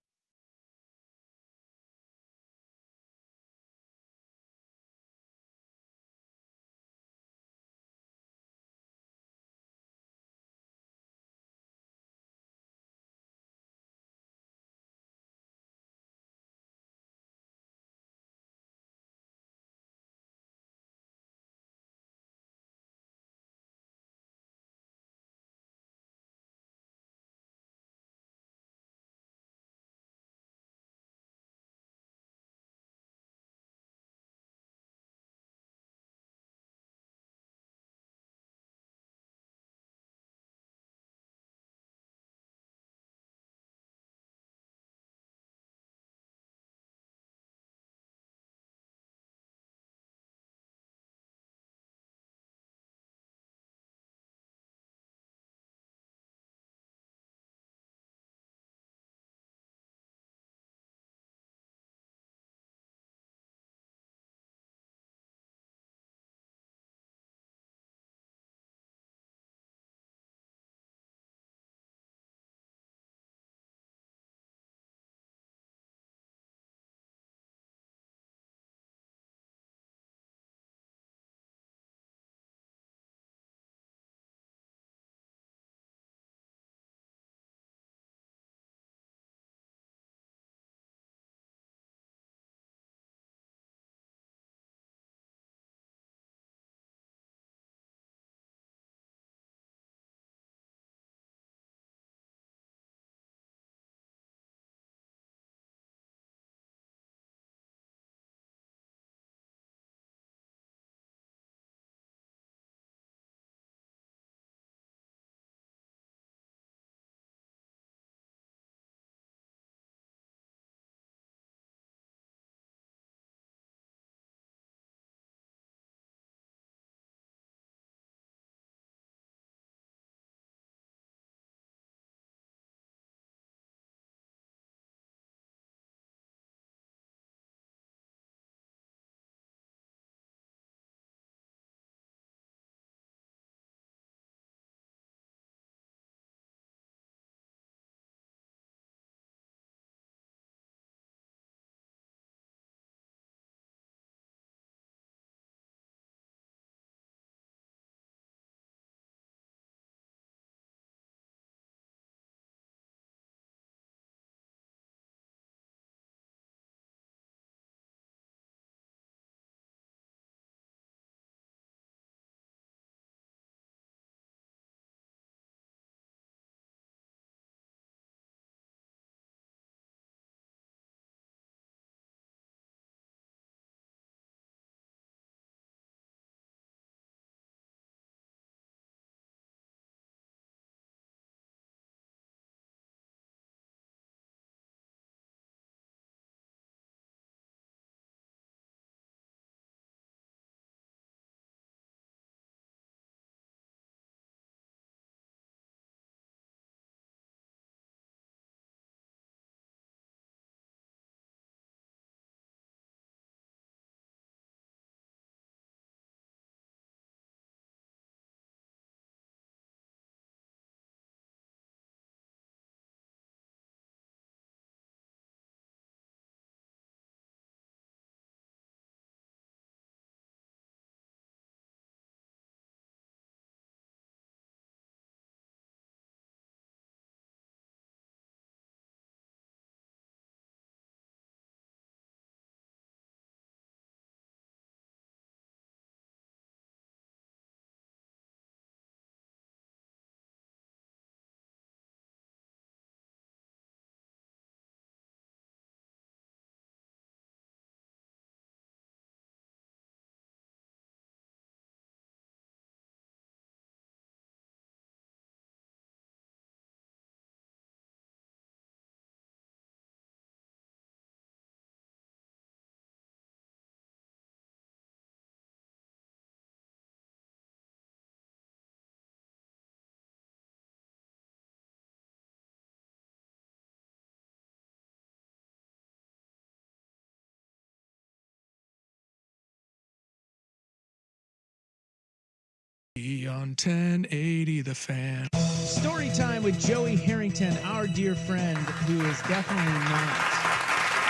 On 1080 The Fan. Story time with Joey Harrington, our dear friend, who is definitely not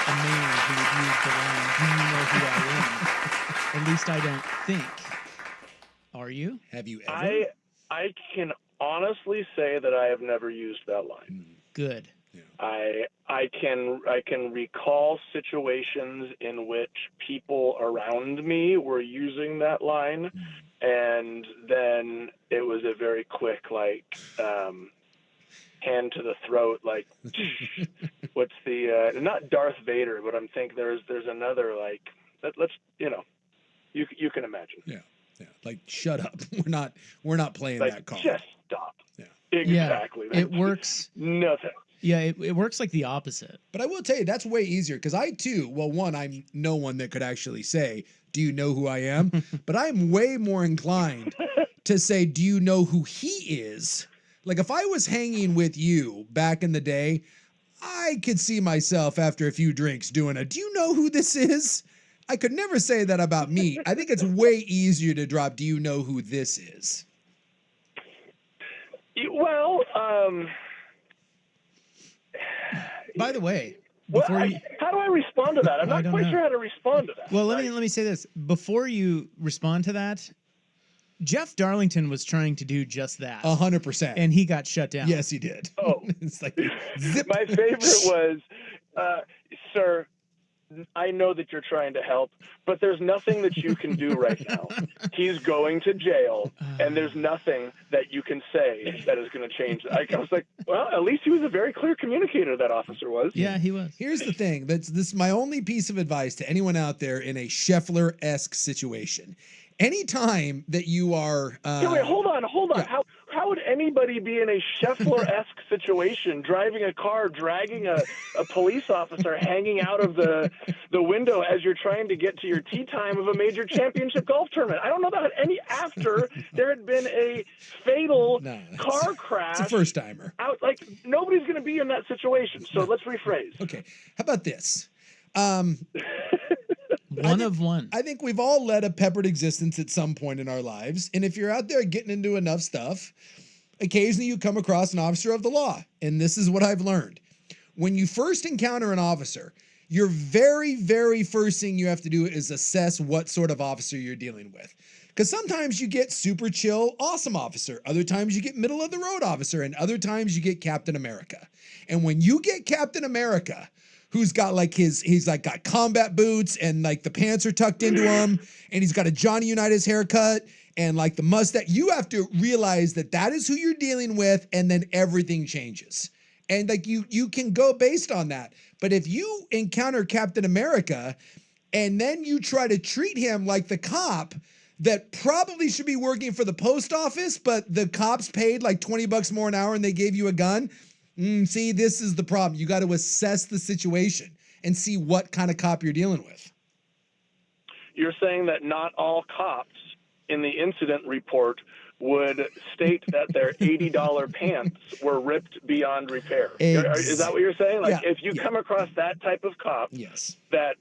a man who would use the line, "Do you know who I am?" At least I don't think. Are you? Have you ever? I can honestly say that I have never used that line. Good. Yeah. I can recall situations in which people around me were using that line, and then it was a very quick hand to the throat, like what's the not Darth Vader, but I'm thinking there's another let's you can imagine. Yeah. Like, shut up. We're not playing that card. Just stop. Yeah. Exactly. Yeah, it works. Nothing. Yeah, it works like the opposite. But I will tell you, that's way easier because I too, one, I'm no one that could actually say, "Do you know who I am?" But I'm way more inclined to say, "Do you know who he is?" Like, if I was hanging with you back in the day, I could see myself after a few drinks doing "Do you know who this is?" I could never say that about me. I think it's way easier to drop "Do you know who this is?" Well, by the way, how do I respond to that? I'm not quite sure how to respond to that. Well, let me say this. Before you respond to that, Jeff Darlington was trying to do just that. 100%. And he got shut down. Yes, he did. Oh. It's like, zip. My favorite was, sir, I know that you're trying to help, but there's nothing that you can do right now. He's going to jail, and there's nothing that you can say that is going to change. I was like, well, at least he was a very clear communicator, that officer was. Yeah, he was. Here's the thing. This is my only piece of advice to anyone out there in a Scheffler-esque situation. Anytime that you are... wait, hold on. Yeah. How would anybody be in a Scheffler-esque situation, driving a car, dragging a police officer hanging out of the window as you're trying to get to your tee time of a major championship golf tournament? I don't know that any after there had been a fatal car crash. It's a first-timer. Nobody's going to be in that situation, so let's rephrase. Okay. How about this? One of one. I think we've all led a peppered existence at some point in our lives. And if you're out there getting into enough stuff, occasionally you come across an officer of the law. And this is what I've learned. When you first encounter an officer, your very, very first thing you have to do is assess what sort of officer you're dealing with. Because sometimes you get super chill, awesome officer. Other times you get middle of the road officer. And other times you get Captain America. And when you get Captain America, who's got he's got combat boots and the pants are tucked into him and he's got a Johnny Unitas haircut and the mustache. You have to realize that is who you're dealing with, and then everything changes. And you can go based on that. But if you encounter Captain America and then you try to treat him like the cop that probably should be working for the post office, but the cops paid $20 more an hour and they gave you a gun. See, this is the problem. You got to assess the situation and see what kind of cop you're dealing with. You're saying that not all cops in the incident report would state that their $80 pants were ripped beyond repair. Is that what you're saying? If you come across that type of cop, yes, that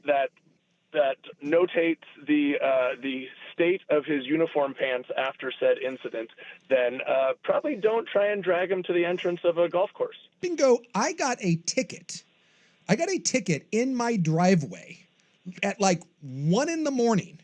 notates the state of his uniform pants after said incident, then probably don't try and drag him to the entrance of a golf course. Bingo. I got a ticket in my driveway at 1 a.m.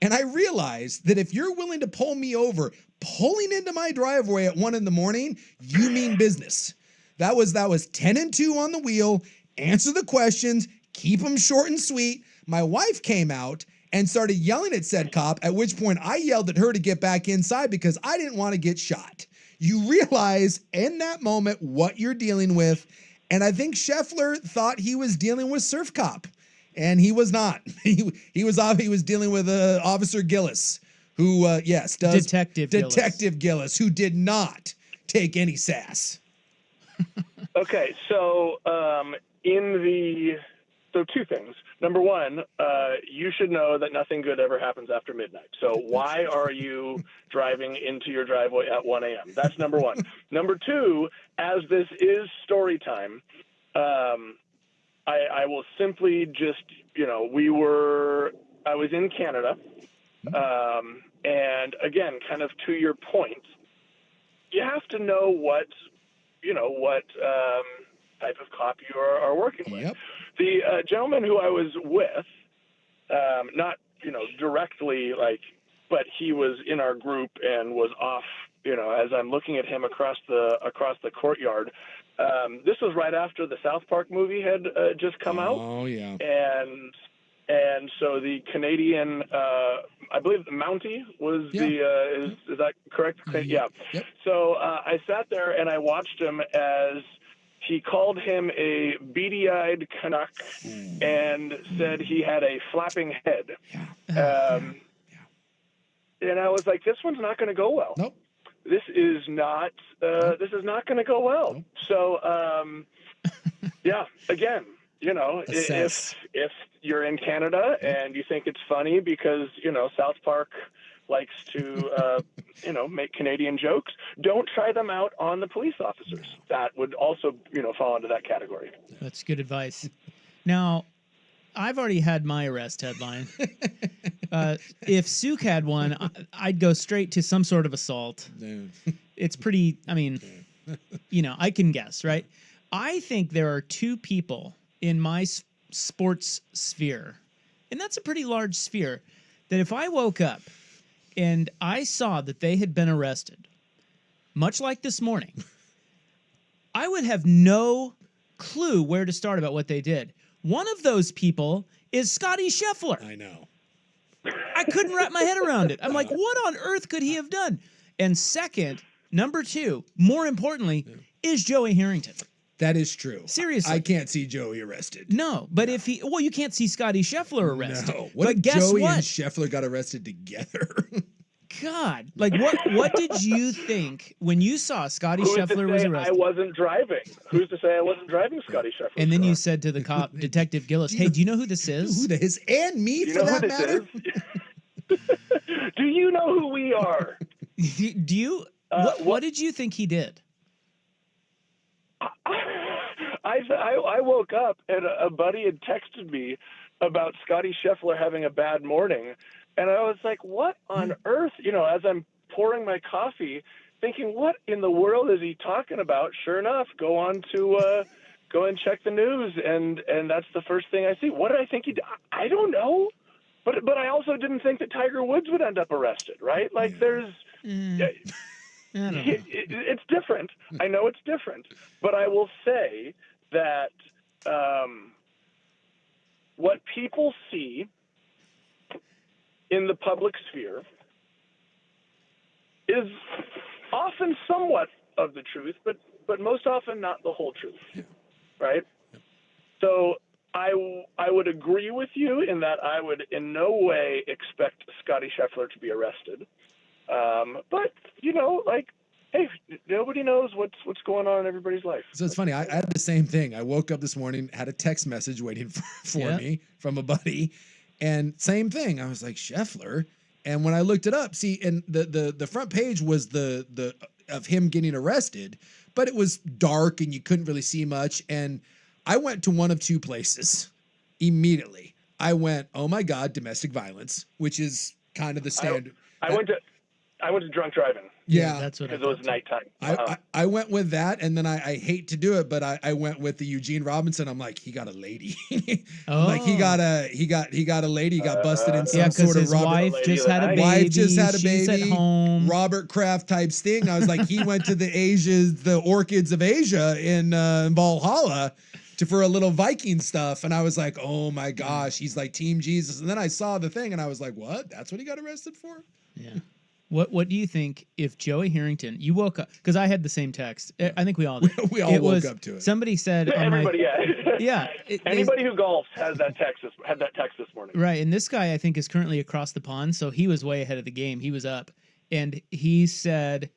And I realized that if you're willing to pull me over, pulling into my driveway at 1 a.m, you mean business. That was 10 and 2 on the wheel. Answer the questions, keep them short and sweet. My wife came out and started yelling at said cop, at which point I yelled at her to get back inside because I didn't want to get shot. You realize in that moment what you're dealing with. And I think Scheffler thought he was dealing with Surf Cop, and he was not. He was dealing with Officer Gillis, who, does Detective Gillis, who did not take any sass. Okay, so so two things. Number one, you should know that nothing good ever happens after midnight. So why are you driving into your driveway at 1 a.m.? That's number one. Number two, as this is story time, I will simply just, I was in Canada, And again, kind of to your point, you have to know what type of cop you are working with. Yep. The gentleman who I was with, not directly but he was in our group and was off. As I'm looking at him across the courtyard. This was right after the South Park movie had just come out. Oh yeah. And so the Canadian, I believe the Mountie was is that correct? Yeah. Yep. So I sat there and I watched him as he called him a beady-eyed Canuck and said he had a flapping head. And I was like, this one's not going to go well. Nope. This is not going to go well. Nope. So, again, if you're in Canada and you think it's funny because, South Park likes to, make Canadian jokes, don't try them out on the police officers. That would also, fall into that category. That's good advice. Now, I've already had my arrest headline. If Suk had one, I'd go straight to some sort of assault. It's pretty, I can guess, right? I think there are two people in my sports sphere, and that's a pretty large sphere, that if I woke up and I saw that they had been arrested, much like this morning, I would have no clue where to start about what they did. One of those people is Scotty Scheffler. I know. I couldn't wrap my head around it. I'm like, what on earth could he have done? And second, number two, more importantly, is Joey Harrington. That is true. Seriously. I can't see Joey arrested. No, but if he, you can't see Scotty Scheffler arrested. No. What but if guess Joey what? and Scheffler got arrested together? God, what did you think when you saw Scotty Scheffler was arrested? I wasn't driving. Who's to say I wasn't driving Scotty Scheffler? And then you said to the cop, Detective Gillis, "Hey, do you know who this is?" Who this and me for that matter? Do you know who we are? Do you? What did you think he did? I woke up and a buddy had texted me about Scotty Scheffler having a bad morning. And I was like, what on earth? As I'm pouring my coffee, thinking, what in the world is he talking about? Sure enough, go and check the news. And that's the first thing I see. What did I think he did? I don't know. But I also didn't think that Tiger Woods would end up arrested, right? Like there's... I don't know. It's different. I know it's different. But I will say that what people see in the public sphere is often somewhat of the truth, but most often not the whole truth, right? So I would agree with you in that I would in no way expect Scotty Scheffler to be arrested. But hey, nobody knows what's going on in everybody's life. So it's funny. I had the same thing. I woke up this morning, had a text message waiting for me from a buddy, and same thing. I was like, Scheffler. And when I looked it up, see, and the front page was the of him getting arrested, but it was dark and you couldn't really see much. And I went to one of two places immediately. I went, oh my God, domestic violence, which is kind of the standard. I went to drunk driving. Yeah, that's what because it was nighttime. I went with that, and then I hate to do it, but I went with the Eugene Robinson. I'm like, he got a lady. Like he got a lady. He got busted in some sort of his wife just had a baby. She's at home. Robert Kraft type sting. I was like, he went to the orchids of Asia in Valhalla for a little Viking stuff, and I was like, oh my gosh, he's like Team Jesus. And then I saw the thing, and I was like, what? That's what he got arrested for? Yeah. What do you think if Joey Harrington, you woke up, because I had the same text. I think we all did. We all woke up to it. Somebody said, everybody, anybody who golfs had that text this morning. Right, and this guy I think is currently across the pond, so he was way ahead of the game. He was up, and he said,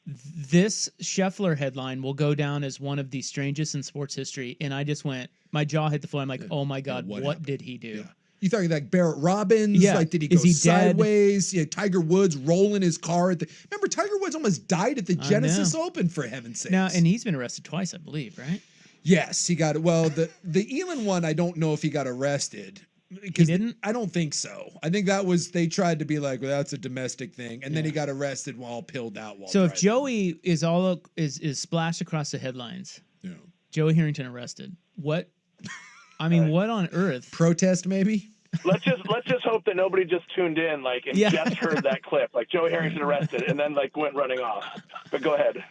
this Scheffler headline will go down as one of the strangest in sports history. And I just went, my jaw hit the floor. I'm like, oh my God, what did he do? Yeah. You thought like Barrett Robbins? Yeah. Like, did he go sideways? Yeah, Tiger Woods rolling his car remember Tiger Woods almost died at the Genesis Open, for heaven's sakes. Now, and he's been arrested twice, I believe, right? Yes, he got it. Well, the Elin one, I don't know if he got arrested, He didn't? I don't think so. I think they tried to be like, well, that's a domestic thing, and then he got arrested while pilled out while So if driving. Joey is splashed across the headlines, Joey Harrington arrested. What? I mean, what on earth? Protest maybe? Let's just hope that nobody just tuned in and just heard that clip, like Joey Harrington arrested, and then went running off. But go ahead.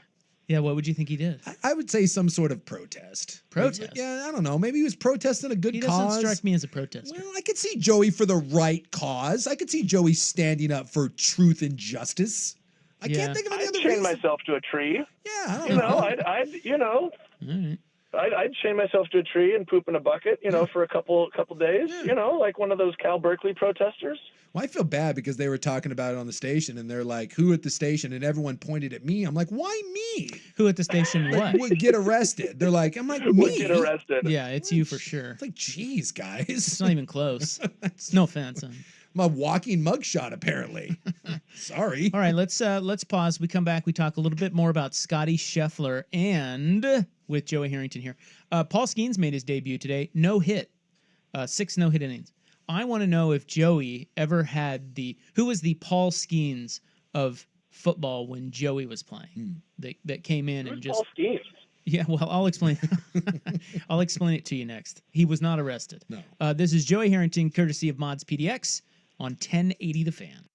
Yeah, what would you think he did? I would say some sort of protest. Protest? Yeah, I don't know. Maybe he was protesting a good He cause. doesn't strike me as a protester. Well, I could see Joey for the right cause. I could see Joey standing up for truth and justice. I can't think of any other I'd chain reason. myself to a tree. Yeah, I don't know. I'd chain myself to a tree and poop in a bucket, for a couple days, like one of those Cal Berkeley protesters. Well, I feel bad because they were talking about it on the station, and they're like, "Who at the station?" And everyone pointed at me. I'm like, "Why me? Who at the station? What? Would get arrested?" They're like, "I'm like me." Would get arrested. Yeah, it's you for sure. It's like, geez, guys. It's not even close. No offense. My walking mugshot, apparently. Sorry. All right, let's pause. We come back. We talk a little bit more about Scotty Scheffler and with Joey Harrington here. Paul Skeens made his debut today. No hit, 6 no-hit innings. I want to know if Joey ever had who was the Paul Skeens of football when Joey was playing that came in and just Paul Skeens. Yeah, well, I'll explain. I'll explain it to you next. He was not arrested. No. This is Joey Harrington, courtesy of Mods PDX on 1080 The Fan.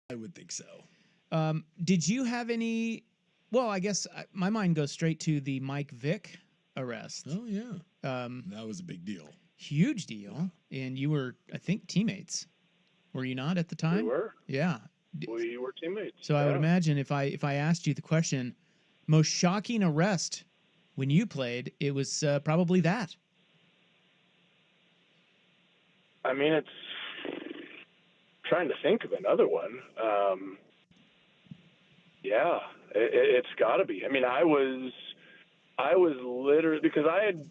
I would think so. Did you have any? Well, I guess my mind goes straight to the Mike Vick arrest. Oh yeah, that was a big deal. Huge deal. And you were, I think, teammates. Were you not at the time? We were. Yeah. We were teammates. So I would imagine if I asked you the question, most shocking arrest when you played, it was probably that. I mean, it's trying to think of another one. Yeah, it's got to be. I mean, I was literally, because I had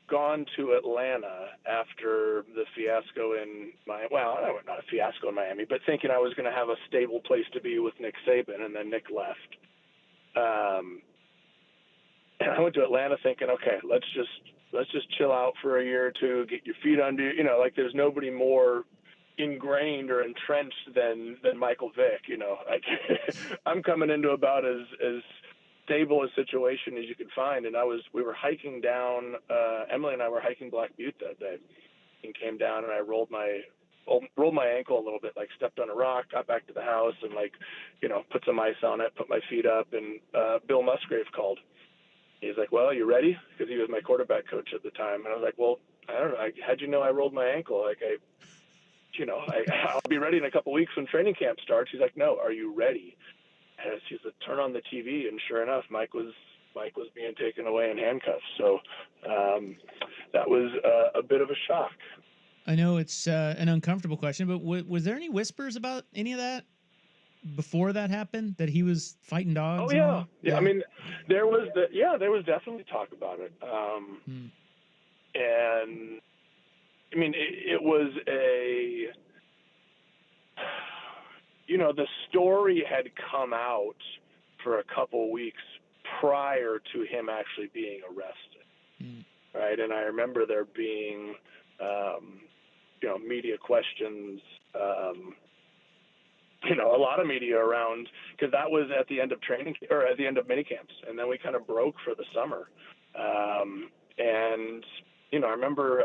gone to Atlanta after the fiasco in Miami. Well, not a fiasco in Miami, but thinking I was going to have a stable place to be with Nick Saban, and then Nick left. And I went to Atlanta thinking, okay, let's just chill out for a year or two, get your feet under, like there's nobody more ingrained or entrenched than Michael Vick, like I'm coming into about as stable a situation as you could find. And we were hiking down, Emily and I were hiking Black Butte that day, and came down, and I rolled my ankle a little bit, like stepped on a rock, got back to the house, and put some ice on it, put my feet up, and Bill Musgrave called. He's like, well, you ready? Because he was my quarterback coach at the time. And I was like, well, I don't know. How'd you know I rolled my ankle? Like, I'll be ready in a couple weeks when training camp starts. He's like, no, are you ready? And he said, turn on the TV. And sure enough, Mike was being taken away in handcuffs. So that was a bit of a shock. I know it's an uncomfortable question, but was there any whispers about any of that before that happened, that he was fighting dogs? Oh yeah. Yeah. I mean, there was definitely talk about it. And I mean, it was the story had come out for a couple weeks prior to him actually being arrested. Right. And I remember there being, media questions, a lot of media around, because that was at the end of training or at the end of mini camps. And then we kind of broke for the summer. And I remember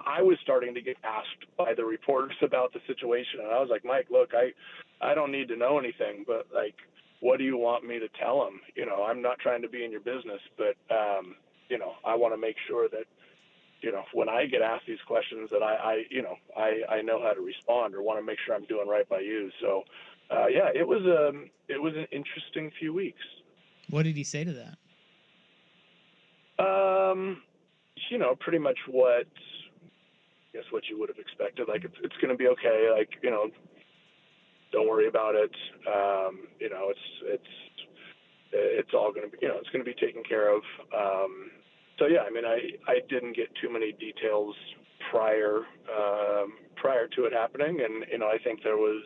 I was starting to get asked by the reporters about the situation. And I was like, Mike, look, I don't need to know anything, but like, what do you want me to tell them? I'm not trying to be in your business, but, I want to make sure that, when I get asked these questions that I know how to respond, or want to make sure I'm doing right by you. So, it was an interesting few weeks. What did he say to that? Pretty much what you would have expected. Like, it's going to be okay. Like, don't worry about it. It's all going to be, it's going to be taken care of. So yeah, I mean, I didn't get too many details prior to it happening. And, I think there was,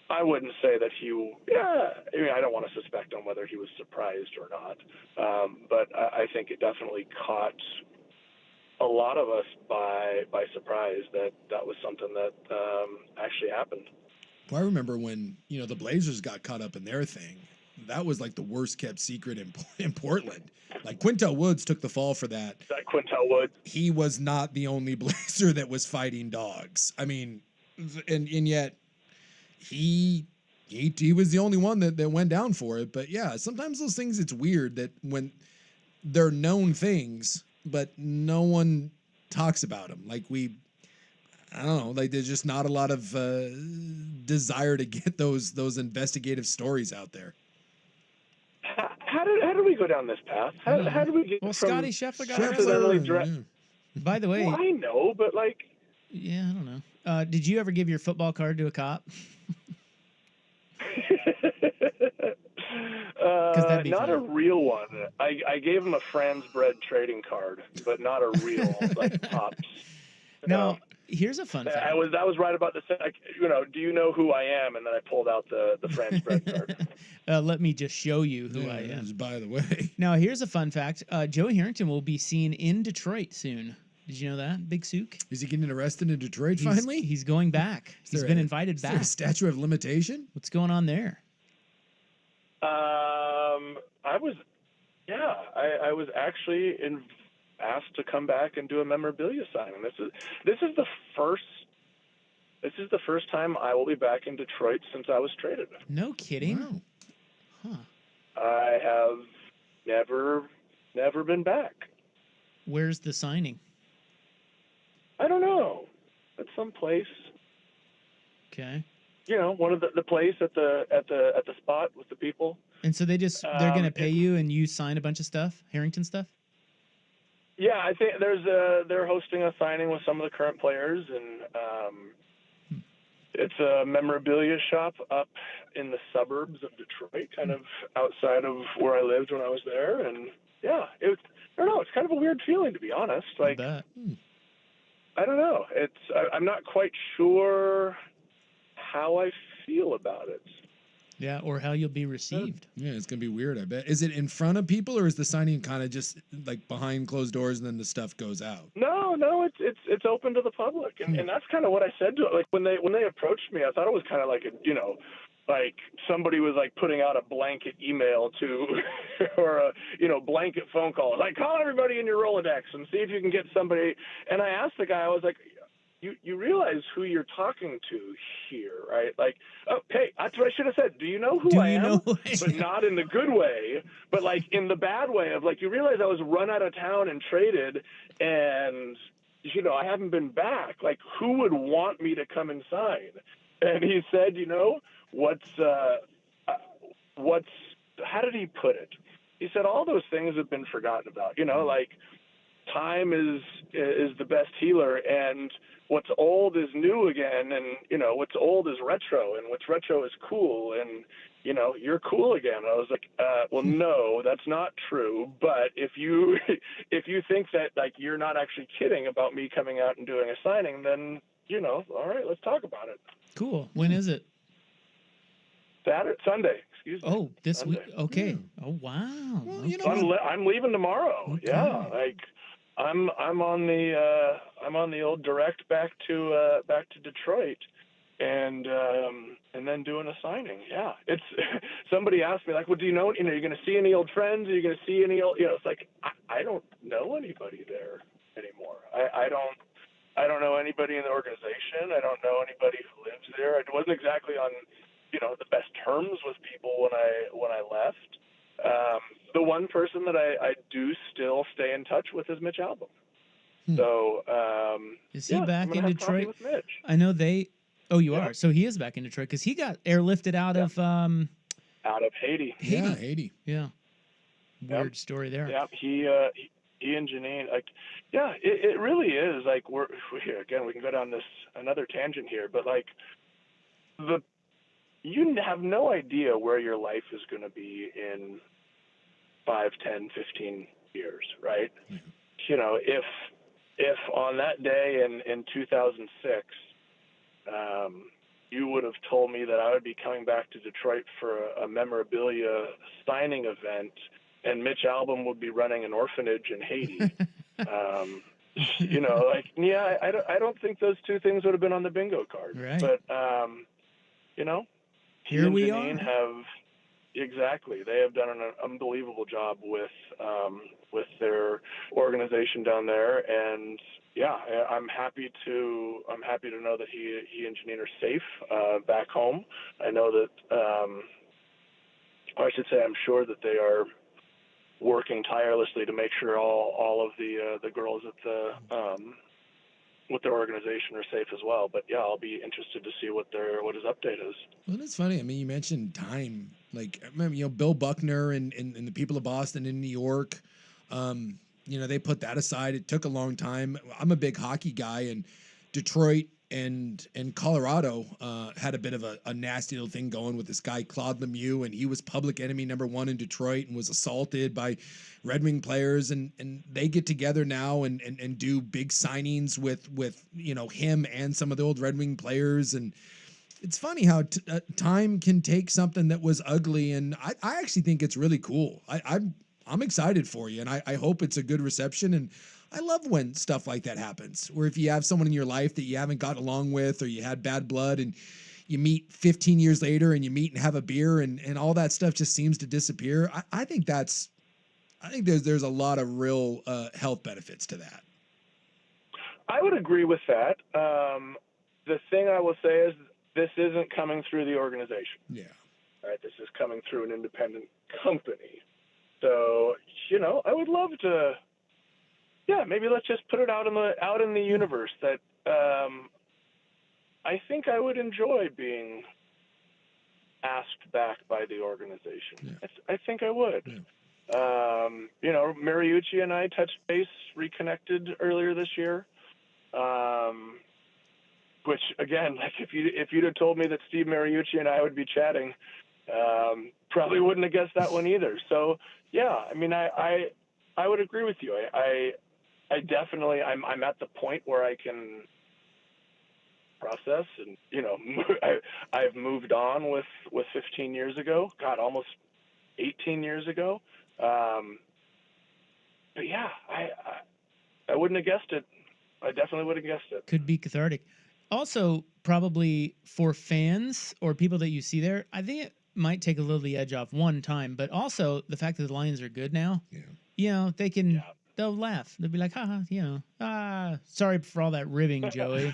I wouldn't say that I don't want to suspect on whether he was surprised or not. But I think it definitely caught a lot of us by surprise that was something that actually happened. Well, I remember when, the Blazers got caught up in their thing. That was like the worst kept secret in Portland. Like, Quintel Woods took the fall for that. That Quintel Woods. He was not the only Blazer that was fighting dogs. I mean, and yet he was the only one that went down for it. But yeah, sometimes those things, it's weird that when they're known things, but no one talks about them. Like, I don't know, like there's just not a lot of desire to get those investigative stories out there. How did we go down this path? How did we get from Scotty Scheffler got arrested. By the way, well, I know, but like, yeah, I don't know. Did you ever give your football card to a cop? That'd be not fun. a real one. I gave him a Franz bread trading card, but not a real like pops. Now, here's a fun fact. That was right about the like, do you know who I am? And then I pulled out the Franz bread card. Let me just show you who I am. By the way. Now, here's a fun fact. Joey Harrington will be seen in Detroit soon. Did you know that? Big Sook? Is he getting arrested in Detroit finally? He's going back. He's been invited back. Is there a statute of limitation? What's going on there? I was actually asked to come back and do a memorabilia signing. This is the first This is the first time I will be back in Detroit since I was traded. No kidding. Wow. Huh. I have never been back. Where's the signing? I don't know. At some place. Okay. You know, one of the place at the spot with the people. And so they're going to pay you and you sign a bunch of stuff, Harrington stuff? Yeah, I think they're hosting a signing with some of the current players, and it's a memorabilia shop up in the suburbs of Detroit, kind of outside of where I lived when I was there. And yeah, I don't know. It's kind of a weird feeling, to be honest. Like, I bet. I don't know. I'm not quite sure how I feel about it. Yeah, or how you'll be received. Yeah, it's gonna be weird. I bet. Is it in front of people, or is the signing kind of just like behind closed doors, and then the stuff goes out? No, it's open to the public, and that's kind of what I said to it. Like when they approached me, I thought it was kind of like like somebody was like putting out a blanket email to, or a blanket phone call. Like, call everybody in your Rolodex and see if you can get somebody. And I asked the guy, I was like, You realize who you're talking to here, right? Like, oh, hey, that's what I should have said. Do you know who I am? But not in the good way, but like in the bad way of like, you realize I was run out of town and traded, and I haven't been back. Like, who would want me to come and sign? And he said, how did he put it? He said, all those things have been forgotten about. Like, time is the best healer, and what's old is new again, and what's old is retro, and what's retro is cool, and you're cool again. I was like, well, no, that's not true. But if you think that like you're not actually kidding about me coming out and doing a signing, then all right, let's talk about it. Cool. When is it? Sunday. Excuse me. Oh, this Sunday. week. Okay. Oh, wow. Well, Okay. I'm leaving tomorrow. Okay. Yeah, like I'm on the old direct back to Detroit, and then doing a signing. Yeah, it's somebody asked me like, well, do you know you're going to see any old friends? Are you going to see any old It's like I don't know anybody there anymore. I don't know anybody in the organization. I don't know anybody who lives there. I wasn't exactly on the best terms with people when I left. The one person that I do still stay in touch with is Mitch Albom. So is he back in Detroit? With Mitch. I know they. Oh, you are. So he is back in Detroit because he got airlifted out of Haiti. Yeah, Haiti. Yeah. Weird story there. Yeah, he and Janine, like, yeah, it really is like we're again, we can go down this another tangent here, but like you have no idea where your life is going to be in 5, 10, 15 years, right? Mm-hmm. If on that day in 2006, you would have told me that I would be coming back to Detroit for a memorabilia signing event, and Mitch Albom would be running an orphanage in Haiti. I don't think those two things would have been on the bingo card. Right. But here we Janine are. Exactly. They have done an unbelievable job with their organization down there, and yeah, I'm happy to know that he and Janine are safe back home. I know that, or I should say, I'm sure that they are working tirelessly to make sure all of the girls at the with their organization are safe as well. But yeah, I'll be interested to see what his update is. Well, that's funny. I mean, you mentioned time. Like, I remember, Bill Buckner and the people of Boston and New York, they put that aside. It took a long time. I'm a big hockey guy, and Detroit and Colorado had a bit of a nasty little thing going with this guy, Claude Lemieux, and he was public enemy #1 in Detroit and was assaulted by Red Wing players, and they get together now and do big signings with him and some of the old Red Wing players. And it's funny how time can take something that was ugly, and I actually think it's really cool. I'm excited for you, and I hope it's a good reception. And I love when stuff like that happens, where if you have someone in your life that you haven't got along with, or you had bad blood, and you meet 15 years later and you meet and have a beer, and all that stuff just seems to disappear. I think there's a lot of real health benefits to that. I would agree with that. the thing I will say is this isn't coming through the organization. Yeah. Right? This is coming through an independent company. So, I would love to. Yeah, maybe let's just put it out in the universe that I think I would enjoy being asked back by the organization. Yeah. I think I would. Yeah. Mariucci and I touched base, reconnected earlier this year. Which again, like if you'd have told me that Steve Mariucci and I would be chatting, probably wouldn't have guessed that one either. So yeah, I mean, I would agree with you. I definitely I'm at the point where I can process and I've moved on with 15 years ago. God, almost 18 years ago. But yeah, I wouldn't have guessed it. I definitely would have guessed it. Could be cathartic. Also, probably for fans or people that you see there, I think it might take a little of the edge off one time, but also the fact that the Lions are good now. Yeah. They can. They'll laugh. They'll be like, sorry for all that ribbing, Joey.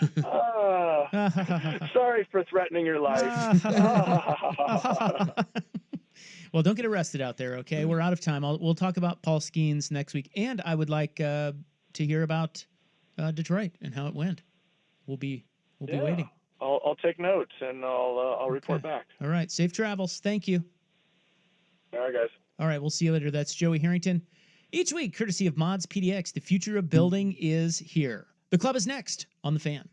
Sorry for threatening your life. Well, don't get arrested out there, okay? We're out of time. We'll talk about Paul Skeens next week, and I would like to hear about Detroit and how it went. We'll be waiting. I'll take notes and I'll report back. All right, safe travels. Thank you. All right, guys. All right, we'll see you later. That's Joey Harrington. Each week, courtesy of Mods PDX, the future of building is here. The club is next on The Fan.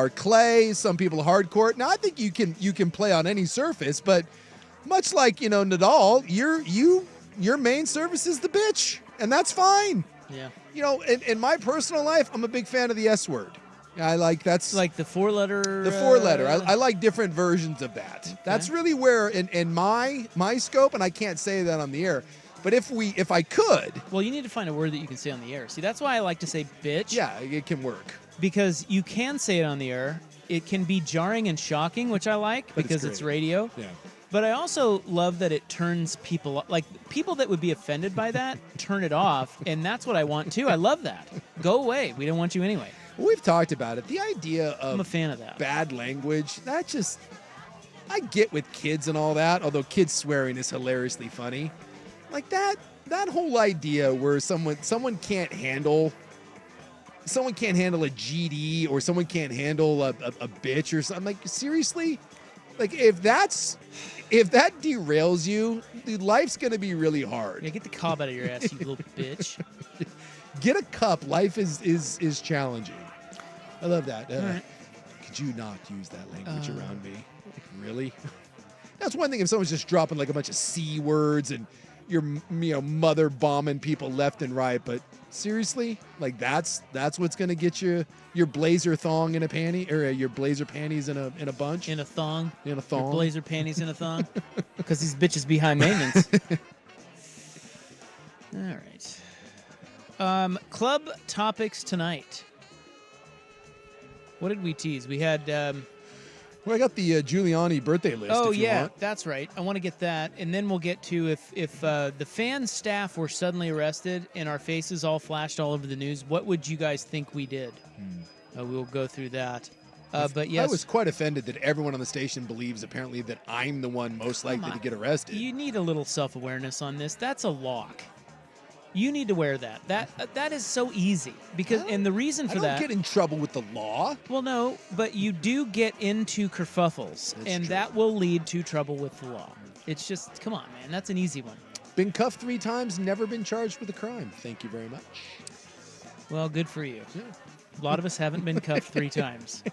are clay. Some people hard court. Now I think you can play on any surface, but much like Nadal, your main surface is the bitch, and that's fine. Yeah. In my personal life, I'm a big fan of the S word. I like that's like the 4-letter. The 4-letter. I like different versions of that. Okay. That's really where in my scope, and I can't say that on the air. But if I could. Well, you need to find a word that you can say on the air. See, that's why I like to say bitch. Yeah, it can work. Because you can say it on the air. It can be jarring and shocking, which I like because it's radio. Yeah. But I also love that it turns people, like people that would be offended by that, turn it off. And that's what I want too. I love that. Go away. We don't want you anyway. Well, we've talked about it. The idea of I'm a fan of that. Bad language, I get with kids and all that, although kids swearing is hilariously funny. Like that whole idea where someone can't handle a GD or someone can't handle a bitch or something. Like, seriously? Like, if that derails you, dude, life's going to be really hard. Yeah, get the cob out of your ass, you little bitch. Get a cup. Life is challenging. I love that. Right. Could you not use that language around me? Like, really? That's one thing if someone's just dropping like a bunch of C words and you're mother bombing people left and right, but seriously, like that's what's gonna get you your blazer thong in a panty or your blazer panties in a bunch in a thong your blazer panties in a thong because these bitches be high maintenance. All right. Club topics tonight. What did we tease? We had. Well, I got the Giuliani birthday list. Oh, if you yeah, want. that's right. I want to get that. And then we'll get to if the fan staff were suddenly arrested and our faces all flashed all over the news, what would you guys think we did? We'll go through that. But yes. I was quite offended that everyone on the station believes apparently that I'm the one most likely to get arrested. You need a little self-awareness on this. That's a lock. You need to wear that. That is so easy and the reason for that. I don't get in trouble with the law. Well, no, but you do get into kerfuffles, and that will lead to trouble with the law. It's just, come on, man, that's an easy one. Been cuffed 3 times, never been charged with a crime. Thank you very much. Well, good for you. Yeah. A lot of us haven't been cuffed 3 times.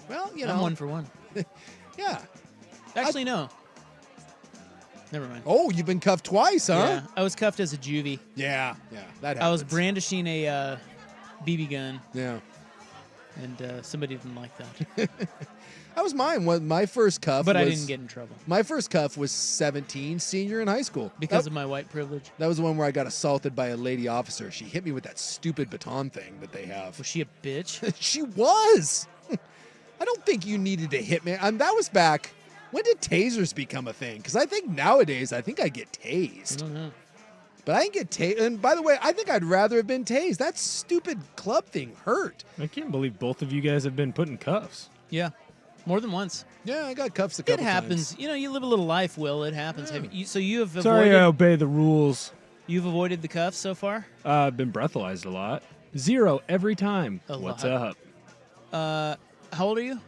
Well, I'm 1 for 1. Yeah. Actually, no. Never mind. Oh, you've been cuffed twice, huh? Yeah, I was cuffed as a juvie. Yeah, that happens. I was brandishing a BB gun. Yeah. And somebody didn't like that. That was mine. My first cuff But I didn't get in trouble. My first cuff was 17, senior in high school. Because of my white privilege? That was the one where I got assaulted by a lady officer. She hit me with that stupid baton thing that they have. Was she a bitch? She was. I don't think you needed to hit me. That was back... When did tasers become a thing? Because I think nowadays, I get tased. I don't know. But I didn't get tased. And by the way, I think I'd rather have been tased. That stupid club thing hurt. I can't believe both of you guys have been put in cuffs. Yeah. More than once. Yeah, I got cuffs a couple times. It happens. You live a little life, Will. It happens. Yeah. So you have avoided... Sorry, I obey the rules. You've avoided the cuffs so far? I've been breathalyzed a lot. 0 every time. What's up? How old are you?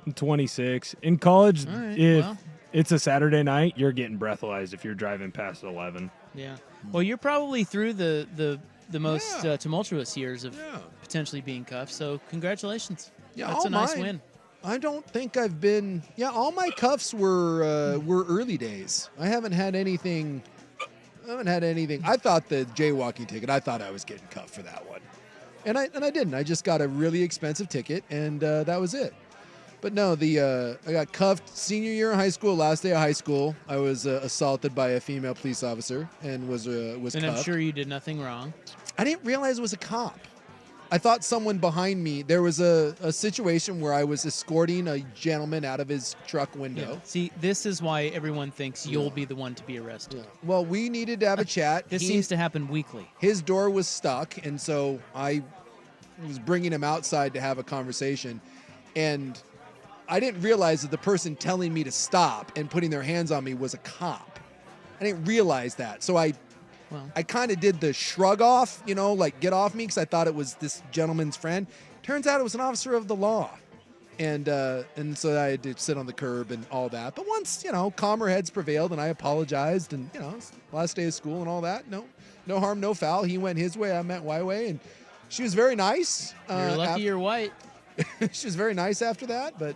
I'm 26. In college, All right, if well. it's a Saturday night, you're getting breathalyzed if you're driving past 11. Yeah. Well, you're probably through the most tumultuous years of potentially being cuffed, so congratulations. Yeah, that's a nice win. I don't think I've been... Yeah, all my cuffs were early days. I haven't had anything... I thought the jaywalking ticket, I thought I was getting cuffed for that one. And I didn't. I just got a really expensive ticket, and that was it. But no, I got cuffed senior year in high school, last day of high school. I was assaulted by a female police officer and was And cuffed. I'm sure you did nothing wrong. I didn't realize it was a cop. I thought someone behind me, there was a situation where I was escorting a gentleman out of his truck window. Yeah. See, this is why everyone thinks you'll be the one to be arrested. Yeah. Well, we needed to have a chat. This seems to happen weekly. His door was stuck, and so I was bringing him outside to have a conversation. And I didn't realize that the person telling me to stop and putting their hands on me was a cop. I didn't realize that. So I kind of did the shrug off, like get off me, because I thought it was this gentleman's friend. Turns out it was an officer of the law. And so I had to sit on the curb and all that. But once, calmer heads prevailed and I apologized and, it's the last day of school and all that. No harm, no foul. He went his way, I went my way. And she was very nice. You're lucky you're white. She was very nice after that, but,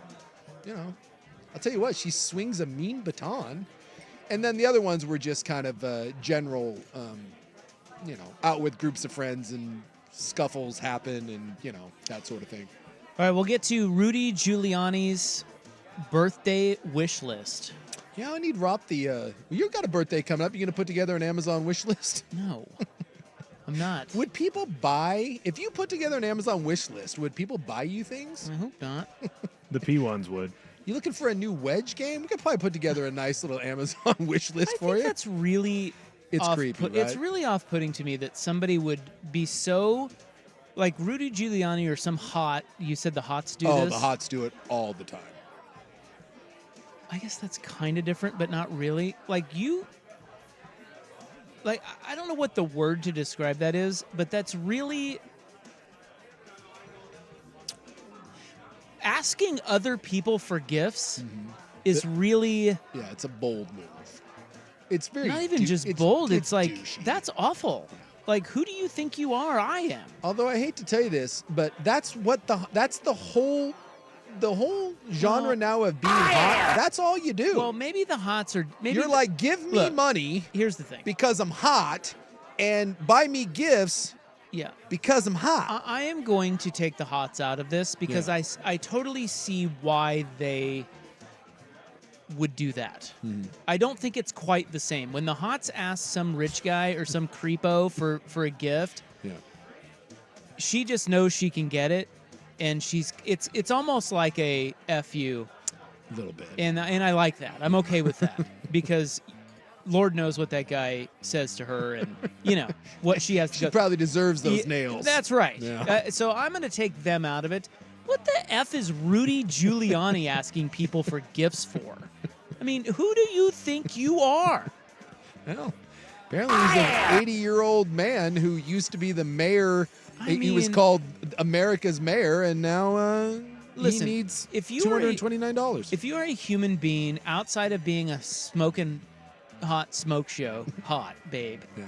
I'll tell you what, she swings a mean baton. And then the other ones were just kind of general, out with groups of friends and scuffles happen and, that sort of thing. All right, we'll get to Rudy Giuliani's birthday wish list. Yeah, I need Rob you got a birthday coming up. You going to put together an Amazon wish list? No, I'm not. Would people buy, if you put together an Amazon wish list, would people buy you things? I hope not. The P1s would. You looking for a new wedge game? We could probably put together a nice little Amazon wish list for you. That's really It's creepy, right? It's really off-putting to me that somebody would be so, like Rudy Giuliani or some hot. You said the hots do this. Oh, the hots do it all the time. I guess that's kind of different, but not really. I don't know what the word to describe that is, but that's really asking other people for gifts is really Yeah, it's a bold move. It's very not even just bold. It's like douchey. that's awful. Like, who do you think you are? I am. Although I hate to tell you this, but that's the whole genre now of being hot. That's all you do. Well, maybe the hots are. Maybe You're like, give me Look, money Here's the thing. because I'm hot, and buy me gifts Yeah. because I'm hot. I am going to take the hots out of this because Yeah. I totally see why they would do that. Mm-hmm. I don't think it's quite the same. When the hots ask some rich guy or some creepo for a gift, Yeah. she just knows she can get it, and it's almost like a F you, A little bit. and I like that. I'm okay with that because Lord knows what that guy says to her, and what she has to She go. probably deserves those Yeah, nails. That's right. Yeah. So I'm going to take them out of it. What the F is Rudy Giuliani asking people for gifts for? I mean, who do you think you are? Well, apparently he's an 80-year-old man who used to be the mayor. He was mean- called America's mayor, and now Listen, he needs if you are a- $229. If you are a human being outside of being a smoking hot smoke show, hot babe, Yeah.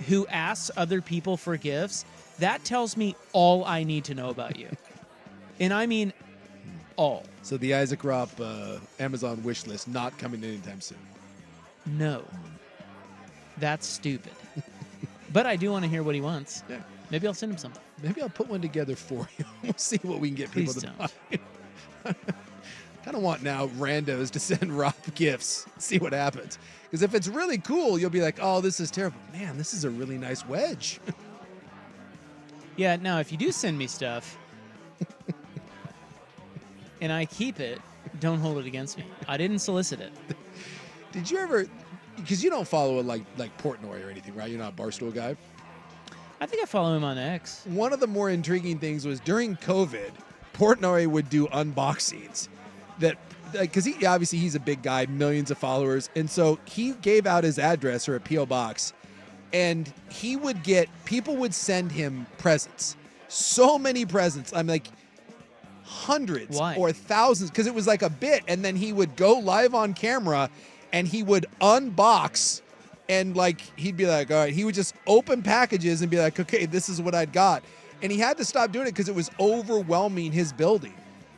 who asks other people for gifts, that tells me all I need to know about you. And I mean all. So the Isaac Ropp Amazon wish list not coming anytime soon. No. That's stupid. But I do want to hear what he wants. Yeah. Maybe I'll send him something. Maybe I'll put one together for you. We'll see what we can get people Please to don't. buy. Kind of want now randos to send Rob gifts. See what happens. Because if it's really cool, you'll be like, oh, this is terrible. Man, this is a really nice wedge. Yeah, now if you do send me stuff and I keep it, don't hold it against me. I didn't solicit it. Did you ever, because you don't follow it like Portnoy or anything, right? You're not a Barstool guy. I think I follow him on X. One of the more intriguing things was during COVID, Portnoy would do unboxings that, because he's a big guy, millions of followers. And so he gave out his address or a P.O. box, and he would people would send him presents. So many presents. I'm like, hundreds Why? or thousands, because it was like a bit. And then he would go live on camera and he would unbox, and he'd be like, all right, he would just open packages and be like, okay, this is what I'd got. And he had to stop doing it because it was overwhelming his building.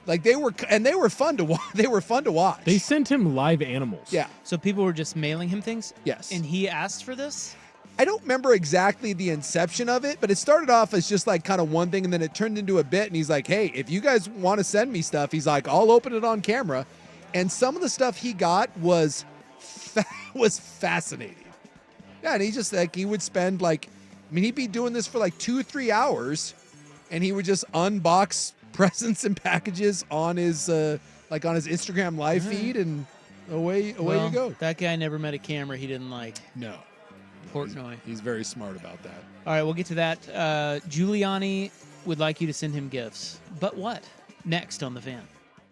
They were fun to watch. They were fun to watch. They sent him live animals. Yeah. So people were just mailing him things? Yes. And he asked for this? I don't remember exactly the inception of it, but it started off as just kind of one thing, and then it turned into a bit. And he's like, hey, if you guys want to send me stuff, he's like, I'll open it on camera. And some of the stuff he got was fascinating. Yeah, and he just he would spend he'd be doing this for 2-3 hours, and he would just unbox presents and packages on his on his Instagram live feed, and away you go. That guy never met a camera he didn't like. No. Portnoy. He's very smart about that. All right, we'll get to that. Giuliani would like you to send him gifts. But what? Next on The Fan.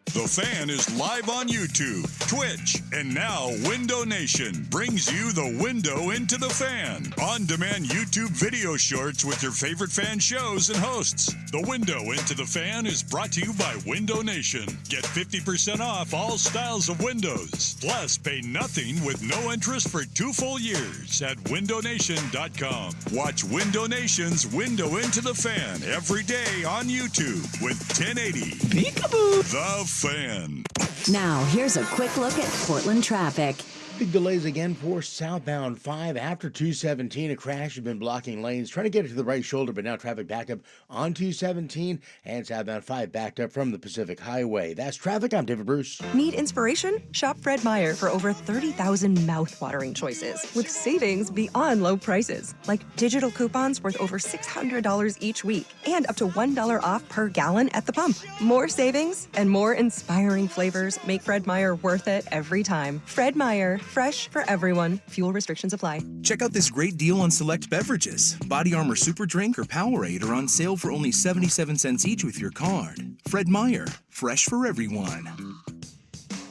The Fan is live on YouTube, Twitch, and now Window Nation brings you the window into the Fan. On-demand YouTube video shorts with your favorite fan shows and hosts. The window into the Fan is brought to you by Window Nation. Get 50% off all styles of windows. Plus, pay nothing with no interest for 2 full years at windownation.com. Watch Window Nation's Window into the Fan every day on YouTube with 1080. Peekaboo! The Fan. Now, here's a quick look at Portland traffic. Big delays again for southbound 5 after 217. A crash has been blocking lanes. Trying to get it to the right shoulder, but now traffic back up on 217 and southbound 5 backed up from the Pacific Highway. That's traffic. I'm David Bruce. Need inspiration? Shop Fred Meyer for over 30,000 mouth-watering choices with savings beyond low prices, like digital coupons worth over $600 each week and up to $1 off per gallon at the pump. More savings and more inspiring flavors make Fred Meyer worth it every time. Fred Meyer. Fresh for everyone. Fuel restrictions apply. Check out this great deal on select beverages. Body Armor Super Drink or Powerade are on sale for only 77 cents each with your card. Fred Meyer, fresh for everyone.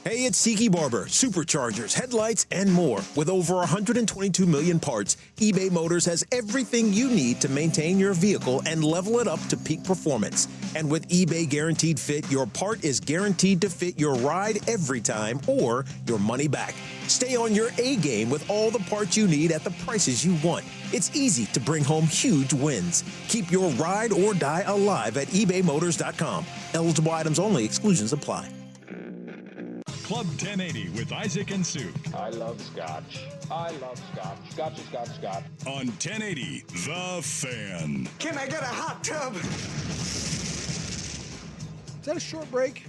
Hey, it's Tiki Barber. Superchargers, headlights, and more. With over 122 million parts, eBay Motors has everything you need to maintain your vehicle and level it up to peak performance. And with eBay Guaranteed Fit, your part is guaranteed to fit your ride every time or your money back. Stay on your A game with all the parts you need at the prices you want. It's easy to bring home huge wins. Keep your ride or die alive at ebaymotors.com. Eligible items only. Exclusions apply. Club 1080 with Isaac and Sue. I love scotch. I love scotch. Scotch, scotch, scotch. On 1080, The Fan. Can I get a hot tub? Is that a short break?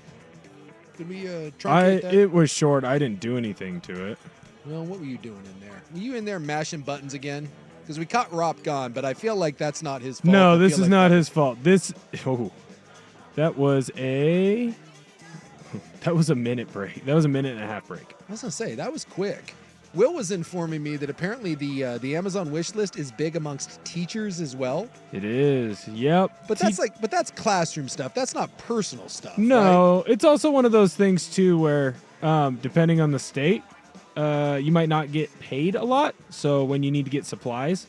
Did we truncate that? It was short. I didn't do anything to it. Well, what were you doing in there? Were you in there mashing buttons again? Because we caught Rop gone, but I feel like that's not his fault. No, this is not his fault. That was a minute break. That was a minute and a half break. I was going to say, that was quick. Will was informing me that apparently the Amazon wish list is big amongst teachers as well. It is. Yep. But that's classroom stuff. That's not personal stuff. No, right? It's also one of those things too where depending on the state, you might not get paid a lot. So when you need to get supplies.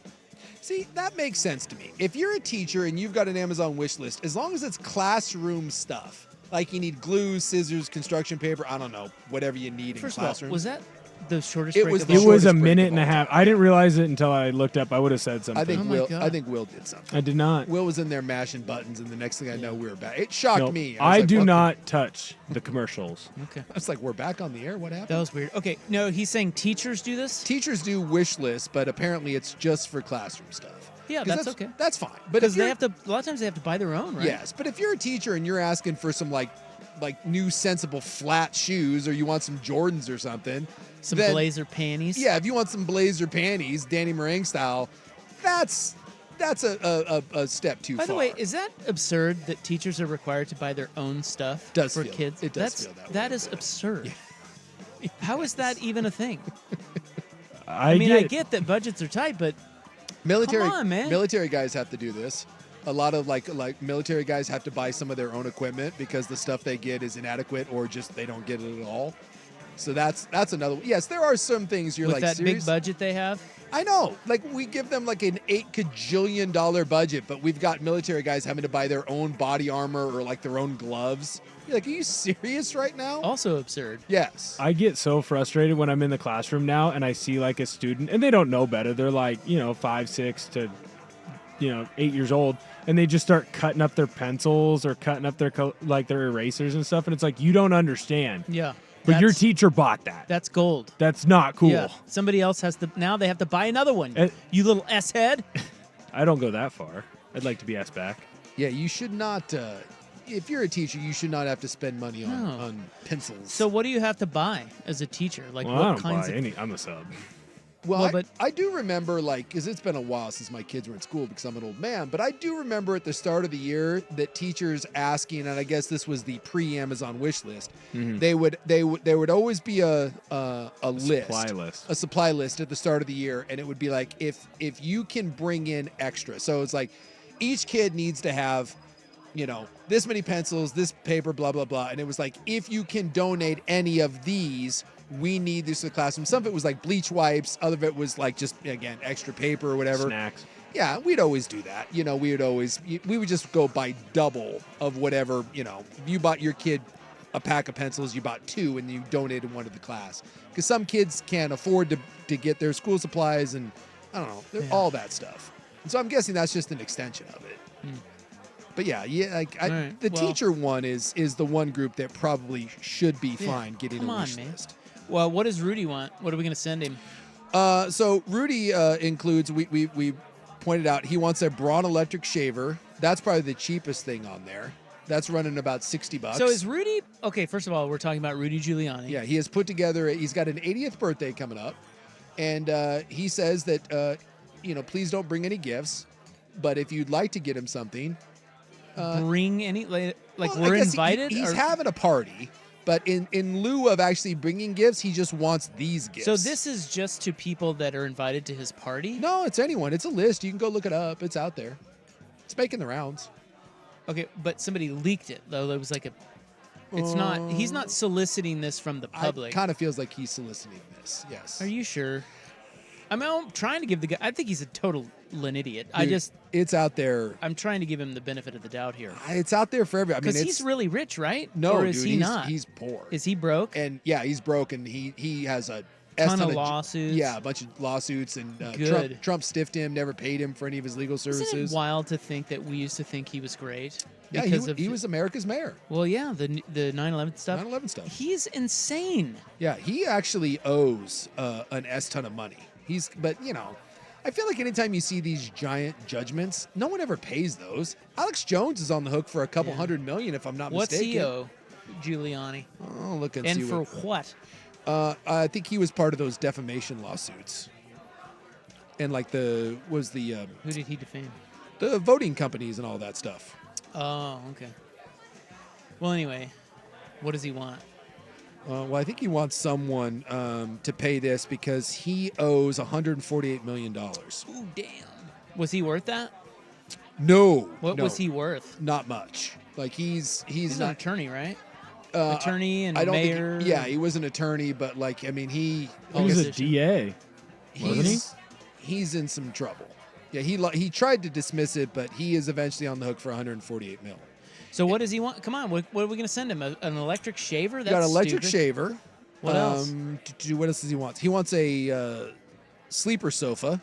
See, that makes sense to me. If you're a teacher and you've got an Amazon wish list, as long as it's classroom stuff, like you need glue, scissors, construction paper, I don't know, whatever you need in classroom. Was that the shortest it break? Was of the It all? was a shortest break minute of and a all half. time. I didn't realize it until I looked up. I would have said something. I think God. I think Will did something. I did not. Will was in there mashing buttons, and the next thing I know, we were back. It shocked Nope. me. I was do like, what not touch the commercials. Okay. I was like, we're back on the air. What happened? That was weird. Okay, no, he's saying teachers do this? Teachers do wish lists, but apparently it's just for classroom stuff. Yeah, 'Cause that's okay. That's fine. But Because if they you're- have to, a lot of times they have to buy their own, right? Yes, but if you're a teacher and you're asking for some like new sensible flat shoes, or you want some Jordans or something, Some then, blazer panties. Yeah, if you want some blazer panties, Danny Meringue style, that's a step too far. By the way, is that absurd that teachers are required to buy their own stuff for kids? It does feel that way. That is absurd. Yeah. How is that even a thing? I get that budgets are tight, but military, come on, man. Military guys have to do this. A lot of like military guys have to buy some of their own equipment because the stuff they get is inadequate or just they don't get it at all. So that's another. Yes, there are some things you're with like that serious? big budget they have. I know. Like we give them like an $8 kajillion budget, but we've got military guys having to buy their own body armor or like their own gloves. You're like, are you serious right now? Also absurd. Yes. I get so frustrated when I'm in the classroom now and I see like a student and they don't know better. They're like, 5, 6 to 8 years old, and they just start cutting up their pencils or cutting up their their erasers and stuff, and it's like, you don't understand. Yeah. But your teacher bought that. That's gold. That's not cool. Yeah. Somebody else has to. Now they have to buy another one. You little S head. I don't go that far. I'd like to be asked back. Yeah, you should not. If you're a teacher, you should not have to spend money on pencils. So what do you have to buy as a teacher? Like Well, what I don't kinds buy of? any. I'm a sub. Well, I do remember, because it's been a while since my kids were in school because I'm an old man, but I do remember at the start of the year that teachers asking, and I guess this was the pre-Amazon wish list, there would always be a supply list at the start of the year, and it would be like, if you can bring in extra. So it's like each kid needs to have this many pencils, this paper, blah, blah, blah. And it was like, if you can donate any of these, we need this to the classroom. Some of it was like bleach wipes. Other of it was like just, again, extra paper or whatever. Snacks. Yeah, we'd always do that. We would just go buy double of whatever, if you bought your kid a pack of pencils, you bought 2 and you donated 1 to the class. Because some kids can't afford to get their school supplies and, I don't know, all that stuff. And so I'm guessing that's just an extension of it. But yeah, the teacher one is the one group that probably should be fine getting a wish list. Well, what does Rudy want? What are we going to send him? So Rudy includes, we pointed out, he wants a Braun electric shaver. That's probably the cheapest thing on there. That's running about $60. So is Rudy, okay, first of all, we're talking about Rudy Giuliani. Yeah, he has put together, he's got an 80th birthday coming up. And he says that, please don't bring any gifts. But if you'd like to get him something, bring any, we're invited? He's having a party, but in lieu of actually bringing gifts, he just wants these gifts. So this is just to people that are invited to his party? No, it's anyone. It's a list. You can go look it up. It's out there. It's making the rounds. Okay, but somebody leaked it, though. It was like he's not soliciting this from the public. It kind of feels like he's soliciting this, yes. Are you sure? I mean, I'm trying to give the guy, I think he's a total idiot. Dude, it's out there. I'm trying to give him the benefit of the doubt here. It's out there for everybody. Because he's really rich, right? No, or is dude, he not? He's poor. Is he broke? And yeah, he's broke, and he has a ton of lawsuits. Yeah, a bunch of lawsuits, and Trump stiffed him, never paid him for any of his legal services. Isn't it wild to think that we used to think he was great? Yeah, he was America's mayor. Well, yeah, the 9/11 stuff. 9/11 stuff. He's insane. Yeah, he actually owes an ton of money. But I feel like anytime you see these giant judgments, no one ever pays those. Alex Jones is on the hook for a couple $100 million, if I'm not mistaken. What's he owe Giuliani? I'll look and see. And for what? I think he was part of those defamation lawsuits. And who did he defame? The voting companies and all that stuff. Oh, okay. Well, anyway, what does he want? Well, I think he wants someone to pay this because he owes $148 million. Ooh, damn. Was he worth that? No. What was he worth? Not much. He's not an attorney, right? Uh, attorney and I don't mayor. Think he was an attorney, but he was a DA, wasn't he? He's in some trouble. Yeah, he tried to dismiss it, but he is eventually on the hook for $148 million. So what does he want? Come on, what are we going to send him? An electric shaver? That's got an electric shaver. What else? What else does he want? He wants a sleeper sofa.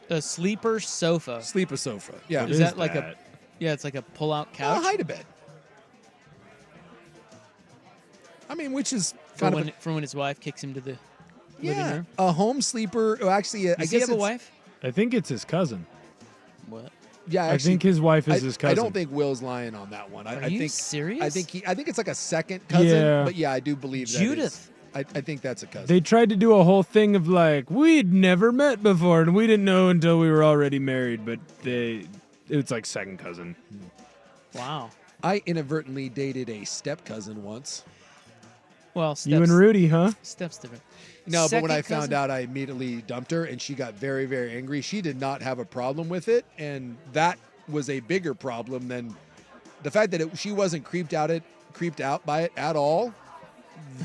A sleeper sofa. Sleeper sofa. Yeah. Is that like a? Yeah, it's like a pull-out couch. A hide-a-bed. I mean, which is for when his wife kicks him to the living room. A home sleeper. Oh, actually, I guess he have a wife? I think it's his cousin. What? Yeah, actually, I think his wife is his cousin. I don't think Will's lying on that one. Are you serious? I think it's like a second cousin. Yeah. But yeah, I do believe Judith. I think that's a cousin. They tried to do a whole thing of we'd never met before and we didn't know until we were already married, but it's like second cousin. Wow. I inadvertently dated a step cousin once. Well, you and Rudy, huh? Steps different. No, but when I found out, I immediately dumped her, and she got very, very angry. She did not have a problem with it, and that was a bigger problem than the fact that she wasn't creeped out by it at all.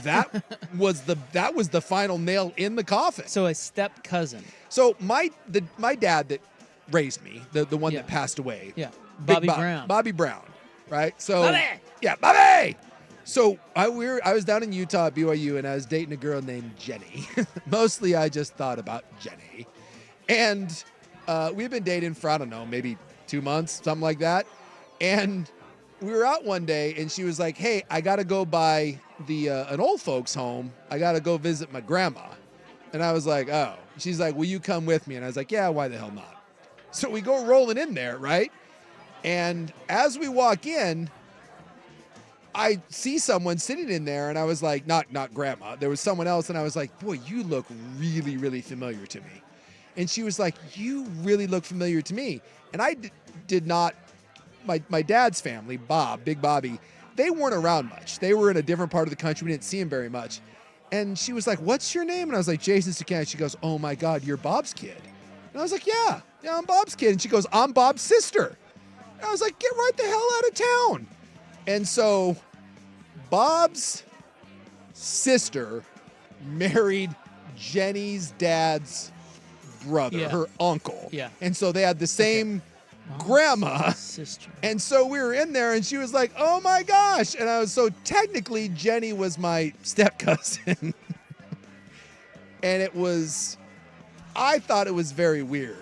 That was the final nail in the coffin. So a step cousin. So my dad that raised me, the one that passed away. Yeah, Bobby Brown. Bobby Brown, right? So Bobby! Yeah, Bobby. So I was down in Utah at BYU, and I was dating a girl named Jenny. Mostly I just thought about Jenny. And we've been dating for, I don't know, maybe 2 months, something like that. And we were out one day, and she was like, hey, I got to go by an old folks home. I got to go visit my grandma. And I was like, oh. She's like, will you come with me? And I was like, yeah, why the hell not? So we go rolling in there, right? And as we walk in, I see someone sitting in there, and I was like, not grandma. There was someone else, and I was like, boy, you look really, really familiar to me. And she was like, you really look familiar to me. And I did not, my dad's family, Big Bobby, they weren't around much. They were in a different part of the country. We didn't see him very much. And she was like, what's your name? And I was like, Jason Sukan. She goes, oh my God, you're Bob's kid. And I was like, yeah, I'm Bob's kid. And she goes, I'm Bob's sister. I was like, get right the hell out of town. And so Bob's sister married Jenny's dad's brother, her uncle. Yeah. And so they had the same grandma. Sister. And so we were in there and she was like, oh my gosh. And I was so technically Jenny was my step cousin. And I thought it was very weird.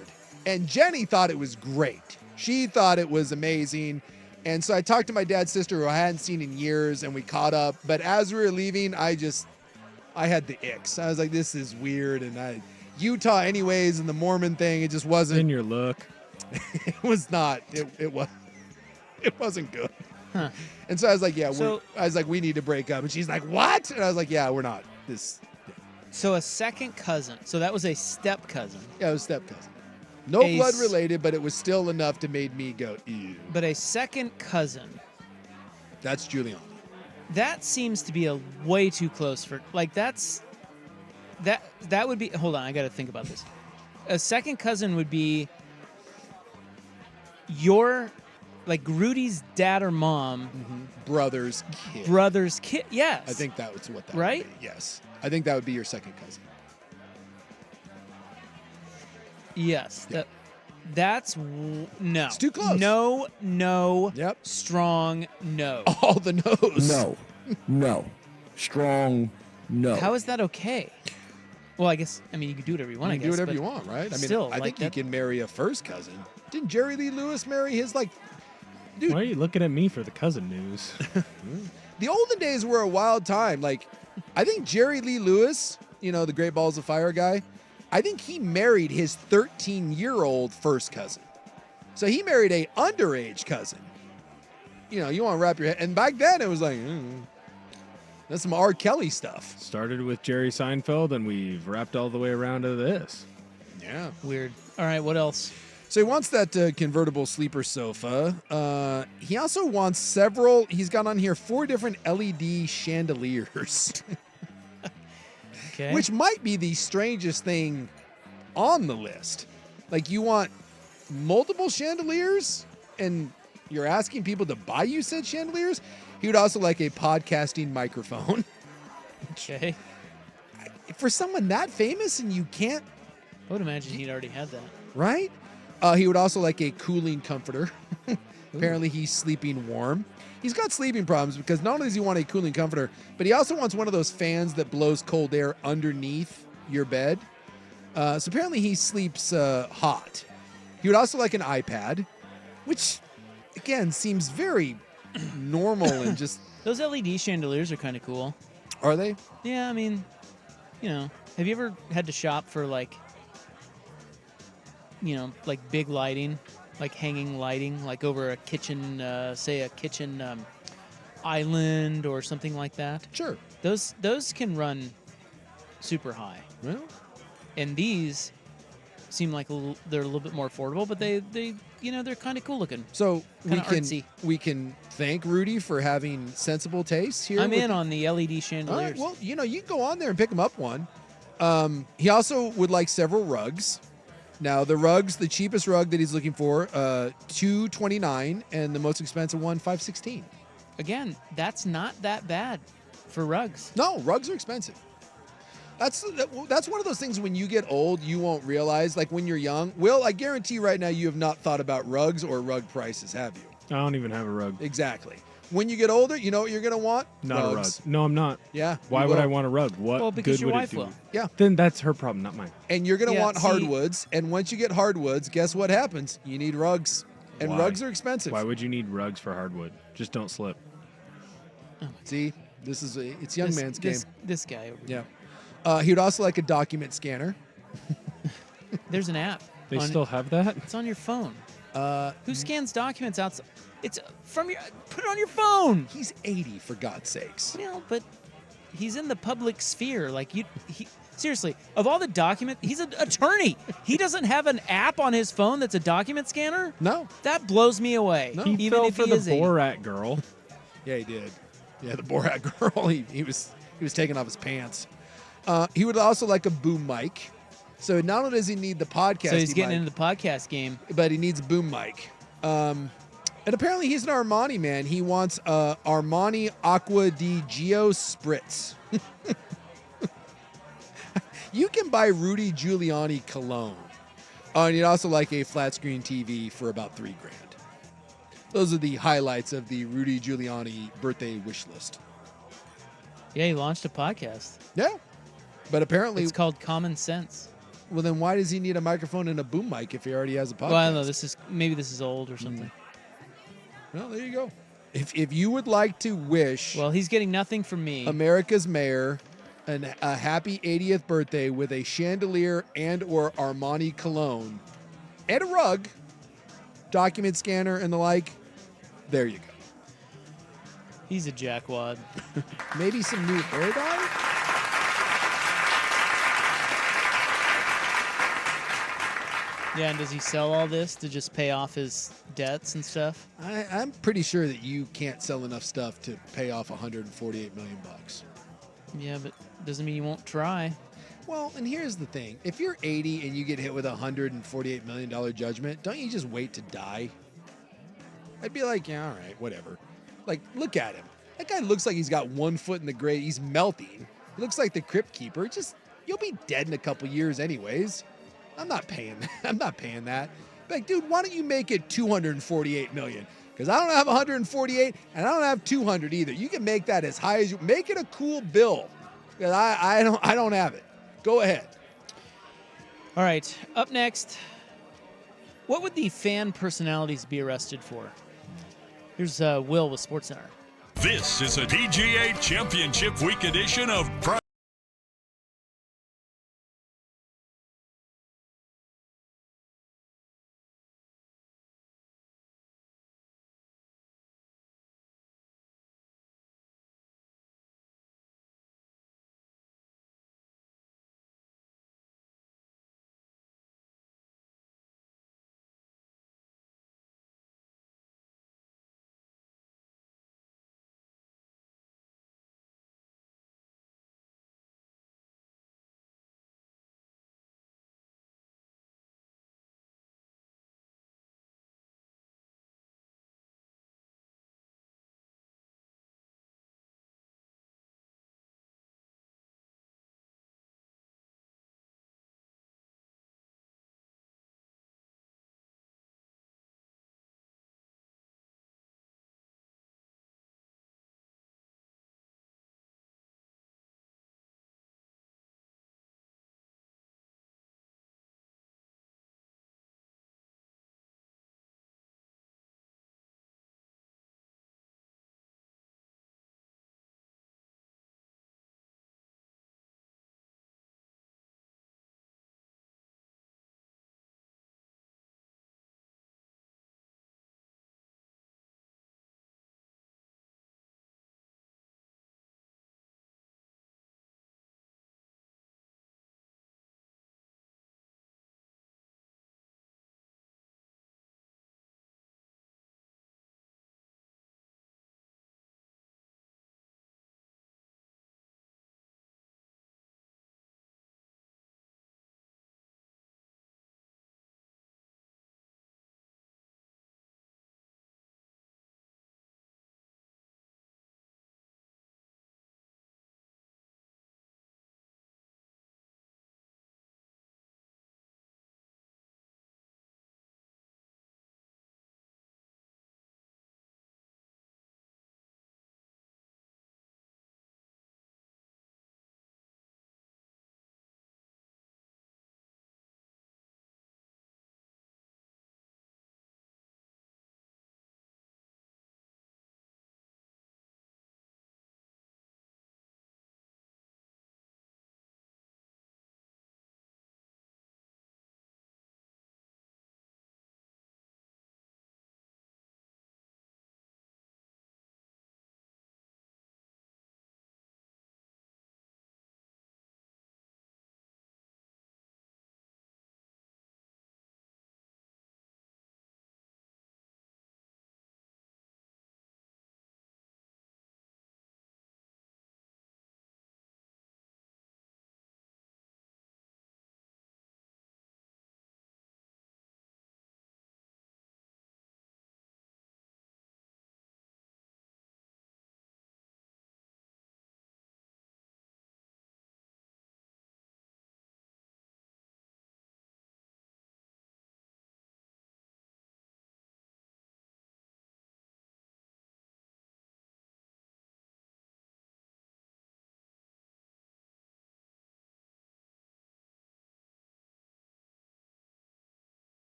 And Jenny thought it was great. She thought it was amazing. And so I talked to my dad's sister who I hadn't seen in years and we caught up. But as we were leaving, I had the icks. I was like, this is weird. And Utah anyways, and the Mormon thing, it just wasn't. In your look. It was not. It wasn't good. Huh. And so I was like, yeah, So- I was like, we need to break up. And she's like, what? And I was like, yeah, we're not. So a second cousin. So that was a step cousin. Yeah, it was step cousin. No blood related, but it was still enough to make me go, ew. But a second cousin. That's Giuliani. That seems to be a way too close for that would be. Hold on, I got to think about this. A second cousin would be your, like Rudy's dad or mom, brother's kid. Brother's kid. Yes, I think that was what that right. Would be. Yes, I think that would be your second cousin. Yes, that's no. It's too close. No. Yep. Strong no. All the no's. No. Strong no. How is that okay? Well, I guess you can do whatever you want. You can do whatever you want, right? I mean, still, I think you can marry a first cousin. Didn't Jerry Lee Lewis marry his dude? Why are you looking at me for the cousin news? The olden days were a wild time. Like, I think Jerry Lee Lewis, the Great Balls of Fire guy, I think he married his 13-year-old first cousin. So he married a underage cousin. You want to wrap your head. And back then it was like, that's some R. Kelly stuff. Started with Jerry Seinfeld, and we've wrapped all the way around to this. Yeah. Weird. All right, what else? So he wants that convertible sleeper sofa. He also wants he's got on here 4 different LED chandeliers. Okay. Which might be the strangest thing on the list. Like, you want multiple chandeliers and you're asking people to buy you said chandeliers? He would also like a podcasting microphone. Okay. For someone that famous and you can't... I would imagine he'd already had that. Right? He would also like a cooling comforter. Apparently he's sleeping warm. He's got sleeping problems because not only does he want a cooling comforter, but he also wants one of those fans that blows cold air underneath your bed. So apparently he sleeps hot. He would also like an iPad, which, again, seems very normal and just... Those LED chandeliers are kind of cool. Are they? Yeah, have you ever had to shop for big lighting? Like hanging lighting, like over a kitchen, say a kitchen island or something like that. Sure. Those can run super high. Well, and these seem like they're a little bit more affordable, but they're kind of cool looking. So artsy. we can thank Rudy for having sensible taste here. I'm in on the LED chandeliers. Well, you can go on there and pick him up one. He also would like several rugs. Now, the rugs, the cheapest rug that he's looking for, $229, and the most expensive one, $516. Again, that's not that bad for rugs. No, rugs are expensive. That's one of those things when you get old, you won't realize. Like when you're young. Will, I guarantee right now you have not thought about rugs or rug prices, have you? I don't even have a rug. Exactly. When you get older, you know what you're going to want? Not rugs. a rug. No, I'm not. Yeah. Why would I want a rug? What Well, because good your would wife it do? will. Yeah. Then that's her problem, not mine. And you're going to want see- hardwoods. And once you get hardwoods, guess what happens? You need rugs. And Why? rugs are expensive. Why would you need rugs for hardwood? Just don't slip. See, it's young man's game. This guy over here. Yeah. He would also like a document scanner. There's an app. They still have that? It's on your phone. Who scans documents outside? It's from your. Put it on your phone. He's 80, for God's sakes. But he's in the public sphere. Seriously, of all the documents, he's an attorney. He doesn't have an app on his phone that's a document scanner? No. That blows me away. No. He Even fell if for he the is Borat girl. Yeah, he did. Yeah, the Borat girl. He was taking off his pants. He would also like a boom mic. So not only does he need the podcast, So he's getting into the podcast game. but he needs a boom mic. And apparently he's an Armani man. He wants Armani Acqua di Gio Spritz. You can buy Rudy Giuliani cologne. And you'd also like a flat screen TV for about $3,000. Those are the highlights of the Rudy Giuliani birthday wish list. Yeah, he launched a podcast. Yeah. But apparently It's called Common Sense. Well, then why does he need a microphone and a boom mic if he already has a podcast? Well, I don't know. Maybe this is old or something. Well, there you go. If you would like to wish Well, he's getting nothing from me. America's mayor a happy 80th birthday with a chandelier and or Armani cologne and a rug, document scanner and the like, there you go. He's a jackwad. Maybe some new hair dye? Yeah, and does he sell all this to just pay off his debts and stuff? I'm pretty sure that you can't sell enough stuff to pay off $148 million. Yeah, but doesn't mean you won't try. Well, and here's the thing. If you're 80 and you get hit with a $148 million judgment, don't you just wait to die? I'd be like, yeah, all right, whatever. Like, look at him. That guy looks like he's got 1 foot in the grave. He's melting. He looks like the Crypt Keeper. You'll be dead in a couple years anyways. I'm not paying that. Like, dude, why don't you make it $248 million? Because I don't have 148 and I don't have 200 either. You can make that as high as you make it a cool bill. Because I don't have it. Go ahead. All right. Up next, what would the fan personalities be arrested for? Here's Will with SportsCenter. This is a PGA Championship Week edition of Prime.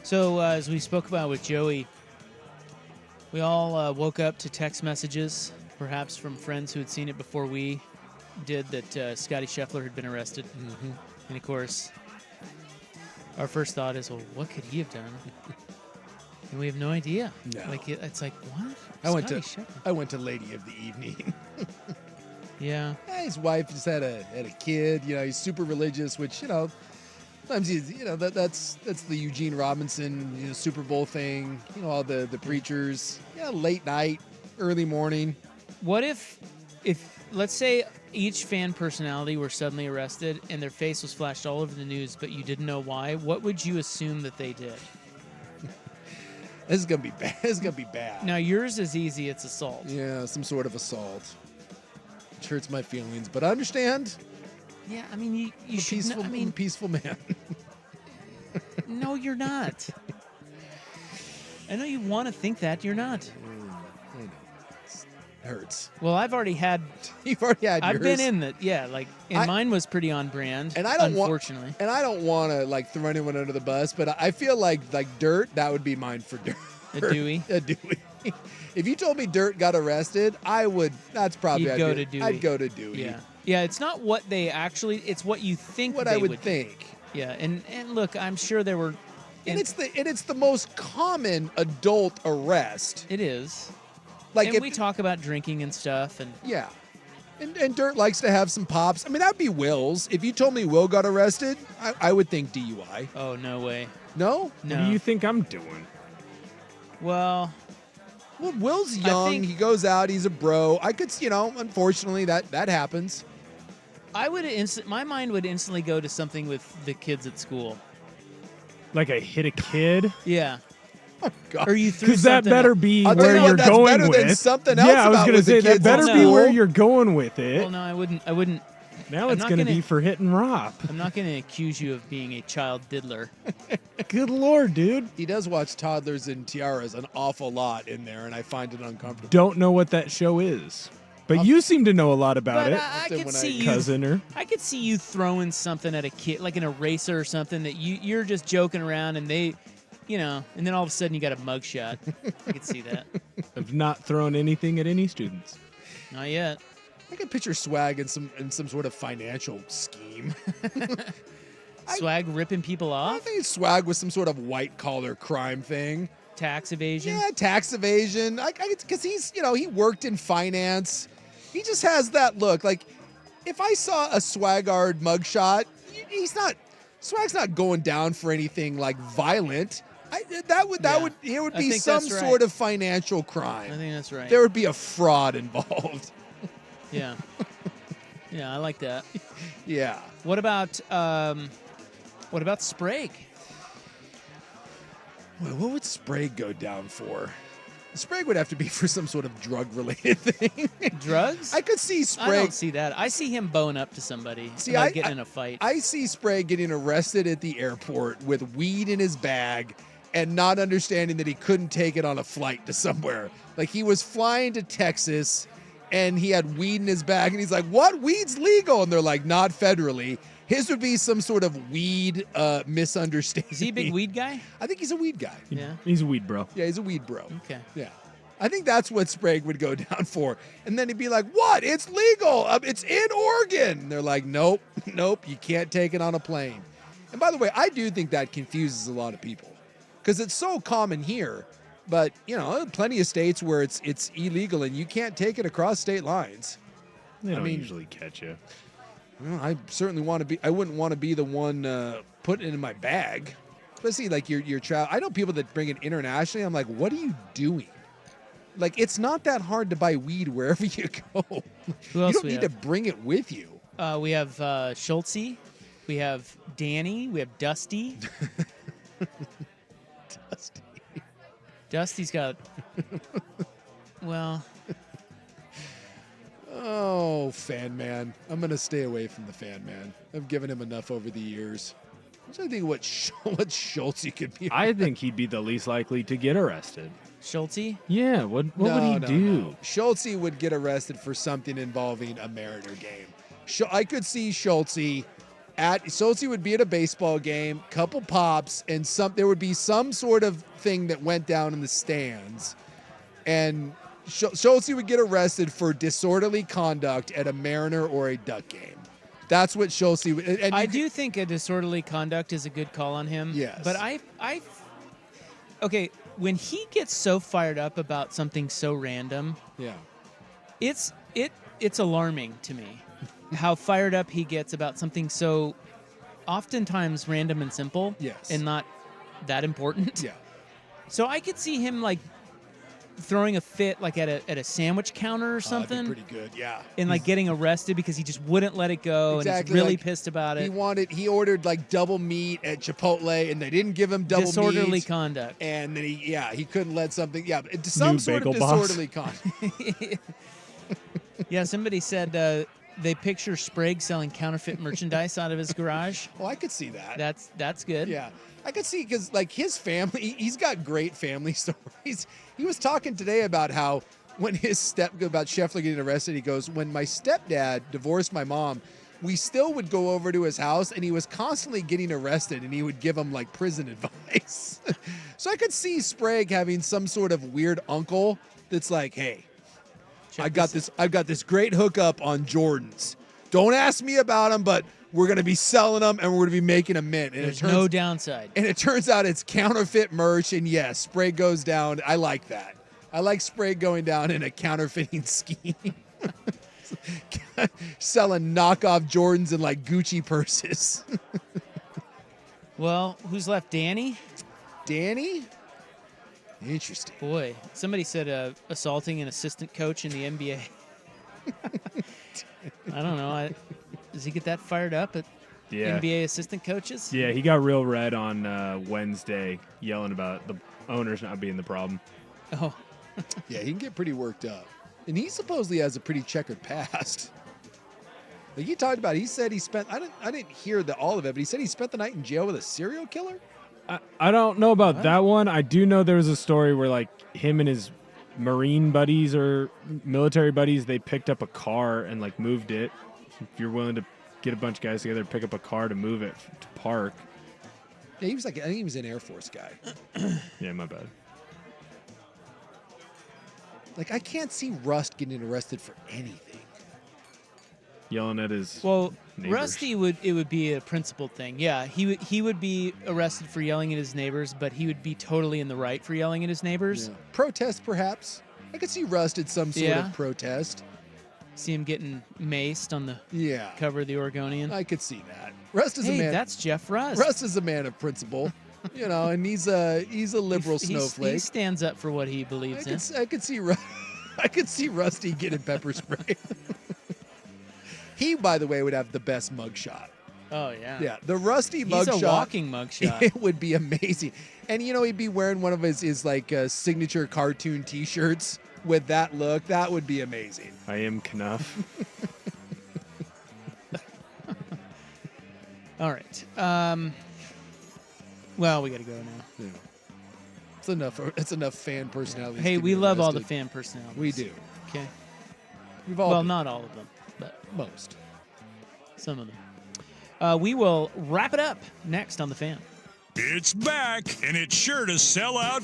So as we spoke about with Joey, we all woke up to text messages, perhaps from friends who had seen it before we did, that Scotty Scheffler had been arrested. Mm-hmm. And of course, our first thought is, well, what could he have done? And we have no idea. No. Like it's like, what? I went Scheffler. to Lady of the Evening. Yeah. His wife just had a kid. You know, he's super religious, which, you know, sometimes he's, you know, that's the Eugene Robinson, you know, Super Bowl thing. You know, all the preachers. Yeah, late night, early morning. What if let's say each fan personality were suddenly arrested and their face was flashed all over the news, but you didn't know why? What would you assume that they did? This is gonna be bad. This is gonna be bad. Now yours is easy. It's assault. Yeah, some sort of assault. It hurts my feelings, but I understand. Yeah, I mean, you should. Peaceful. I'm a peaceful man. No, you're not. I know you want to think that. You're not. I know. It hurts. Well, I've already had. You've already had yours. I've been in that. Yeah, like, and mine was pretty on brand. And I don't unfortunately. And I don't want to like throw anyone under the bus, but I feel like dirt. That would be mine for dirt. A Dewey. A Dewey. If you told me Dirt got arrested, I would. That's probably. You'd go to Dewey. I'd go to Dewey. Yeah. Yeah. It's not what they actually. It's what you think. What they I would think. Yeah. And look, I'm sure there were. And it's the most common adult arrest. It is. Like and we talk about drinking and stuff, and yeah. And Dirt likes to have some pops. I mean, that'd be Will's. If you told me Will got arrested, I would think DUI. Oh, no way. No? No. What do you think I'm doing? Well, Will's young. He goes out. He's a bro. I could, you know, unfortunately, that happens. My mind would instantly go to something with the kids at school. Like I hit a kid? Yeah. Oh, God. Or you threw because that something better up. be I'll tell where you what, you're that's going better with. than something else yeah, I was about gonna with the say that kids better at be school. where you're going with it. Well, no, I wouldn't. Now I'm it's not going to gonna- be for hit and rob. I'm not going to accuse you of being a child diddler. Good Lord, dude. He does watch Toddlers and Tiaras an awful lot in there, and I find it uncomfortable. Don't know what that show is. But you seem to know a lot about But it. I could see you. Cousin or I could see you throwing something at a kid, like an eraser or something, that you're just joking around, and they, you know, and then all of a sudden you got a mugshot. I could see that. I've not thrown anything at any students. Not yet. I can picture Swag in some sort of financial scheme. Swag ripping people I off? think Swag was some sort of white collar crime thing. Tax evasion? Yeah, tax evasion. Because he's, you know, he worked in finance. He just has that look. Like, if I saw a Swagard mugshot, Swag's not going down for anything like violent. It would be some sort of financial crime. I think that's right. There would be a fraud involved. Yeah. Yeah, I like that. Yeah. What about Sprague? Well, what would Sprague go down for? Sprague would have to be for some sort of drug-related thing. Drugs? I could see Sprague. I don't see that. I see him bowing up to somebody. Getting in a fight. I see Sprague getting arrested at the airport with weed in his bag and not understanding that he couldn't take it on a flight to somewhere. Like, he was flying to Texas and he had weed in his bag and he's like, what? Weed's legal. And they're like, not federally. His would be some sort of weed misunderstanding. Is he a big weed guy? I think he's a weed guy. Yeah. He's a weed bro. Yeah, he's a weed bro. Okay. Yeah. I think that's what Sprague would go down for. And then he'd be like, what? It's legal. It's in Oregon. And they're like, nope, you can't take it on a plane. And by the way, I do think that confuses a lot of people because it's so common here. But, you know, plenty of states where it's illegal and you can't take it across state lines. They don't usually catch you. Well, I certainly want to be. I wouldn't want to be the one putting it in my bag. Especially like your travel. I know people that bring it internationally. I'm like, what are you doing? Like, it's not that hard to buy weed wherever you go. Who else you don't we need have? to bring it with you. We have Schultze. We have Danny. We have Dusty. Dusty. Dusty's got. Well. Oh, Fan Man. I'm going to stay away from the Fan Man. I've given him enough over the years. I'm trying to think what Schultze could be. I think he'd be the least likely to get arrested. Schultze? Yeah, what would he do? No. Schultze would get arrested for something involving a Mariner game. I could see Schultze Schultz would be at a baseball game, couple pops, and there would be some sort of thing that went down in the stands, and Schultz would get arrested for disorderly conduct at a Mariner or a Duck game. That's what Schultz would. And I do think a disorderly conduct is a good call on him. Yes. But okay, when he gets so fired up about something so random, yeah, it's alarming to me how fired up he gets about something so oftentimes random and simple. Yes. And not that important. Yeah. So I could see him like throwing a fit like at a sandwich counter or something. That'd be pretty good, yeah. And like getting arrested because he just wouldn't let it go and he's really pissed about it. He ordered like double meat at Chipotle and they didn't give him double disorderly meat. conduct. And then he couldn't let something, some sort of disorderly conduct. Yeah, somebody said they picture Sprague selling counterfeit merchandise out of his garage. Oh, I could see that. That's good. Yeah. I could see because like his family, he's got great family stories. He was talking today about how when about Scheffler getting arrested, he goes, when my stepdad divorced my mom, we still would go over to his house and he was constantly getting arrested and he would give him like prison advice. So I could see Sprague having some sort of weird uncle that's like, hey, I've got this great hookup on Jordans. Don't ask me about them, but we're going to be selling them and we're going to be making a mint. And There's no downside. And it turns out it's counterfeit merch. And yes, Sprague goes down. I like that. I like Sprague going down in a counterfeiting scheme. Selling knockoff Jordans and like Gucci purses. Well, who's left? Danny? Danny? Interesting. Boy, somebody said assaulting an assistant coach in the NBA. I don't know. Does he get that fired up at NBA assistant coaches? Yeah, he got real red on Wednesday, yelling about the owners not being the problem. Oh. Yeah, he can get pretty worked up. And he supposedly has a pretty checkered past. Like he talked about, he said he spent, I didn't hear all of it, but he said he spent the night in jail with a serial killer? I don't know about that one. I do know there was a story where like him and his Marine buddies or military buddies, they picked up a car and like moved it. If you're willing to get a bunch of guys together, pick up a car to move it to park. Yeah, he was like, I think he was an Air Force guy. Yeah, my bad. Like I can't see Rust getting arrested for anything. Yelling at his neighbors. Rusty would be a principled thing. Yeah, he would be arrested for yelling at his neighbors, but he would be totally in the right for yelling at his neighbors. Yeah. Protest, perhaps. I could see Rust at some sort of protest. See him getting maced on the cover of the Oregonian. I could see that. Rust is a man. That's Jeff Rust. Rust is a man of principle, and he's a liberal snowflake. He stands up for what he believes in. I could see Rusty getting pepper spray. He, by the way, would have the best mugshot. Oh, yeah. Yeah, the Rusty mugshot. He's a walking mugshot. It would be amazing. And, he'd be wearing one of his like, signature cartoon T-shirts with that look. That would be amazing. I am Knuff. All right. Well, we got to go now. Yeah. It's enough fan personalities. Hey, we love all the fan personalities. We do. Okay. Well, not all of them, but most. Some of them. We will wrap it up next on The Fan. It's back, and it's sure to sell out.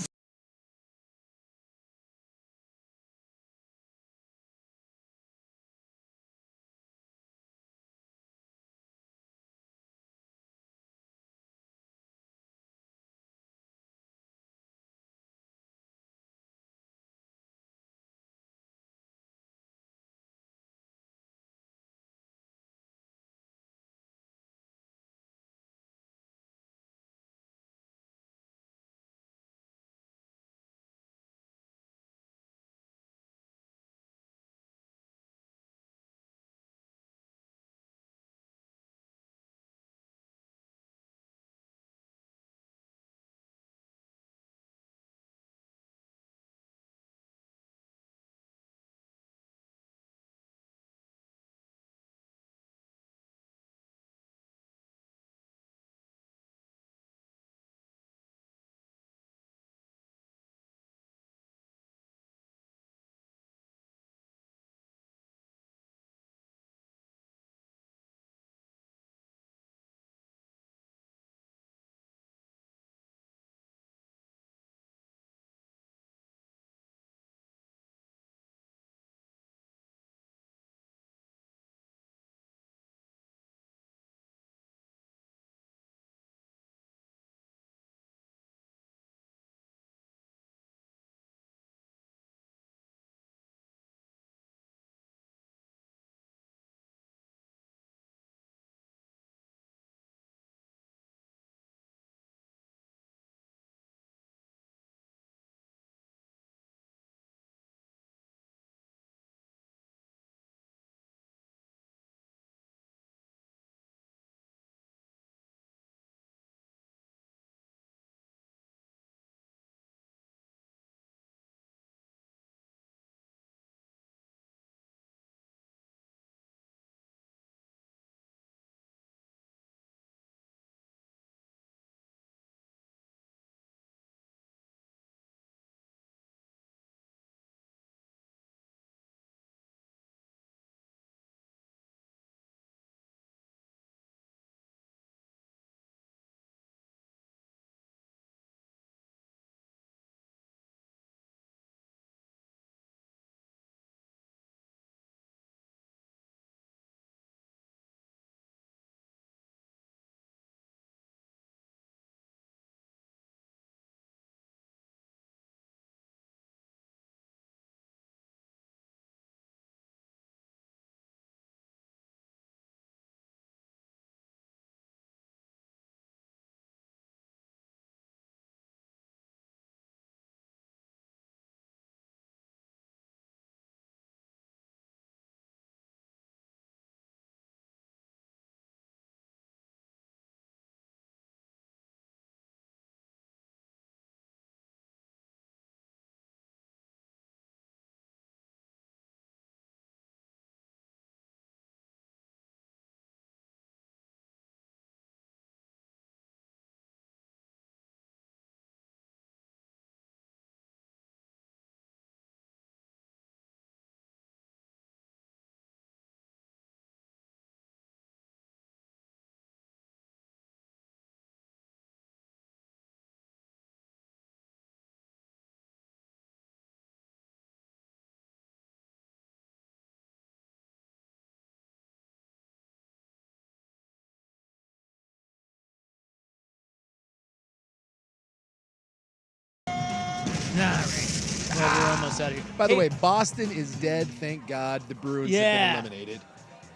but we're almost out of here. By the way, Boston is dead. Thank God. The Bruins have been eliminated.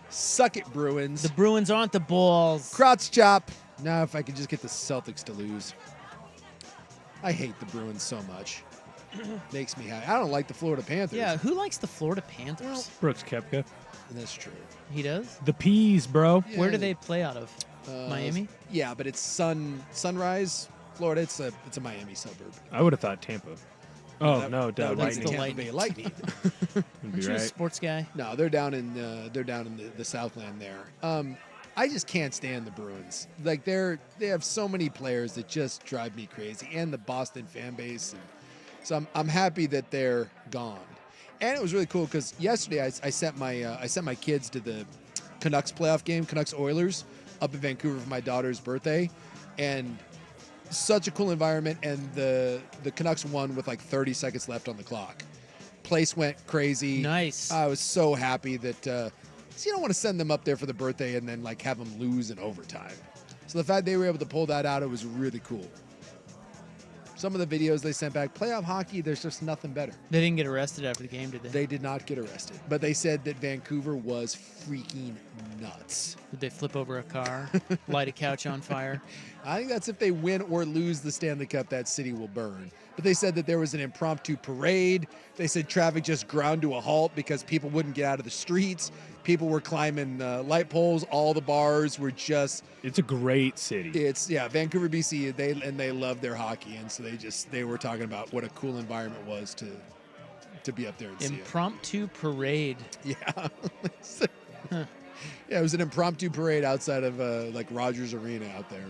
Suck it, Bruins. The Bruins aren't the Bulls. Crotch chop. Now, if I could just get the Celtics to lose. I hate the Bruins so much. Makes me happy. I don't like the Florida Panthers. Yeah, who likes the Florida Panthers? Brooks Koepka. That's true. He does? The Peas, bro. Yeah. Where do they play out of? Miami? Yeah, but it's Sunrise, Florida. It's a Miami suburb. I would have thought Tampa. Oh, no, that's Lightning. the Tampa Bay Lightning. Aren't you a sports guy? No, they're down in the Southland there. I just can't stand the Bruins. Like they have so many players that just drive me crazy, and the Boston fan base. And so I'm happy that they're gone. And it was really cool because yesterday I sent my kids to the Canucks playoff game, Canucks Oilers, up in Vancouver for my daughter's birthday, and such a cool environment. And the Canucks won with like 30 seconds left on the clock. Place went crazy. Nice. I was so happy that you don't want to send them up there for the birthday and then like have them lose in overtime. So the fact they were able to pull that out, it was really cool. Some of the videos they sent back, playoff hockey, there's just nothing better. They didn't get arrested after the game, did they? They did not get arrested, but they said that Vancouver was freaking nuts. Did they flip over a car, light a couch on fire? I think that's if they win or lose the Stanley Cup, that city will burn. But they said that there was an impromptu parade. They said traffic just ground to a halt because people wouldn't get out of the streets. People were climbing light poles. All the bars were just... It's a great city. Vancouver, BC, they love their hockey. And so they were talking about what a cool environment was to be up there and see it. Impromptu parade. Yeah. Yeah, it was an impromptu parade outside of like Rogers Arena out there.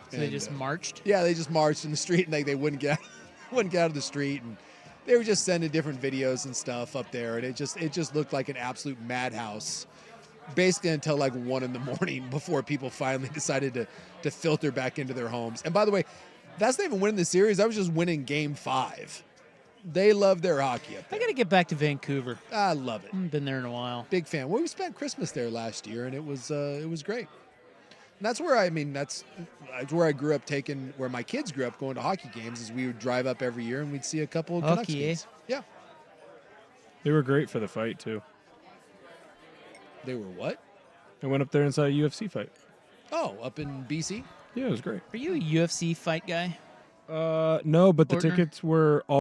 So they just marched? Yeah, they just marched in the street, and like they wouldn't get out of the street, and they were just sending different videos and stuff up there, and it just looked like an absolute madhouse, basically until like 1 a.m. before people finally decided to filter back into their homes. And by the way, that's not even winning the series. I was just winning Game 5. They love their hockey up there. I got to get back to Vancouver. I love it. Been there in a while. Big fan. Well, we spent Christmas there last year, and it was great. And that's where that's where I grew up where my kids grew up going to hockey games, is we would drive up every year and we'd see a couple of Canucks games. Yeah. They were great for the fight, too. They were what? I went up there and saw a UFC fight. Oh, up in BC? Yeah, it was great. Are you a UFC fight guy? No, but the Ortner? tickets were all